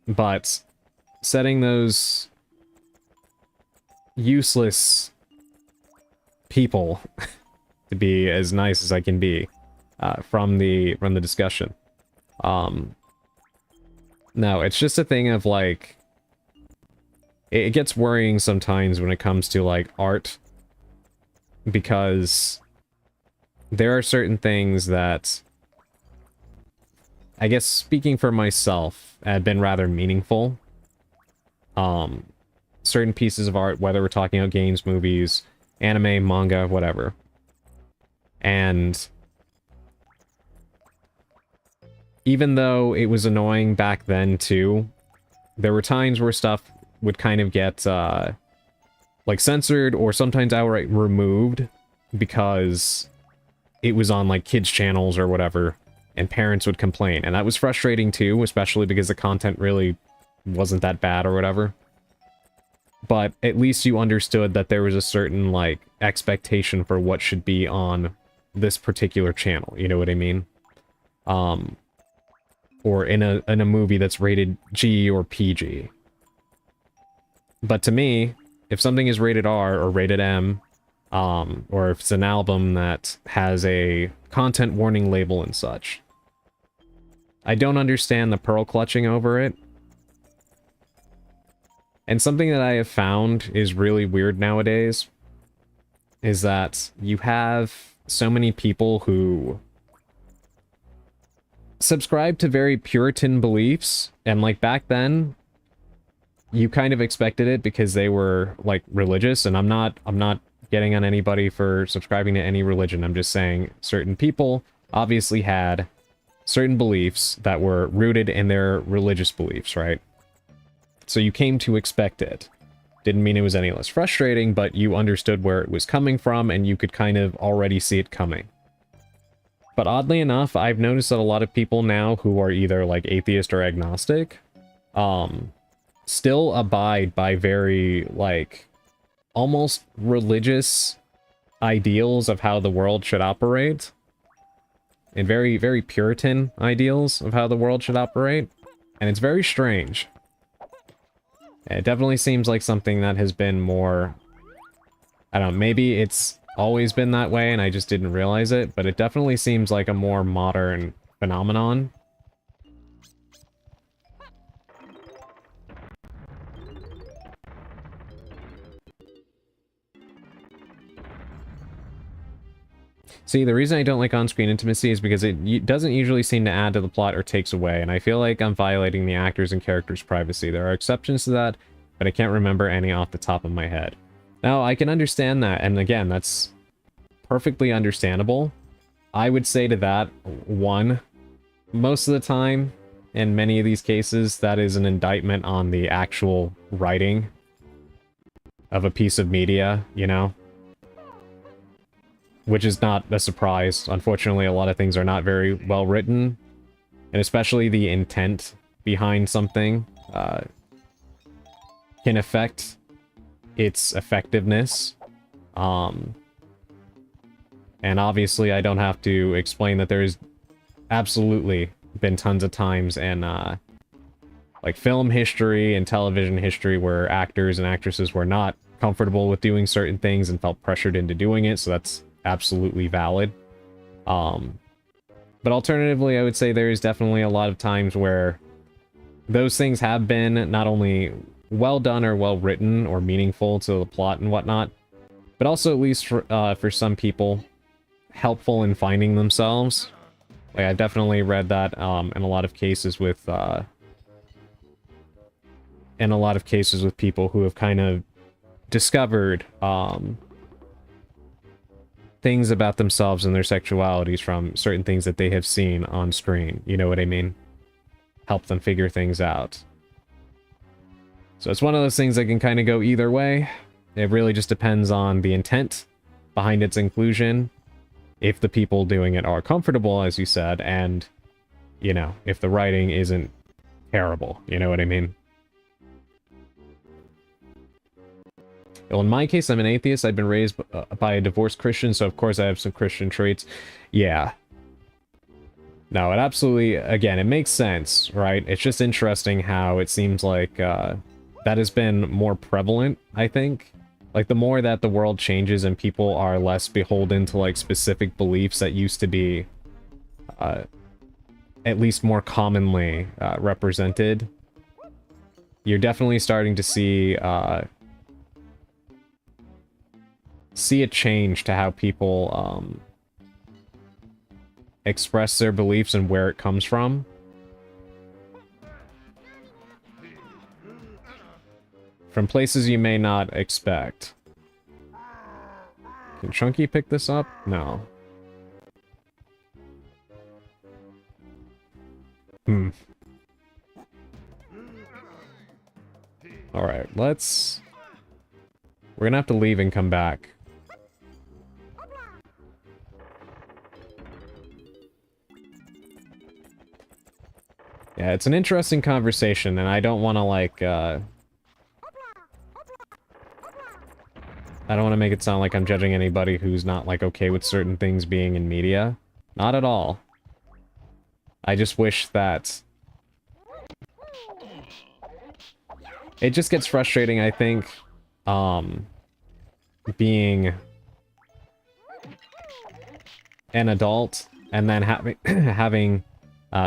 but setting those useless people to be as nice as I can be from the discussion. No, it's just a thing of like, it gets worrying sometimes when it comes to like art, because there are certain things that, I guess speaking for myself, have been rather meaningful. Certain pieces of art, whether we're talking about games, movies, anime, manga, whatever. And even though it was annoying back then too, there were times where stuff would kind of get like censored or sometimes outright removed because it was on like kids channels or whatever, and parents would complain. And that was frustrating too, especially because the content really wasn't that bad or whatever. But at least you understood that there was a certain like expectation for what should be on this particular channel, you know what I mean? Or in a movie that's rated G or PG. But to me, if something is rated R or rated M, or if it's an album that has a content warning label and such, I don't understand the pearl clutching over it. And something that I have found is really weird nowadays is that you have so many people who subscribe to very Puritan beliefs, and like back then, you kind of expected it because they were like religious, and I'm not getting on anybody for subscribing to any religion. I'm just saying certain people obviously had certain beliefs that were rooted in their religious beliefs, right? So you came to expect it. Didn't mean it was any less frustrating, but you understood where it was coming from, and you could kind of already see it coming. But oddly enough, I've noticed that a lot of people now who are either like atheist or agnostic, still abide by very like almost religious ideals of how the world should operate. And very, very Puritan ideals of how the world should operate. And it's very strange. It definitely seems like something that has been more... I don't know, maybe it's always been that way and I just didn't realize it, but it definitely seems like a more modern phenomenon. See, the reason I don't like on-screen intimacy is because it doesn't usually seem to add to the plot or takes away, and I feel like I'm violating the actors' and characters' privacy. There are exceptions to that, but I can't remember any off the top of my head. Now, I can understand that, and again, that's perfectly understandable. I would say to that, one, most of the time, in many of these cases, that is an indictment on the actual writing of a piece of media, you know? Which is not a surprise. Unfortunately, a lot of things are not very well written, and especially the intent behind something can affect its effectiveness. And obviously, I don't have to explain that there's absolutely been tons of times in like film history and television history where actors and actresses were not comfortable with doing certain things and felt pressured into doing it, so that's absolutely valid. But alternatively, I would say there is definitely a lot of times where those things have been not only well done or well written or meaningful to the plot and whatnot, but also at least for some people, helpful in finding themselves. Like, I've definitely read that in a lot of cases with people who have kind of discovered things about themselves and their sexualities from certain things that they have seen on screen. You know what I mean? Help them figure things out. So it's one of those things that can kind of go either way. It really just depends on the intent behind its inclusion. If the people doing it are comfortable, as you said, and, you know, if the writing isn't terrible. You know what I mean? Well, in my case, I'm an atheist. I've been raised by a divorced Christian, so of course I have some Christian traits. Yeah. No, it absolutely, again, it makes sense, right? It's just interesting how it seems like that has been more prevalent, I think. Like, the more that the world changes and people are less beholden to, like, specific beliefs that used to be at least more commonly represented, you're definitely starting to see a change to how people express their beliefs and where it comes from. From places you may not expect. Can Chunky pick this up? No. Alright, let's... We're gonna have to leave and come back. Yeah, it's an interesting conversation, and I don't want to, like, I don't want to make it sound like I'm judging anybody who's not, like, okay with certain things being in media. Not at all. I just wish that... It just gets frustrating, I think, being an adult, and then having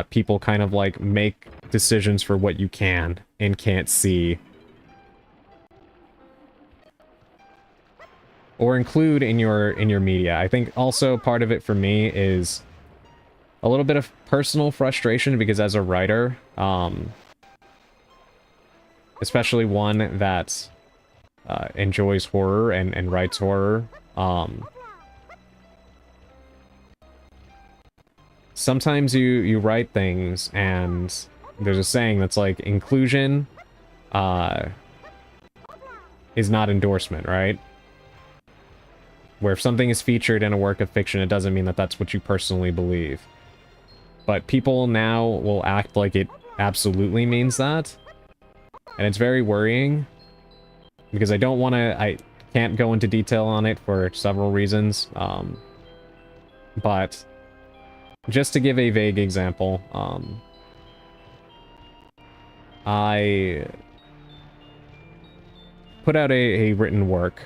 people kind of, like, make decisions for what you can and can't see. Or include in your media. I think also part of it for me is a little bit of personal frustration, because as a writer, especially one that enjoys horror and writes horror, sometimes you write things and there's a saying that's like, inclusion is not endorsement, right? Where if something is featured in a work of fiction, it doesn't mean that that's what you personally believe. But people now will act like it absolutely means that. And it's very worrying, because I can't go into detail on it for several reasons. But just to give a vague example, put out a written work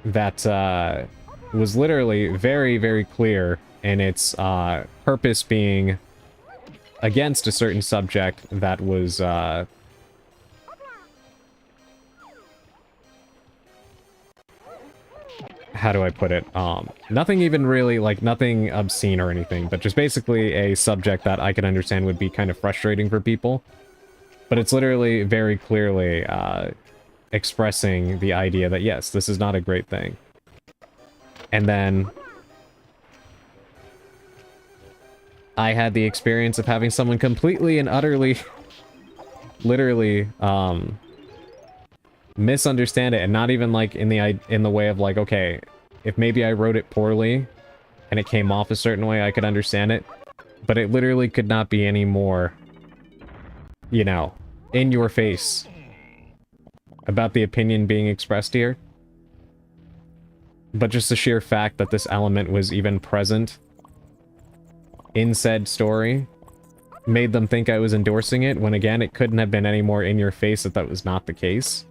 that was literally very, very clear in its purpose being against a certain subject that was how do I put it? Nothing even really, like, nothing obscene or anything, but just basically a subject that I can understand would be kind of frustrating for people. But it's literally very clearly expressing the idea that, yes, this is not a great thing. And then I had the experience of having someone completely and utterly, literally, misunderstand it, and not even like in the way of like, okay, if maybe I wrote it poorly and it came off a certain way, I could understand it, but it literally could not be any more, you know, in your face about the opinion being expressed here. But just the sheer fact that this element was even present in said story made them think I was endorsing it, when again, it couldn't have been any more in your face that that was not the case.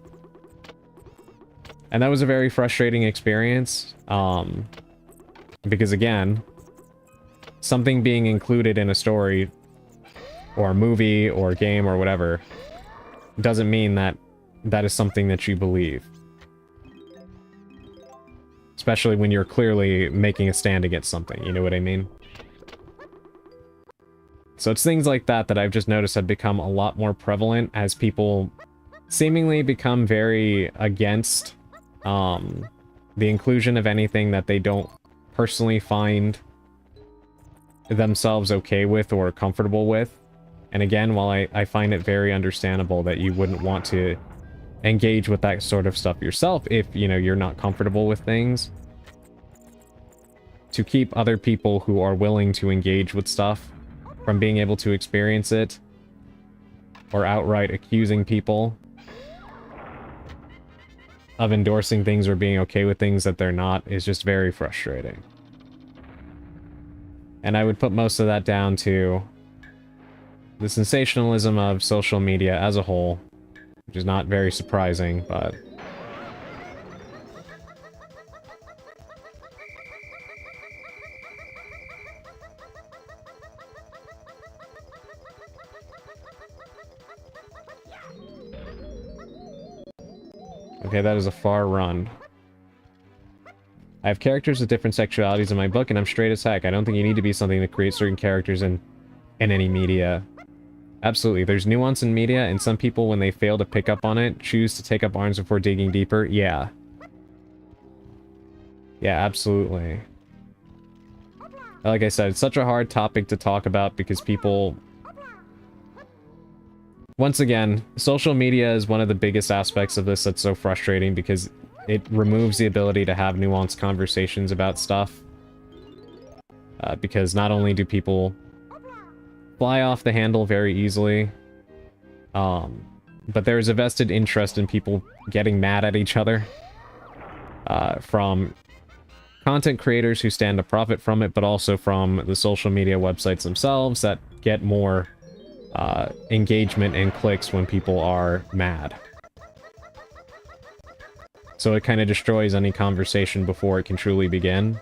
And that was a very frustrating experience, because again, something being included in a story, or a movie, or a game, or whatever, doesn't mean that that is something that you believe. Especially when you're clearly making a stand against something, you know what I mean? So it's things like that that I've just noticed have become a lot more prevalent as people seemingly become very against the inclusion of anything that they don't personally find themselves okay with or comfortable with. And again, while I find it very understandable that you wouldn't want to engage with that sort of stuff yourself if, you know, you're not comfortable with things, to keep other people who are willing to engage with stuff from being able to experience it, or outright accusing people of endorsing things or being okay with things that they're not, is just very frustrating. And I would put most of that down to the sensationalism of social media as a whole, which is not very surprising, but okay, that is a far run. I have characters with different sexualities in my book, and I'm straight as heck. I don't think you need to be something to create certain characters in any media. Absolutely, there's nuance in media, and some people, when they fail to pick up on it, choose to take up arms before digging deeper. Yeah. Yeah, absolutely. Like I said, it's such a hard topic to talk about because people... Once again, social media is one of the biggest aspects of this that's so frustrating because it removes the ability to have nuanced conversations about stuff. Because not only do people fly off the handle very easily, but there's a vested interest in people getting mad at each other. From content creators who stand to profit from it, but also from the social media websites themselves that get more engagement and clicks when people are mad. So it kind of destroys any conversation before it can truly begin.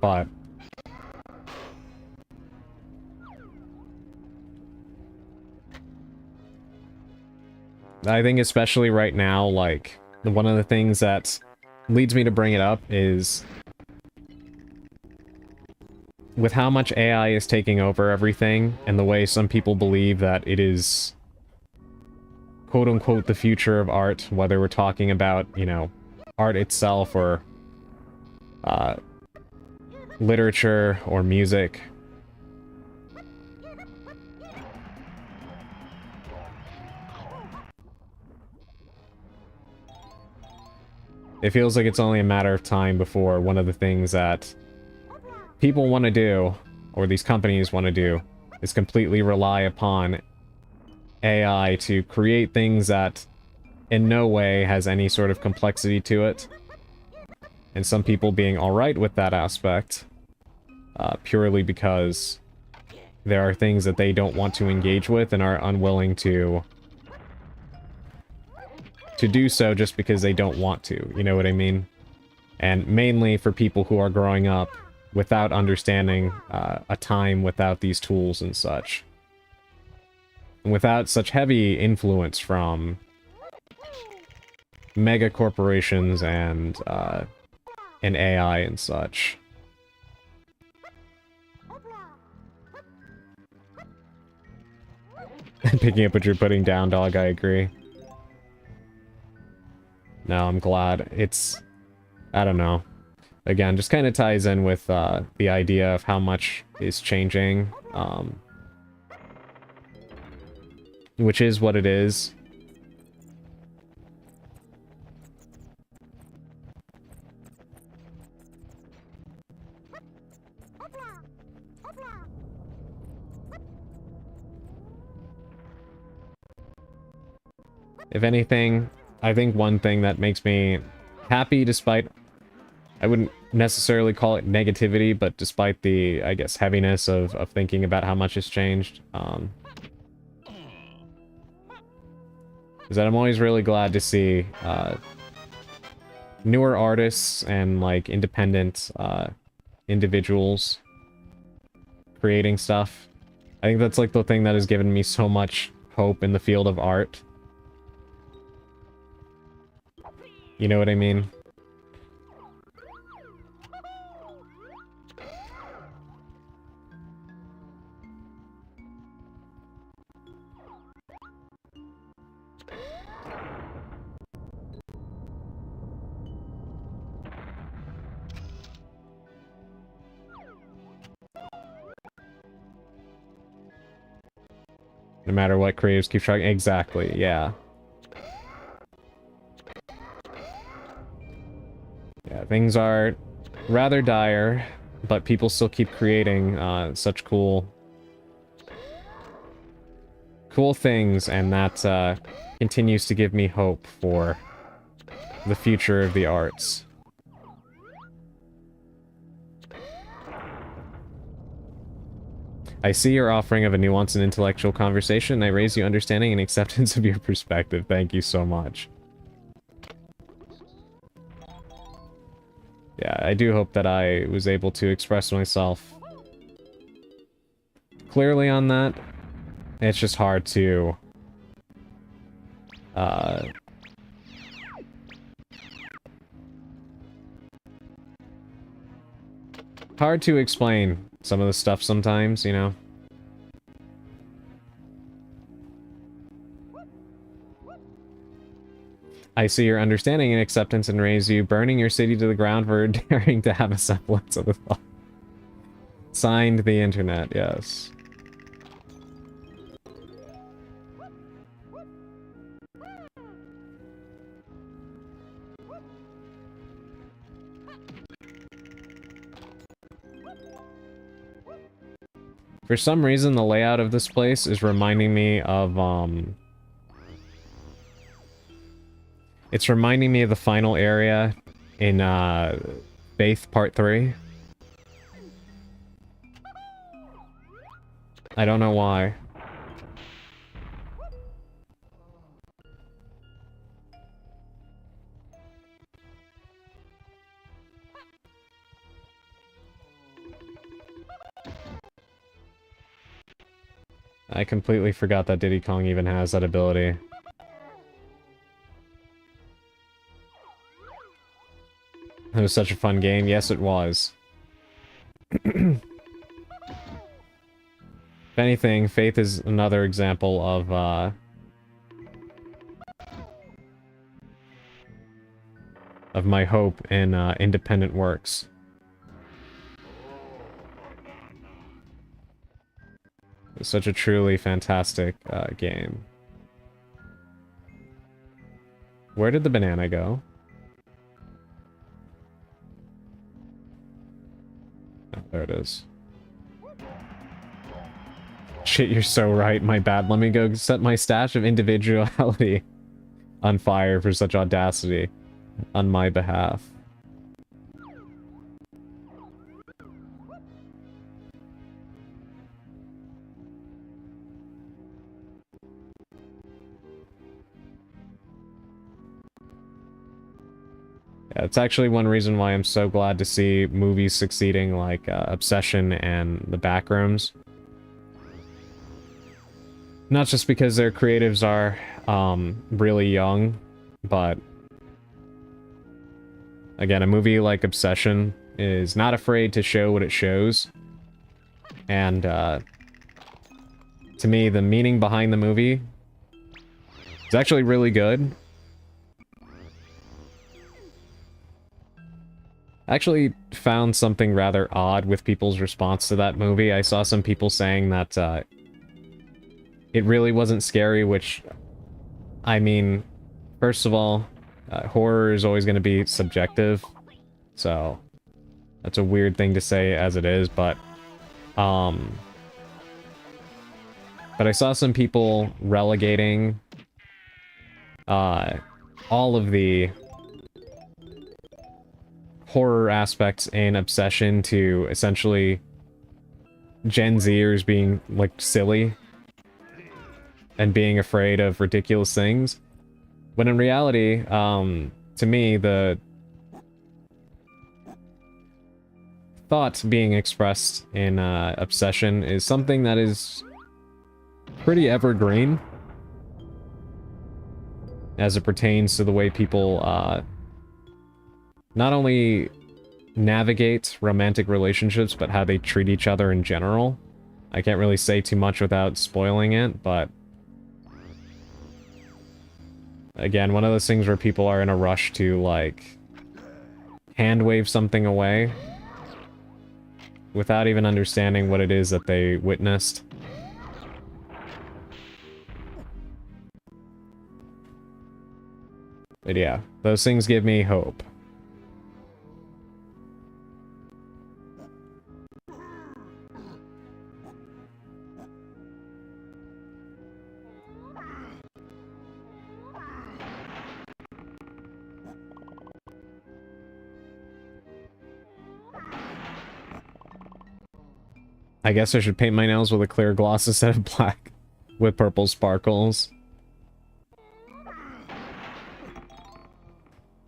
But I think especially right now, like, one of the things that leads me to bring it up is with how much AI is taking over everything and the way some people believe that it is quote-unquote the future of art, whether we're talking about, you know, art itself or literature or music. It feels like it's only a matter of time before one of the things that people want to do, or these companies want to do, is completely rely upon AI to create things that in no way has any sort of complexity to it. And some people being alright with that aspect, purely because there are things that they don't want to engage with and are unwilling to do so just because they don't want to, you know what I mean? And mainly for people who are growing up without understanding a time without these tools and such. And without such heavy influence from mega corporations and AI and such. Picking up what you're putting down, dog, I agree. No, I'm glad. It's... I don't know. Again, just kind of ties in with the idea of how much is changing. Which is what it is. If anything, I think one thing that makes me happy despite... I wouldn't necessarily call it negativity, but despite the, I guess, heaviness of thinking about how much has changed, is that I'm always really glad to see newer artists and, like, independent individuals creating stuff. I think that's, like, the thing that has given me so much hope in the field of art. You know what I mean? No matter what, creatives keep trying. Exactly, yeah. Yeah, things are rather dire, but people still keep creating such cool things, and that continues to give me hope for the future of the arts. I see your offering of a nuanced and intellectual conversation. I raise you understanding and acceptance of your perspective. Thank you so much. Yeah, I do hope that I was able to express myself clearly on that. It's just hard to... hard to explain some of the stuff sometimes, you know? I see your understanding and acceptance and raise you, burning your city to the ground for daring to have a semblance of a thought. Signed, the internet, yes. For some reason, the layout of this place is reminding me of, it's reminding me of the final area in, Faith Part 3. I don't know why. I completely forgot that Diddy Kong even has that ability. It was such a fun game. Yes, it was. If anything, Faith is another example of my hope in independent works. It's such a truly fantastic game. Where did the banana go? Oh, there it is. Shit, you're so right. My bad. Let me go set my stash of individuality on fire for such audacity on my behalf. Yeah, it's actually one reason why I'm so glad to see movies succeeding like Obsession and The Backrooms. Not just because their creatives are really young, but again, a movie like Obsession is not afraid to show what it shows. And to me, the meaning behind the movie is actually really good. I actually found something rather odd with people's response to that movie. I saw some people saying that it really wasn't scary, which, I mean, first of all, horror is always going to be subjective, so that's a weird thing to say as it is, but I saw some people relegating all of the horror aspects in Obsession to essentially Gen Zers being, like, silly and being afraid of ridiculous things. When in reality, to me, the thought being expressed in Obsession is something that is pretty evergreen as it pertains to the way people not only navigate romantic relationships, but how they treat each other in general. I can't really say too much without spoiling it, but again, one of those things where people are in a rush to, like, hand wave something away without even understanding what it is that they witnessed. But yeah, those things give me hope. I guess I should paint my nails with a clear gloss instead of black with purple sparkles.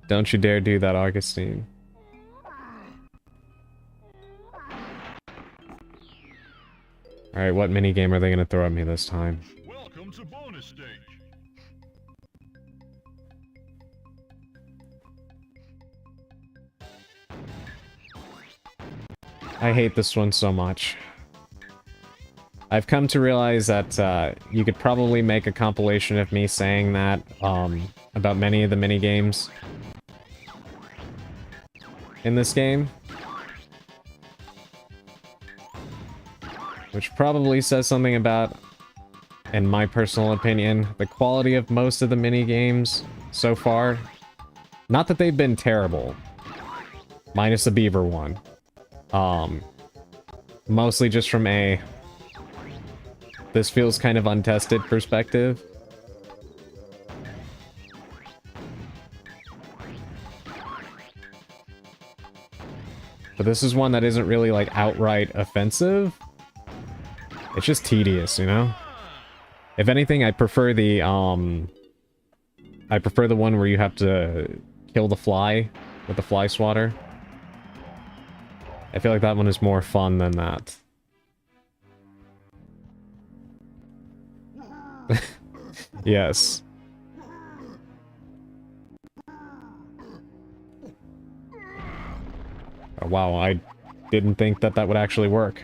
Don't you dare do that, Augustine. Alright, what minigame are they gonna throw at me this time? Welcome to bonus stage. I hate this one so much. I've come to realize that you could probably make a compilation of me saying that about many of the minigames in this game. Which probably says something about, in my personal opinion, the quality of most of the minigames so far. Not that they've been terrible. Minus the beaver one. Mostly just from a this feels kind of untested perspective. But this is one that isn't really, like, outright offensive. It's just tedious, you know? If anything, I prefer the one where you have to kill the fly with the fly swatter. I feel like that one is more fun than that. Yes. Oh, wow, I didn't think that that would actually work.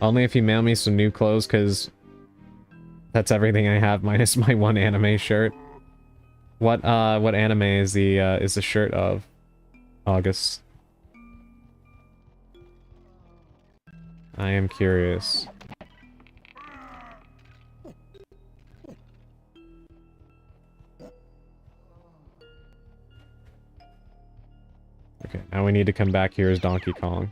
Only if you mail me some new clothes, because that's everything I have minus my one anime shirt. What anime is the shirt of? August. I am curious. Okay, now we need to come back here as Donkey Kong.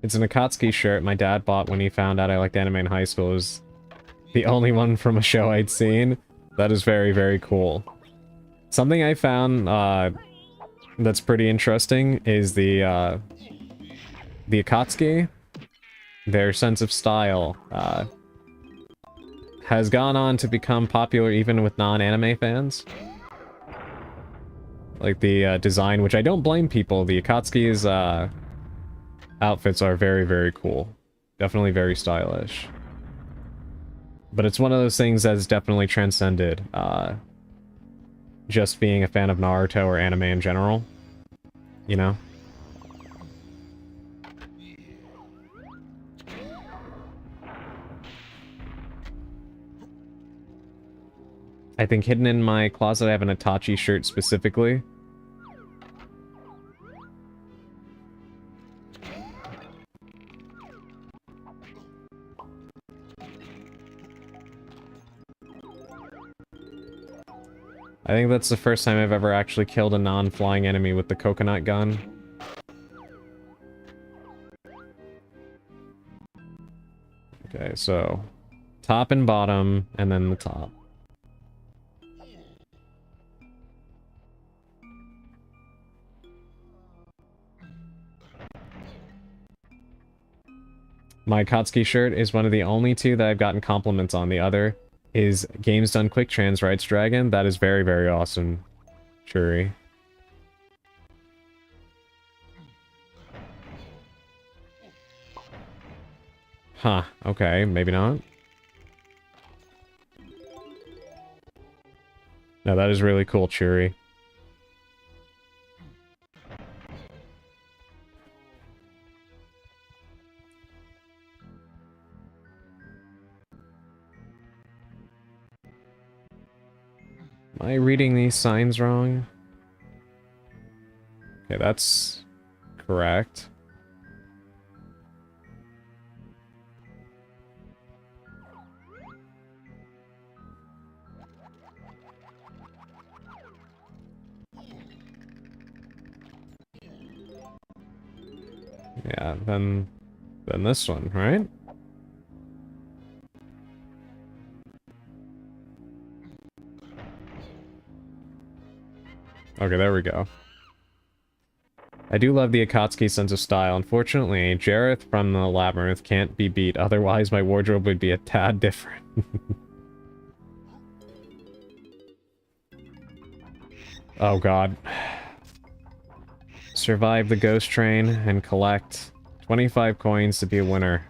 It's an Akatsuki shirt my dad bought when he found out I liked anime in high school. It was the only one from a show I'd seen. That is very, very cool. Something I found that's pretty interesting is the Akatsuki. Their sense of style has gone on to become popular even with non-anime fans. Like the design, which I don't blame people. The Akatsuki's outfits are very, very cool. Definitely very stylish. But it's one of those things that's definitely transcended just being a fan of Naruto or anime in general. You know? I think hidden in my closet I have an Itachi shirt specifically. I think that's the first time I've ever actually killed a non-flying enemy with the coconut gun. Okay, so top and bottom, and then the top. My Akatsuki shirt is one of the only two that I've gotten compliments on. The other is Games Done Quick Trans Writes Dragon. That is very, very awesome, Shuri. Huh, okay, maybe not. No, that is really cool, Churi. Am I reading these signs wrong? Okay, that's correct. Yeah, then this one, right? Okay, there we go. I do love the Akatsuki sense of style. Unfortunately, Jareth from the Labyrinth can't be beat, otherwise my wardrobe would be a tad different. Oh god. Survive the ghost train and collect 25 coins to be a winner.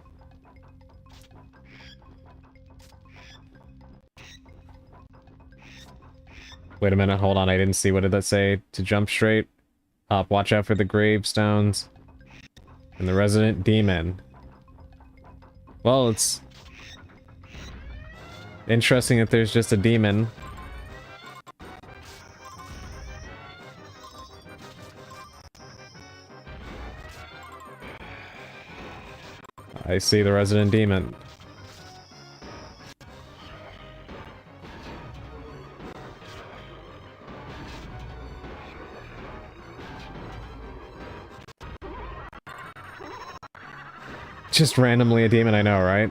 Wait a minute, hold on, I didn't see. What did that say? To jump straight up, watch out for the gravestones and the resident demon. Well, it's interesting that there's just a demon. I see the resident demon. Just randomly a demon, I know, right?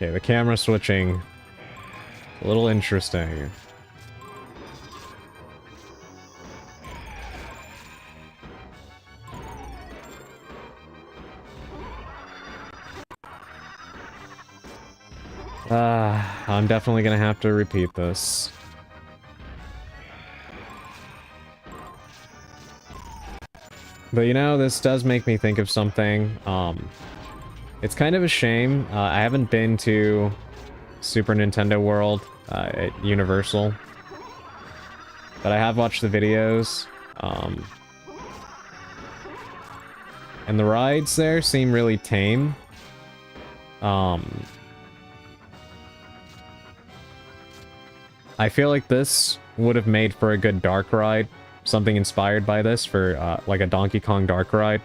Okay, the camera switching. A little interesting. I'm definitely gonna have to repeat this. But you know, this does make me think of something. It's kind of a shame. I haven't been to Super Nintendo World at Universal. But I have watched the videos. And the rides there seem really tame. I feel like this would have made for a good dark ride. Something inspired by this for, like a Donkey Kong dark ride.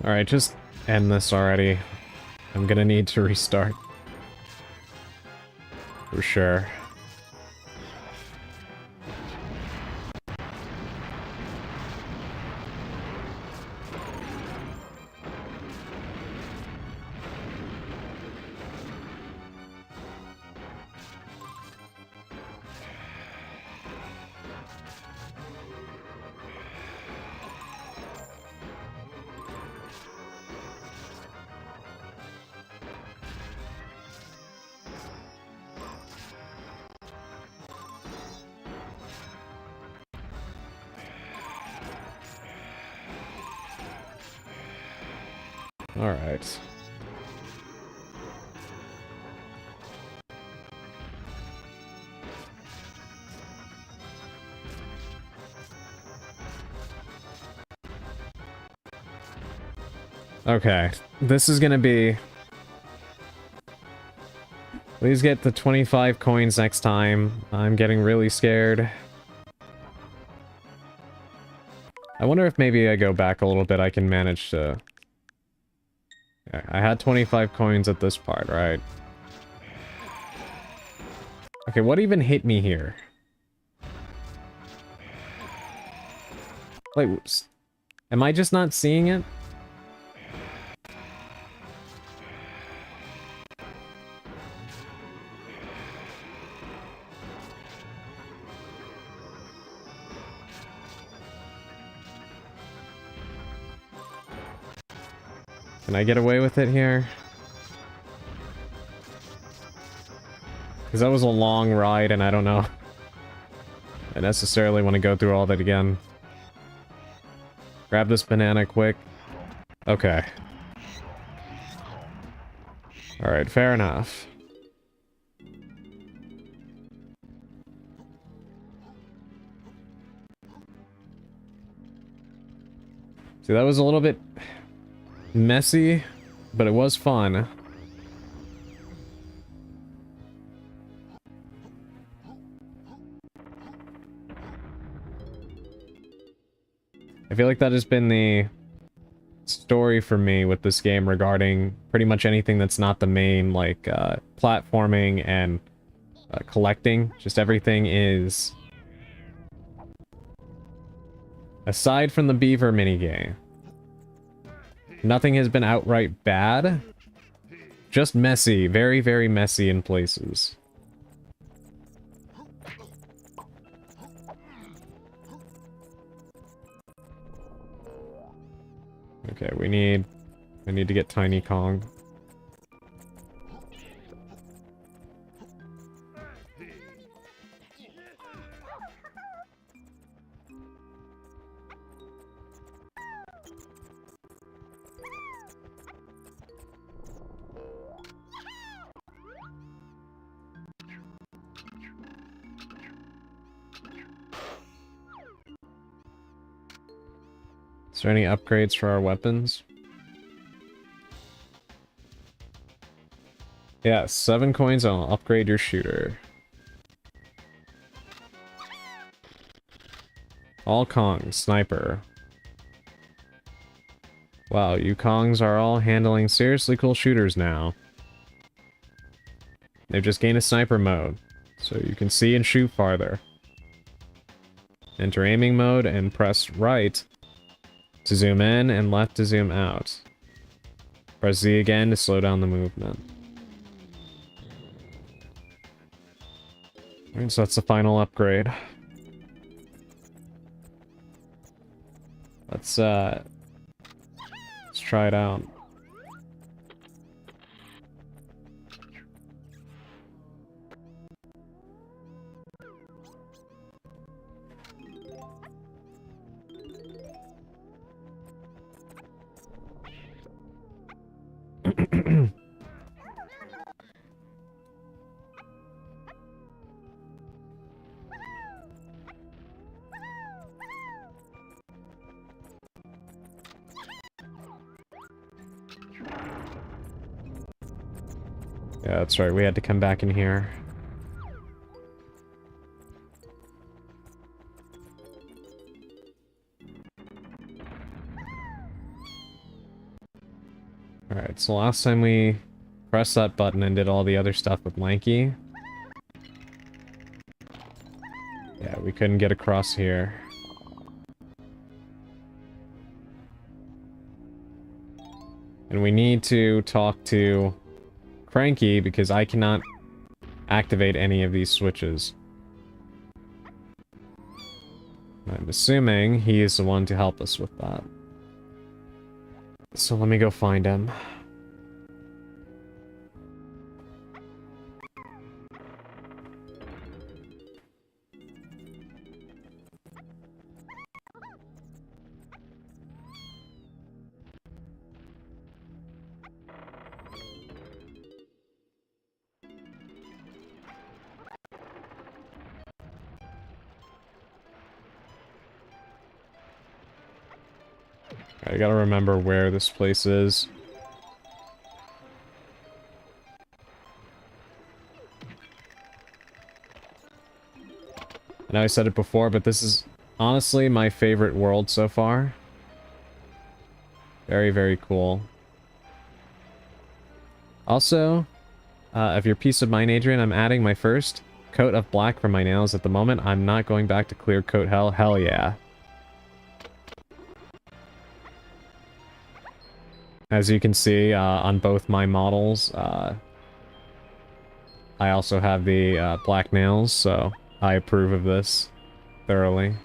Alright, just end this already. I'm gonna need to restart. For sure. Alright. Okay, this is gonna be... Please get the 25 coins next time. I'm getting really scared. I wonder if maybe I go back a little bit, I can manage to... I had 25 coins at this part, right? Okay, what even hit me here? Wait, am I just not seeing it? Can I get away with it here? Because that was a long ride and I don't know. I necessarily want to go through all that again. Grab this banana quick. Okay. Alright, fair enough. See, that was a little bit messy, but it was fun. I feel like that has been the story for me with this game regarding pretty much anything that's not the main, like, platforming and collecting. Just everything is... Aside from the beaver minigame, nothing has been outright bad. Just messy. Very, very messy in places. Okay, I need to get Tiny Kong. Is there any upgrades for our weapons? Yeah, 7 coins, I'll upgrade your shooter. All Kong, sniper. Wow, you Kongs are all handling seriously cool shooters now. They've just gained a sniper mode, so you can see and shoot farther. Enter aiming mode and press right to zoom in and left to zoom out. Press Z again to slow down the movement. Alright, so that's the final upgrade. Let's try it out. Yeah, that's right, we had to come back in here. Alright, so last time we pressed that button and did all the other stuff with Lanky. Yeah, we couldn't get across here. And we need to talk to Cranky because I cannot activate any of these switches. I'm assuming he is the one to help us with that. So let me go find him. I gotta remember where this place is. I know I said it before, but this is honestly my favorite world so far. Very, very cool. Also, of your peace of mind, Adrian, I'm adding my first coat of black for my nails at the moment. I'm not going back to clear coat hell. Hell yeah. As you can see, on both my models, I also have the black nails, so I approve of this thoroughly.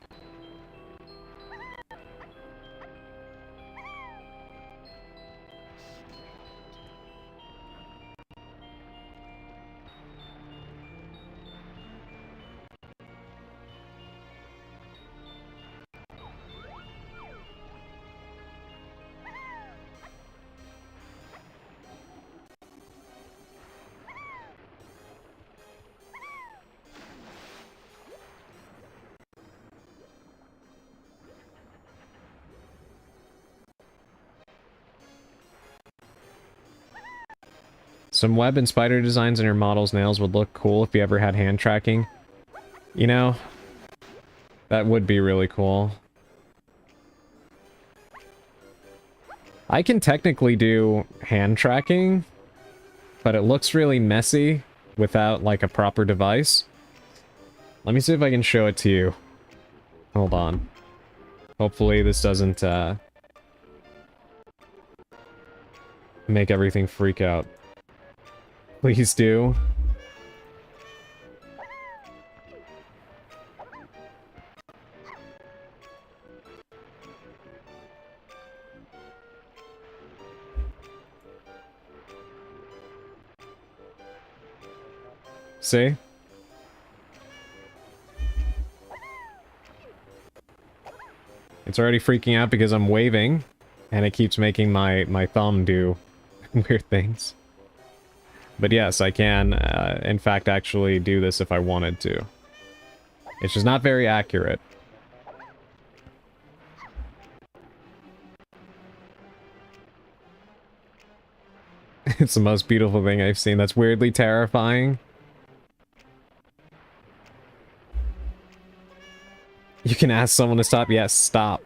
Some web and spider designs in your model's nails would look cool if you ever had hand tracking. You know, that would be really cool. I can technically do hand tracking, but it looks really messy without, like, a proper device. Let me see if I can show it to you. Hold on. Hopefully this doesn't, make everything freak out. Please do. See? It's already freaking out because I'm waving, and it keeps making my thumb do weird things. But yes, I can, in fact, actually do this if I wanted to. It's just not very accurate. It's the most beautiful thing I've seen. That's weirdly terrifying. You can ask someone to stop. Yes, stop.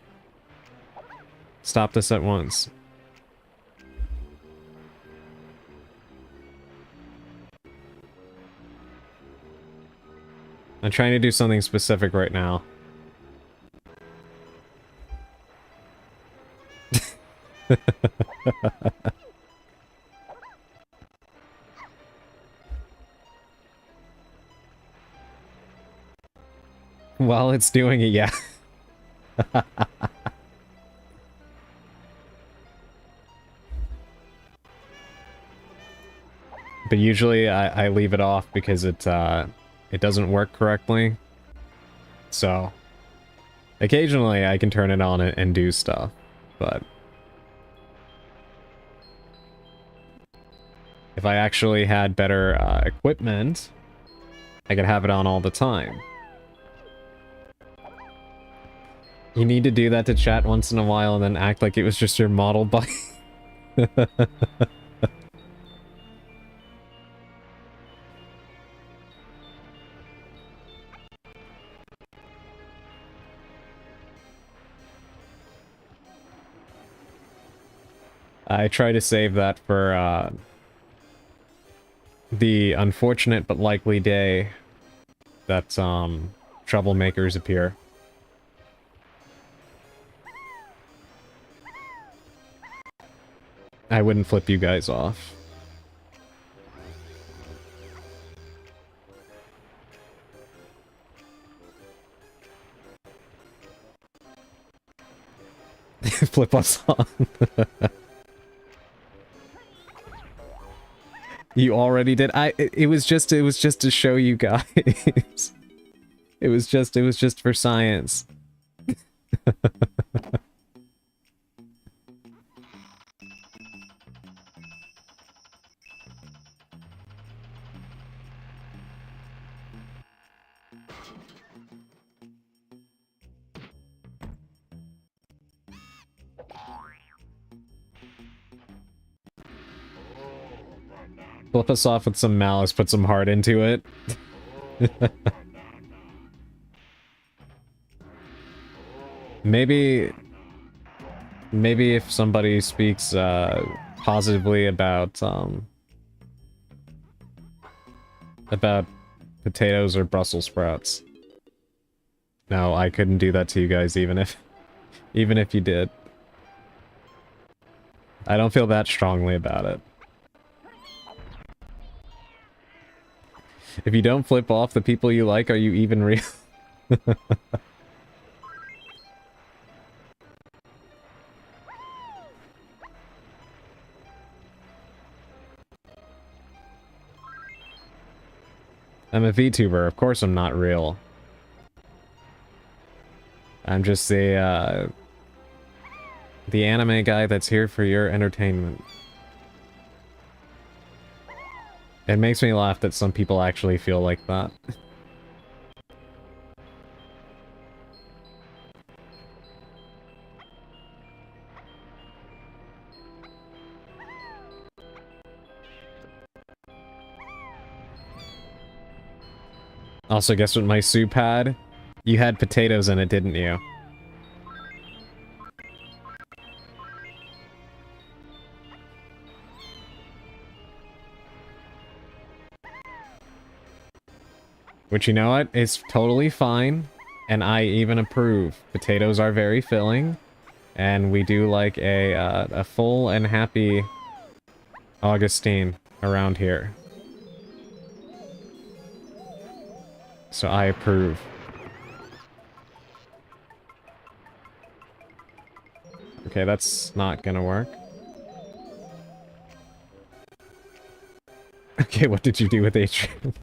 Stop this at once. I'm trying to do something specific right now. While it's doing it, yeah. But usually I leave it off because it doesn't work correctly. So occasionally I can turn it on and do stuff, but if I actually had better equipment, I could have it on all the time. You need to do that to chat once in a while and then act like it was just your model bike. I try to save that for the unfortunate but likely day that troublemakers appear. I wouldn't flip you guys off. Flip us on. You already did. It was just to show you guys. It was just for science. Flip us off with some malice, put some heart into it. Maybe if somebody speaks positively about potatoes or Brussels sprouts. No, I couldn't do that to you guys even if you did. I don't feel that strongly about it. If you don't flip off the people you like, are you even real? I'm a VTuber, of course I'm not real. I'm just the anime guy that's here for your entertainment. It makes me laugh that some people actually feel like that. Also, guess what my soup had? You had potatoes in it, didn't you? Which, you know what? It's totally fine, and I even approve. Potatoes are very filling, and we do like a full and happy Augustine around here. So I approve. Okay, that's not gonna work. Okay, what did you do with Atrium?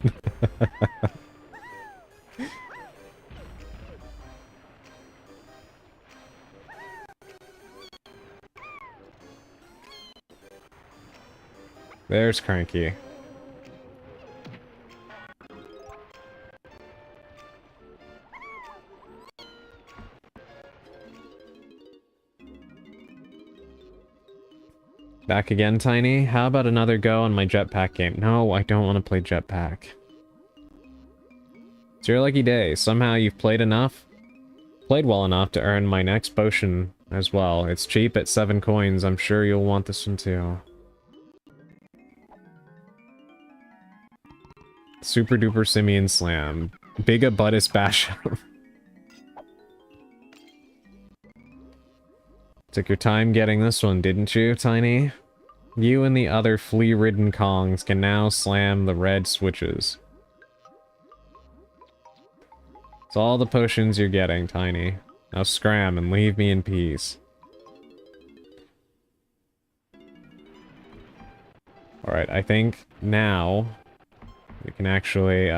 There's Cranky. Back again, Tiny? How about another go on my jetpack game? No, I don't want to play jetpack. It's your lucky day. Somehow you've played enough. Played well enough to earn my next potion as well. It's cheap at 7 coins. I'm sure you'll want this one too. Super Duper Simian Slam. Biga Buttus Bash. Took your time getting this one, didn't you, Tiny? You and the other flea-ridden Kongs can now slam the red switches. It's all the potions you're getting, Tiny. Now scram and leave me in peace. Alright, I think now we can actually,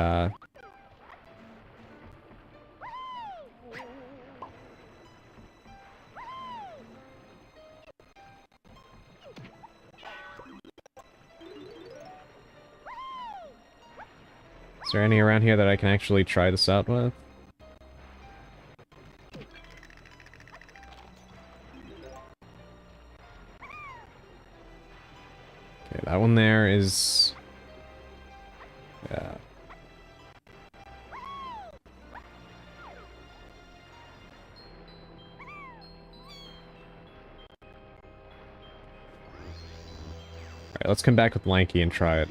Is there any around here that I can actually try this out with? Okay, that one there is... Yeah. Alright, let's come back with Lanky and try it.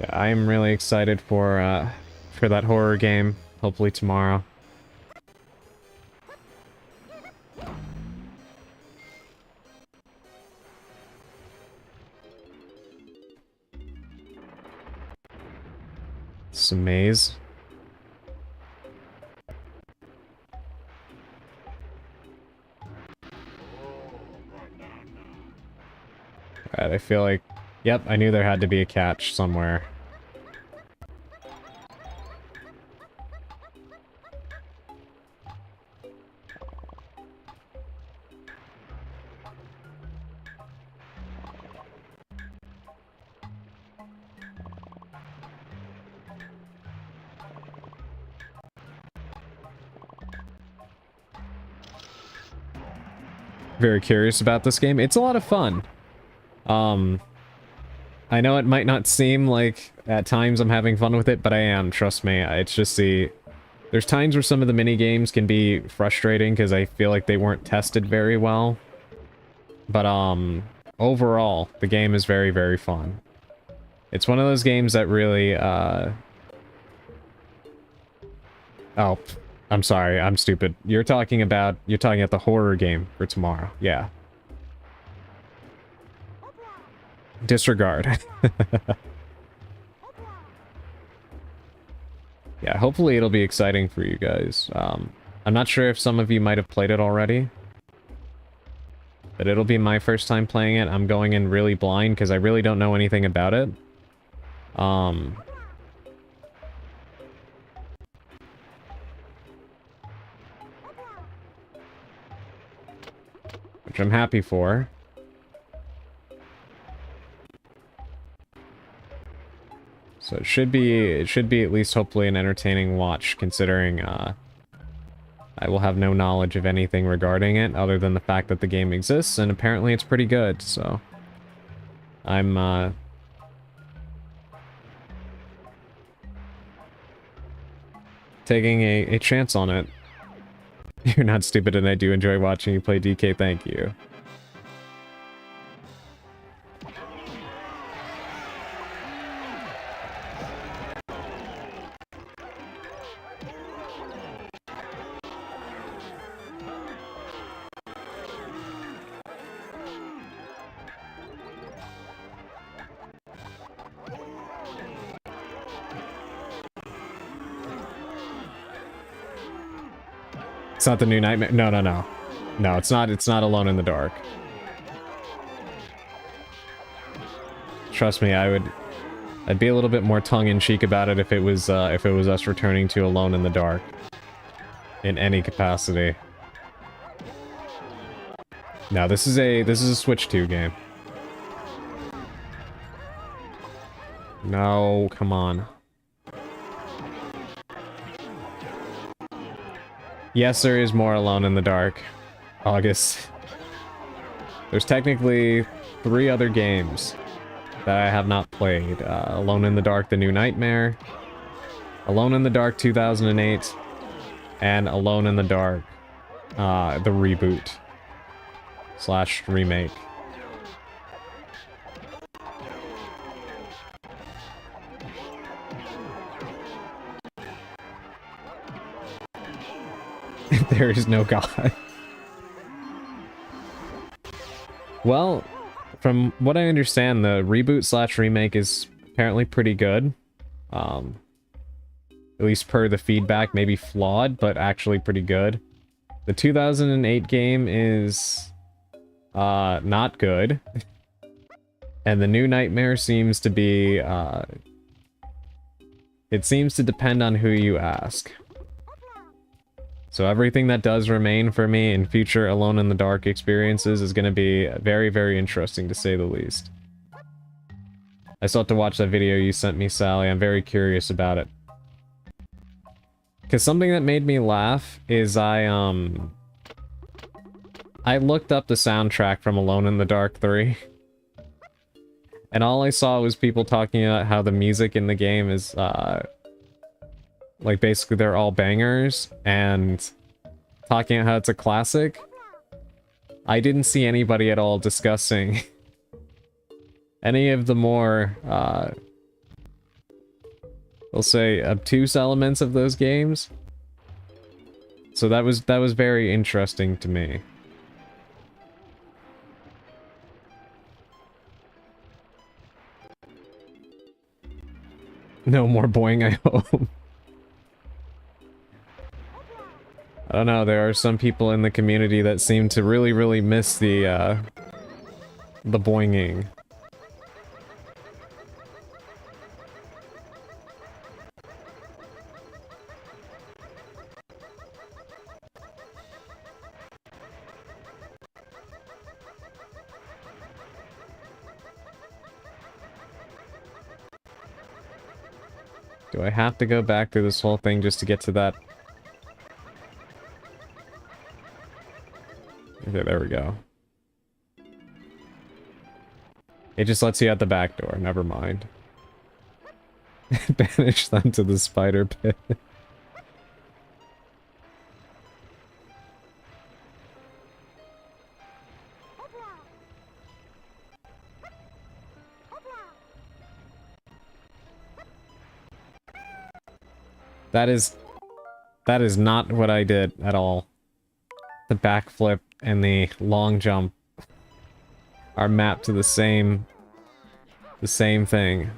Yeah, I am really excited for that horror game. Hopefully tomorrow. Some maze. Alright, I feel like... Yep, I knew there had to be a catch somewhere. Very curious about this game. It's a lot of fun. I know it might not seem like at times I'm having fun with it, but I am, trust me. It's just there's times where some of the mini games can be frustrating because I feel like they weren't tested very well. But overall, the game is very, very fun. It's one of those games that really Oh, I'm sorry, I'm stupid. You're talking about the horror game for tomorrow. Yeah. Disregard. Yeah, hopefully it'll be exciting for you guys. I'm not sure if some of you might have played it already. But it'll be my first time playing it. I'm going in really blind because I really don't know anything about it. Which I'm happy for. So it should be at least hopefully an entertaining watch, considering I will have no knowledge of anything regarding it other than the fact that the game exists, and apparently it's pretty good, so I'm taking a chance on it. You're not stupid, and I do enjoy watching you play, DK, thank you. It's not the new Nightmare. No, no, no. No, it's not Alone in the Dark. Trust me, I I'd be a little bit more tongue-in-cheek about it if it was us returning to Alone in the Dark. In any capacity. Now this is a Switch 2 game. No, come on. Yes, there is more Alone in the Dark. August. There's technically 3 other games that I have not played. Alone in the Dark: The New Nightmare, Alone in the Dark 2008, and Alone in the Dark, the reboot / remake. There is no God. Well, from what I understand, the reboot / remake is apparently pretty good. At least per the feedback, maybe flawed, but actually pretty good. The 2008 game is not good. And the New Nightmare seems to be it seems to depend on who you ask. So everything that does remain for me in future Alone in the Dark experiences is going to be very, very interesting, to say the least. I still have to watch that video you sent me, Sally. I'm very curious about it. Because something that made me laugh is I looked up the soundtrack from Alone in the Dark 3. And all I saw was people talking about how the music in the game is, like, basically they're all bangers, and talking about how it's a classic. I didn't see anybody at all discussing any of the more, we'll say, obtuse elements of those games. So that was very interesting to me. No more boing, I hope. I don't know, there are some people in the community that seem to really, really miss the boinging. Do I have to go back through this whole thing just to get to that? Okay, there we go. It just lets you out the back door, never mind. Banish them to the spider pit. That is not what I did at all. The backflip and the long jump are mapped to the same thing.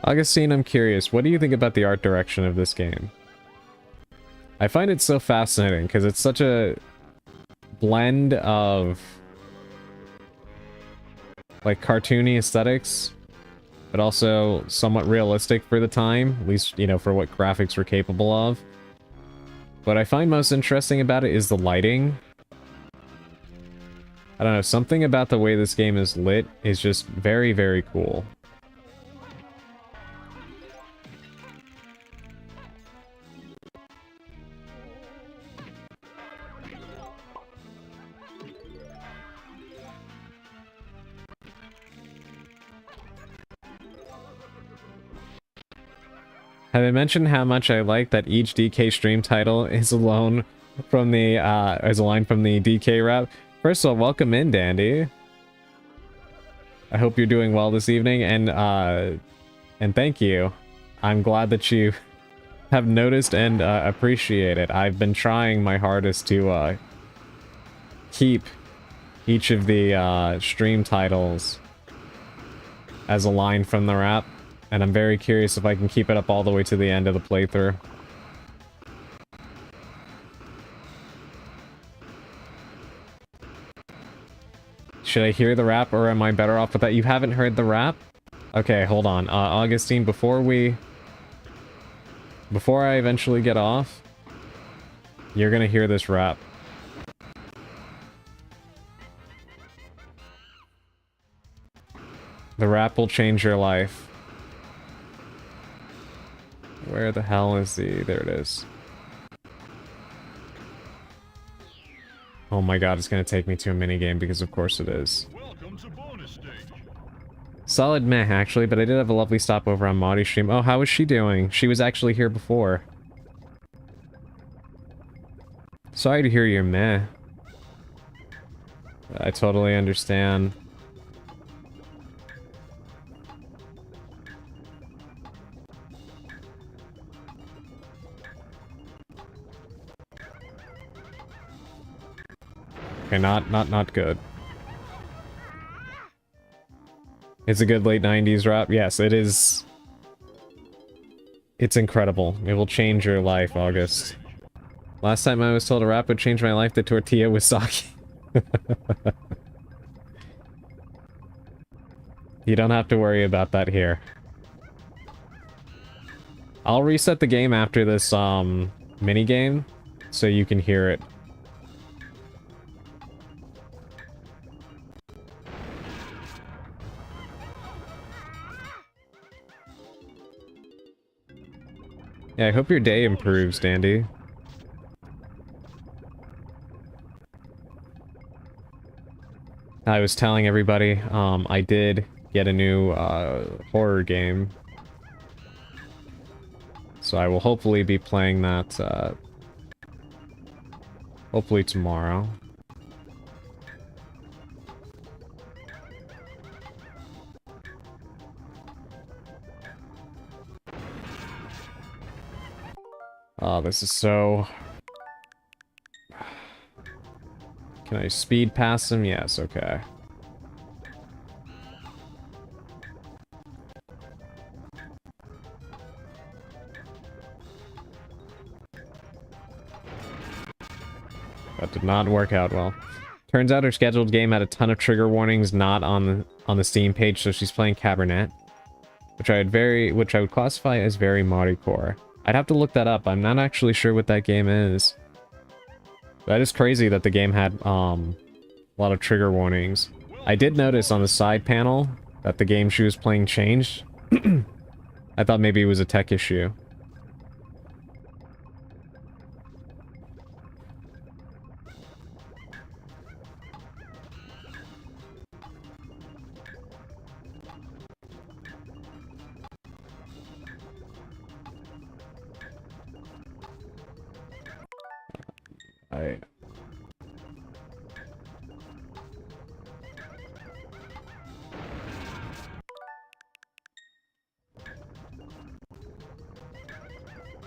Augustine, I'm curious, what do you think about the art direction of this game? I find it so fascinating because it's such a blend of like cartoony aesthetics, but also somewhat realistic for the time, at least, you know, for what graphics were capable of. What I find most interesting about it is the lighting. I don't know, something about the way this game is lit is just very, very cool. Have I mentioned how much I like that each DK stream title is a line from the DK rap? First of all, welcome in, Dandy. I hope you're doing well this evening, and thank you. I'm glad that you have noticed and appreciate it. I've been trying my hardest to keep each of the stream titles as a line from the rap, and I'm very curious if I can keep it up all the way to the end of the playthrough. Should I hear the rap, or am I better off with that? You haven't heard the rap? Okay, hold on. Augustine, before I eventually get off, you're gonna hear this rap. The rap will change your life. Where the hell is the... There it is. Oh my god, it's gonna take me to a minigame because of course it is. Welcome to bonus stage. Solid meh, actually, but I did have a lovely stopover on Maudie's stream. Oh, how is she doing? She was actually here before. Sorry to hear you're meh. I totally understand. Okay, not good. It's a good late 90s rap. Yes, it is. It's incredible. It will change your life, August. Last time I was told a rap would change my life, the tortilla was sake. You don't have to worry about that here. I'll reset the game after this, mini game, so you can hear it. Yeah, I hope your day improves, Dandy. I was telling everybody, I did get a new, horror game. So I will hopefully be playing that, hopefully tomorrow. Oh, this is so... Can I speed past him? Yes, okay. That did not work out well. Turns out her scheduled game had a ton of trigger warnings not on the Steam page, so she's playing Cabernet, which I would classify as very Maudie-core. I'd have to look that up. I'm not actually sure what that game is. That is crazy that the game had a lot of trigger warnings. I did notice on the side panel that the game she was playing changed. I thought maybe it was a tech issue.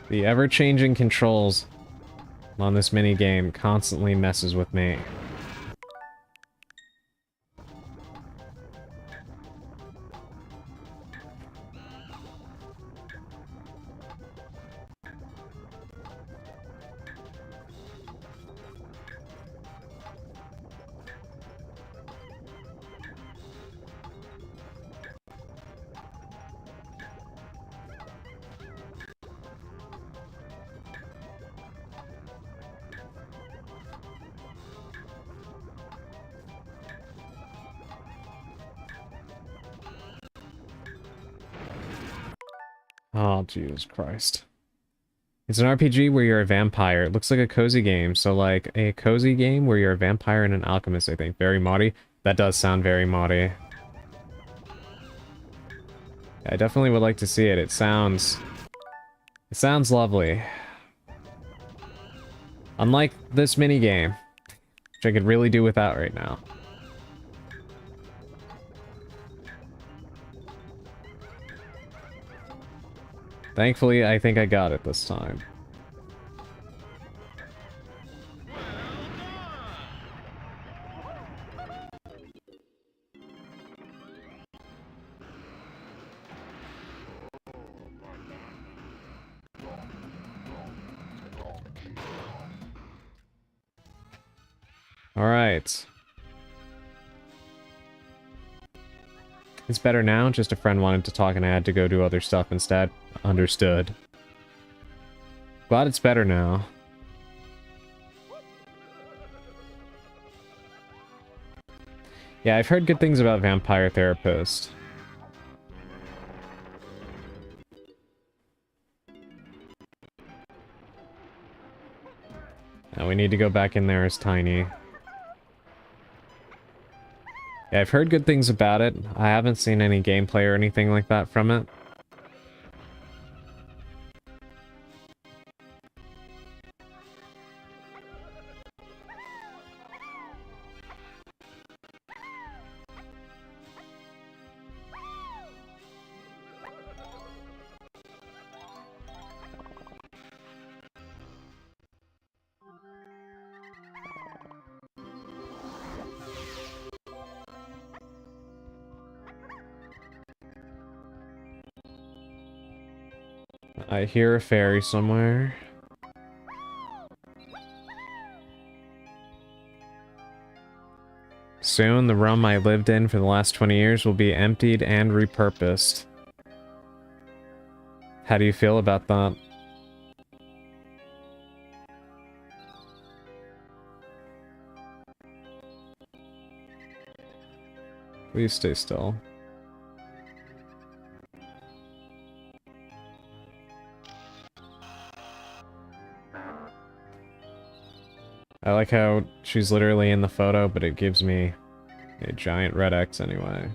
The ever-changing controls on this minigame constantly messes with me. Oh, Jesus Christ. It's an RPG where you're a vampire. It looks like a cozy game. So, like, a cozy game where you're a vampire and an alchemist, I think. Very Maudie. That does sound very Maudie. I definitely would like to see it. It sounds lovely. Unlike this minigame, which I could really do without right now. Thankfully, I think I got it this time. Alright. It's better now, just a friend wanted to talk and I had to go do other stuff instead. Understood. Glad it's better now. Yeah, I've heard good things about Vampire Therapist. Now we need to go back in there as Tiny. Yeah, I've heard good things about it. I haven't seen any gameplay or anything like that from it. I hear a fairy somewhere. Soon, the realm I lived in for the last 20 years will be emptied and repurposed. How do you feel about that? Please stay still. I like how she's literally in the photo, but it gives me a giant red X anyway.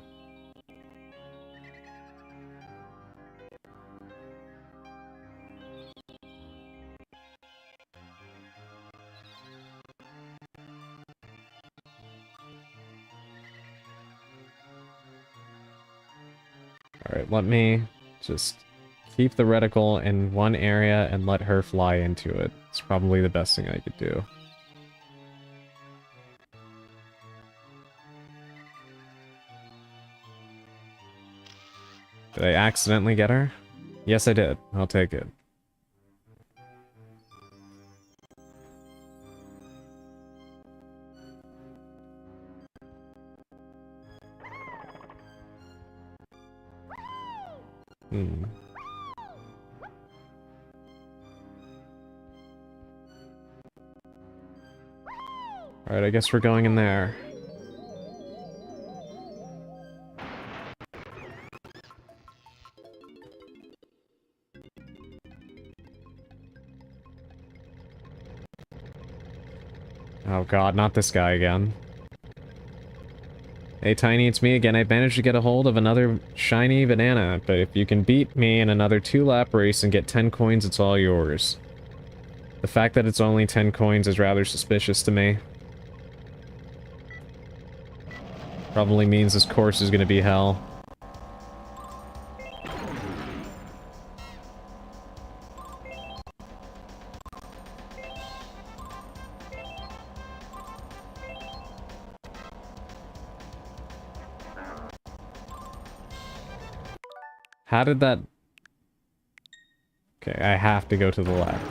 Alright, let me just keep the reticle in one area and let her fly into it. It's probably the best thing I could do. Did I accidentally get her? Yes, I did. I'll take it. Alright, I guess we're going in there. Oh god, not this guy again. Hey Tiny, it's me again. I managed to get a hold of another shiny banana, but if you can beat me in another 2-lap race and get 10 coins, it's all yours. The fact that it's only 10 coins is rather suspicious to me. Probably means this course is gonna be hell. How did that... Okay, I have to go to the left.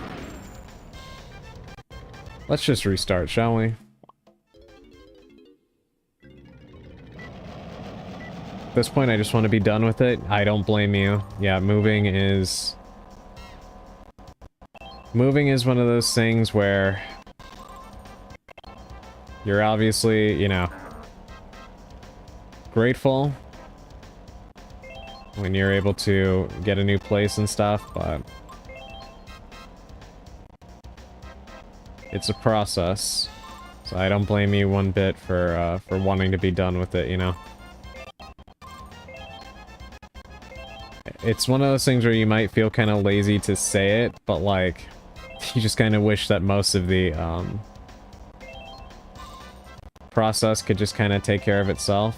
Let's just restart, shall we? At this point, I just want to be done with it. I don't blame you. Yeah, moving is... Moving is one of those things where... You're obviously, you know... grateful when you're able to get a new place and stuff, but... It's a process. So I don't blame you one bit for wanting to be done with it, you know? It's one of those things where you might feel kind of lazy to say it, but like, you just kind of wish that most of the process could just kind of take care of itself.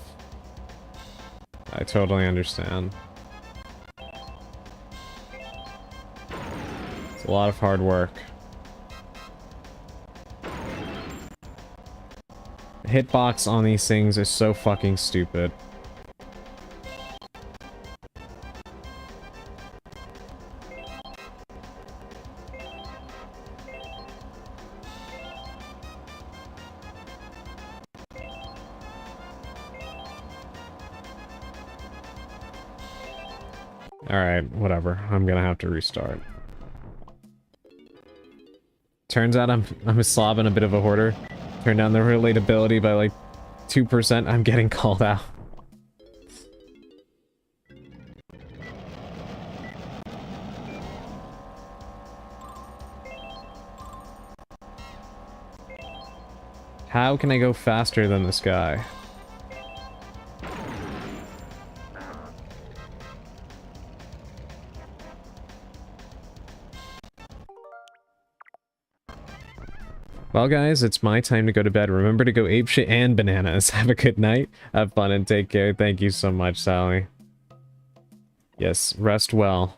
I totally understand. a lot of hard work. Hitbox on these things is so fucking stupid. Alright, whatever. I'm gonna have to restart. Turns out I'm a slob and a bit of a hoarder. Turned down the relatability by like 2%. I'm getting called out. How can I go faster than this guy? Well, guys, it's my time to go to bed. Remember to go apeshit and bananas. Have a good night. Have fun and take care. Thank you so much, Sally. Yes, rest well.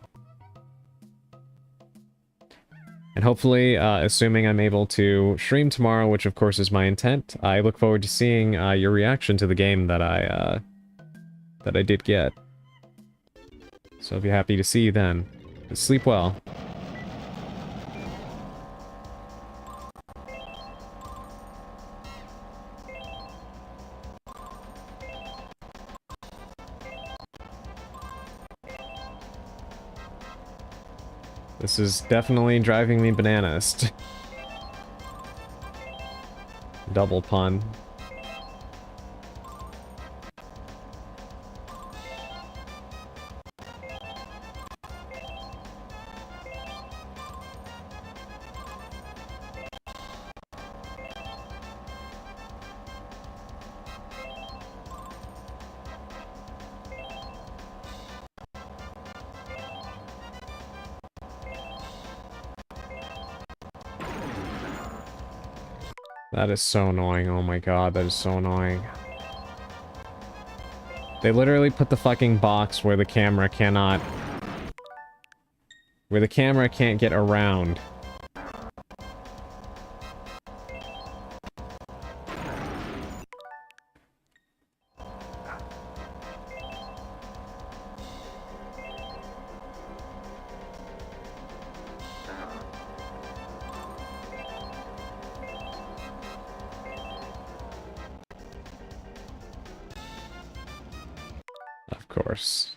And hopefully, assuming I'm able to stream tomorrow, which of course is my intent, I look forward to seeing your reaction to the game that I did get. So I'll be happy to see you then. Sleep well. This is definitely driving me bananas. Double pun. That is so annoying. Oh my god, that is so annoying. They literally put the fucking box where the camera cannot... where the camera can't get around. Of course.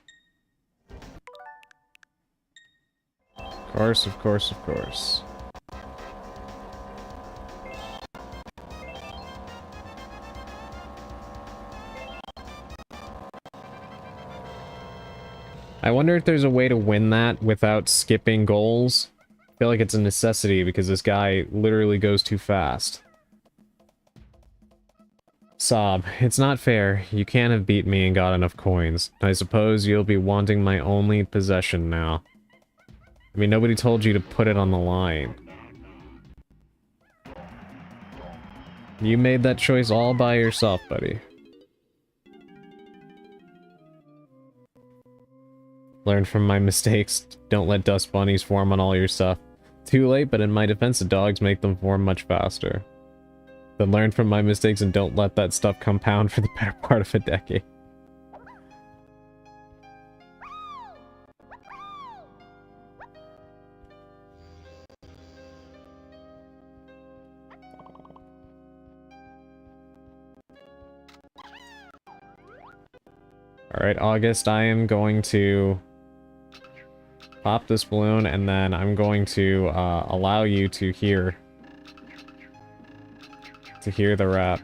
I wonder if there's a way to win that without skipping goals. I feel like it's a necessity because this guy literally goes too fast. Sob, it's not fair. You can't have beat me and got enough coins. I suppose you'll be wanting my only possession now. I mean, nobody told you to put it on the line. You made that choice all by yourself, buddy. Learn from my mistakes. Don't let dust bunnies form on all your stuff. Too late, but in my defense, the dogs make them form much faster. Then learn from my mistakes and don't let that stuff compound for the better part of a decade. Alright, August, I am going to pop this balloon, and then I'm going to allow you to hear the rap.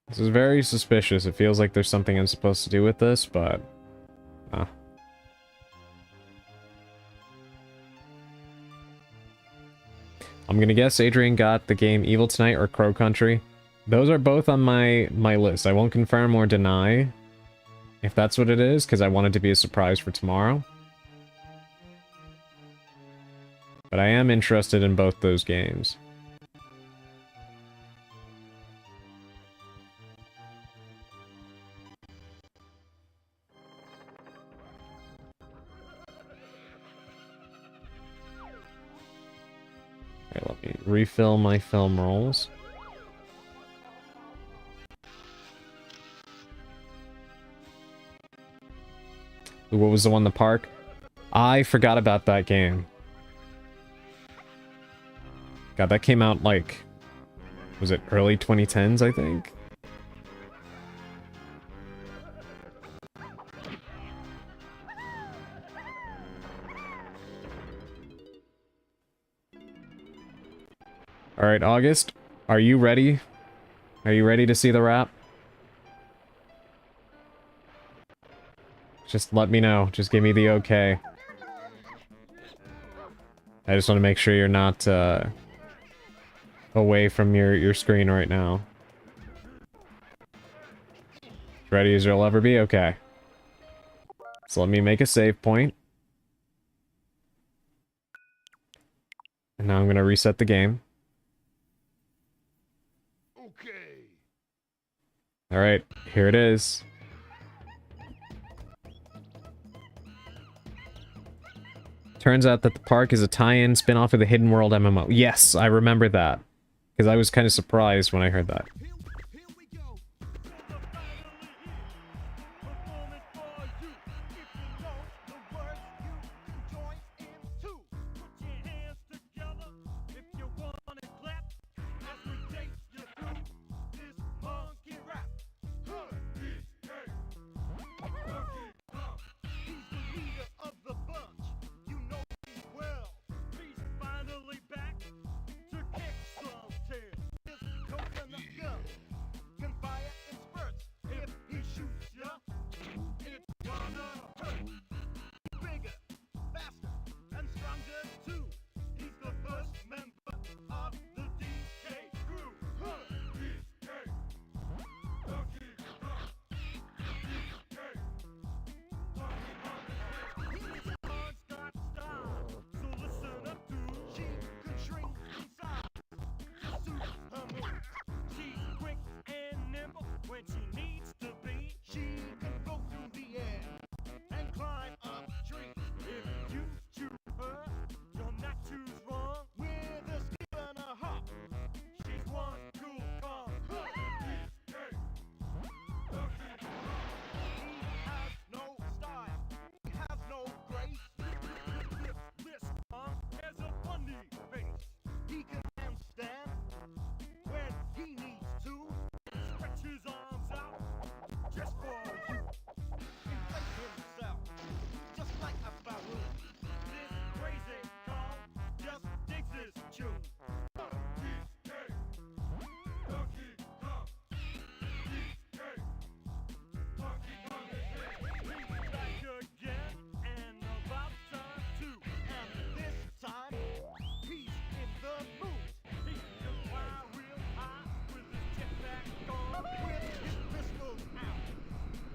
This is very suspicious. It feels like there's something I'm supposed to do with this, but... I'm gonna guess Adrian got the game Evil Tonight or Crow Country. Those are both on my list. I won't confirm or deny if that's what it is, because I want it to be a surprise for tomorrow. But I am interested in both those games. Okay, let me refill my film rolls. What was the one in the park? I forgot about that game. God, that came out like... Was it early 2010s, I think? Alright, August. Are you ready? Are you ready to see the wrap? Just let me know. Just give me the okay. I just want to make sure you're not, away from your screen right now. Ready as you'll ever be? Okay. So let me make a save point. And now I'm gonna reset the game. Okay. Alright, here it is. Turns out that the park is a tie-in spin-off of the Hidden World MMO. Yes, I remember that. Because I was kind of surprised when I heard that. Here we go. Performing for you. If you know the words, you can join in too. Put your hands together if you want to clap. As we take you through this monkey rap. He's the leader of the bunch. You know him well. He's finally back to kick some tail. His coconut gun can fire in spurts. If he shoots ya, it's gonna hurt. Bigger, faster, and stronger too. He's the first member of the DK crew. DK. Donkey Kong. DK. He's on Scott style, so listen up, dude. She can shrink in size. Suit her moves. She's quick and nimble when she needs to be. She can go through the air and climb up trees. If you choose her, you'll not choose wrong. With a skip and a hop, she's one cool Kong. He has no style. He has no grace. This Kong has a funny face. He can handstand when he needs to. Stretch his arms out just for you. Inflate himself just like a balloon. This crazy Kong just digs his tune. DK. Donkey Kong. DK. Donkey Kong is here. He's back again and about time too. And this time, he's in the mood. He can fly real high with his jetpack on, with his pistols out.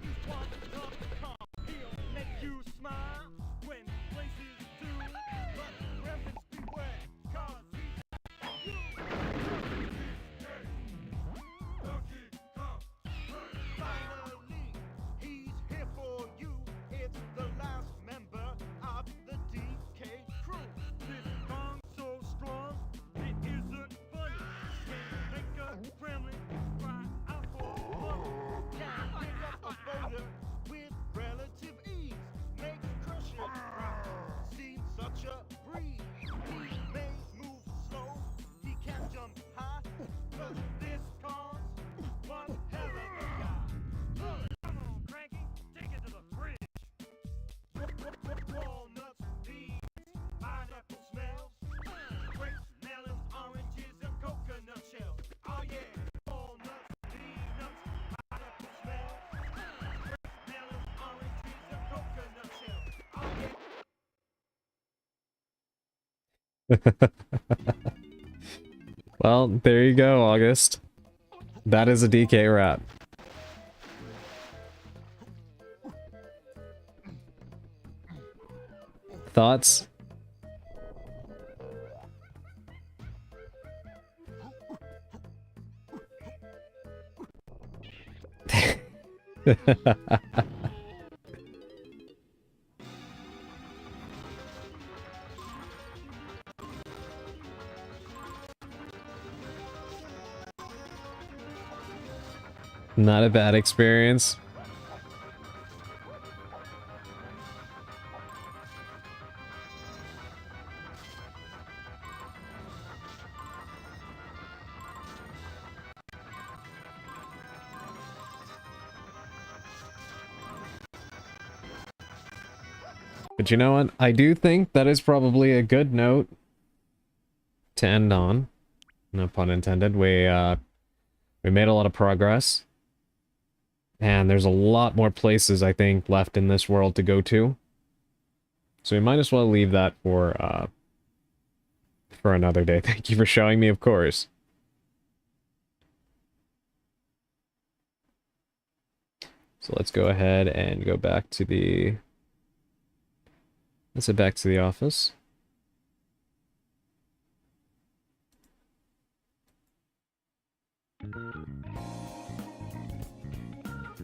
He's one tough Kong. He'll make you smile when places do. But gremlins beware, 'cause he's you. Donkey Kong. Finally, he's here for you. It's the last member of the DK crew. This Kong so strong, it isn't funny. Can make a gremlin cry out for money. Can pick up a boulder with relative ease. Makes crushing proud. Seems such a breeze. He may move slow, he can jump high. But this Kong's one hell of a guy. Come on, Cranky, take it to the fridge. Walnuts, peas, pineapple smells, grapes, melons, oranges, and coconut shells. Oh yeah, walnuts, peanuts, pineapple smells, grapes, melons, oranges, and coconut shells. Oh yeah. Well, there you go, August. That is a DK wrap. Thoughts? Not a bad experience. But you know what? I do think that is probably a good note to end on. No pun intended. We made a lot of progress. And there's a lot more places, I think, left in this world to go to. So we might as well leave that for another day. Thank you for showing me, of course. So let's go ahead and go back to the... Let's head back to the office.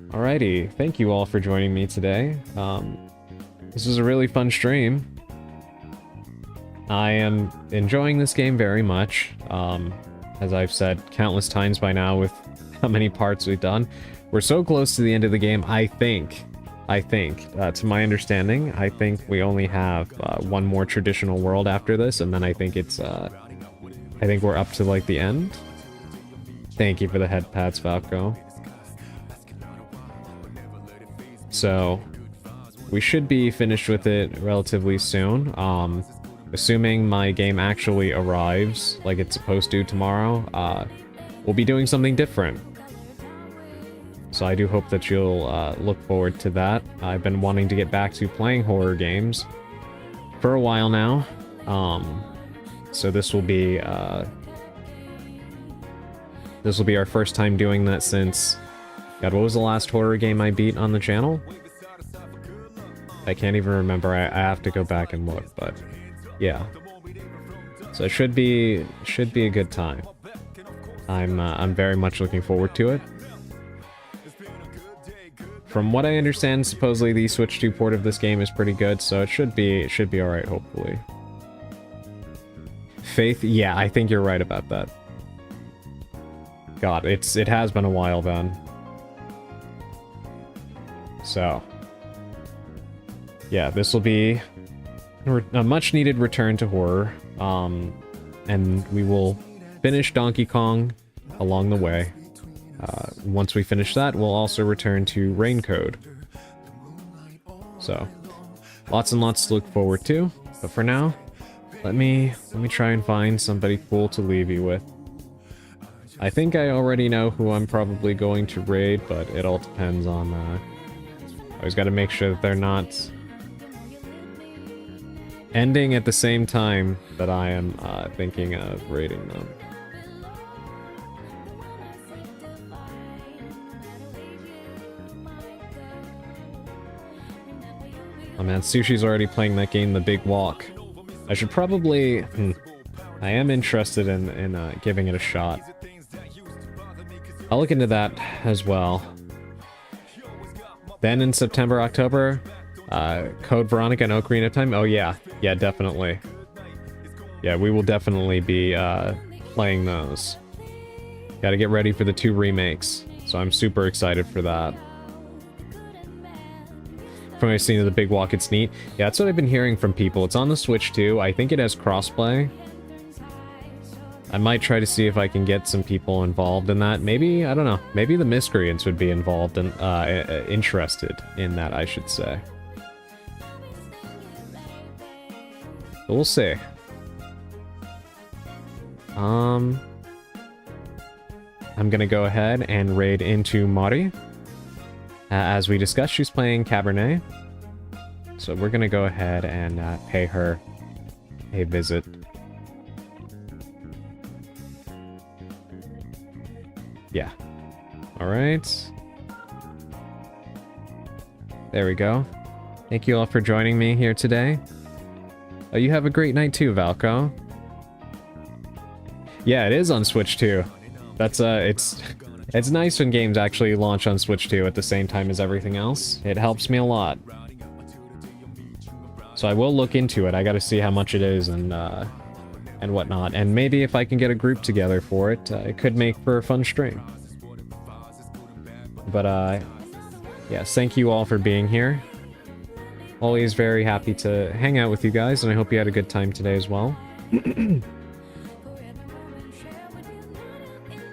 Alrighty, thank you all for joining me today. This was a really fun stream. I am enjoying this game very much. As I've said countless times by now with how many parts we've done. We're so close to the end of the game, I think, to my understanding, I think we only have one more traditional world after this, and then I think it's, I think we're up to, like, the end. Thank you for the head pats, Falco. So, we should be finished with it relatively soon. Assuming my game actually arrives like it's supposed to tomorrow, we'll be doing something different. So I do hope that you'll look forward to that. I've been wanting to get back to playing horror games for a while now. So this will be our first time doing that since... God, what was the last horror game I beat on the channel? I can't even remember. I have to go back and look, but yeah. So it should be a good time. I'm very much looking forward to it. From what I understand, supposedly the Switch 2 port of this game is pretty good, so it should be alright, hopefully. Faith? Yeah, I think you're right about that. God, it has been a while then. So. Yeah, this will be a much-needed return to horror. And we will finish Donkey Kong along the way. Once we finish that, we'll also return to Rain Code. So, lots and lots to look forward to. But for now, let me try and find somebody cool to leave you with. I think I already know who I'm probably going to raid, but it all depends on... I always got to make sure that they're not ending at the same time that I am thinking of raiding them. Oh man, Sushi's already playing that game, The Big Walk. I should probably... I am interested in giving it a shot. I'll look into that as well. Then in September, October, Code Veronica and Ocarina of Time. Oh yeah, yeah, definitely. Yeah, we will definitely be playing those. Gotta get ready for the 2 remakes, so I'm super excited for that. From what I've seen of The Big Walk, it's neat. Yeah, that's what I've been hearing from people. It's on the Switch too. I think it has crossplay. I might try to see if I can get some people involved in that. Maybe, I don't know, maybe the Miscreants would be involved and interested in that, I should say. But we'll see. I'm gonna go ahead and raid into Mari. As we discussed, she's playing Cabernet. So we're gonna go ahead and pay her a visit. Yeah. Alright. There we go. Thank you all for joining me here today. Oh, you have a great night too, Valko. Yeah, it is on Switch too. That's, it's nice when games actually launch on Switch 2 at the same time as everything else. It helps me a lot. So I will look into it. I gotta see how much it is and whatnot. And maybe if I can get a group together for it, it could make for a fun stream. But yes, thank you all for being here. Always very happy to hang out with you guys, and I hope you had a good time today as well.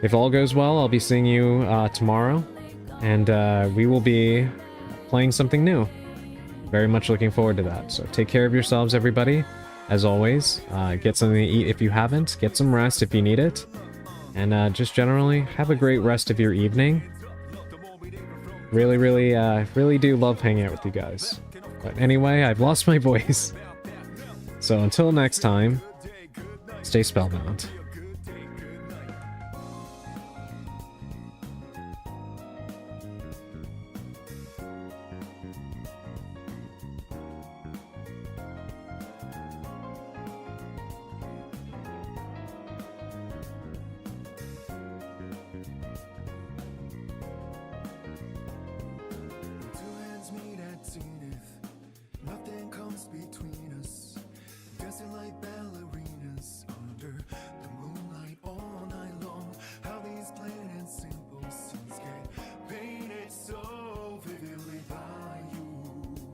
If all goes well, I'll be seeing you tomorrow, and we will be playing something new. Very much looking forward to that. So take care of yourselves, everybody. As always, get something to eat if you haven't, get some rest if you need it, and just generally have a great rest of your evening. Really, really do love hanging out with you guys. But anyway, I've lost my voice. So until next time, stay spellbound.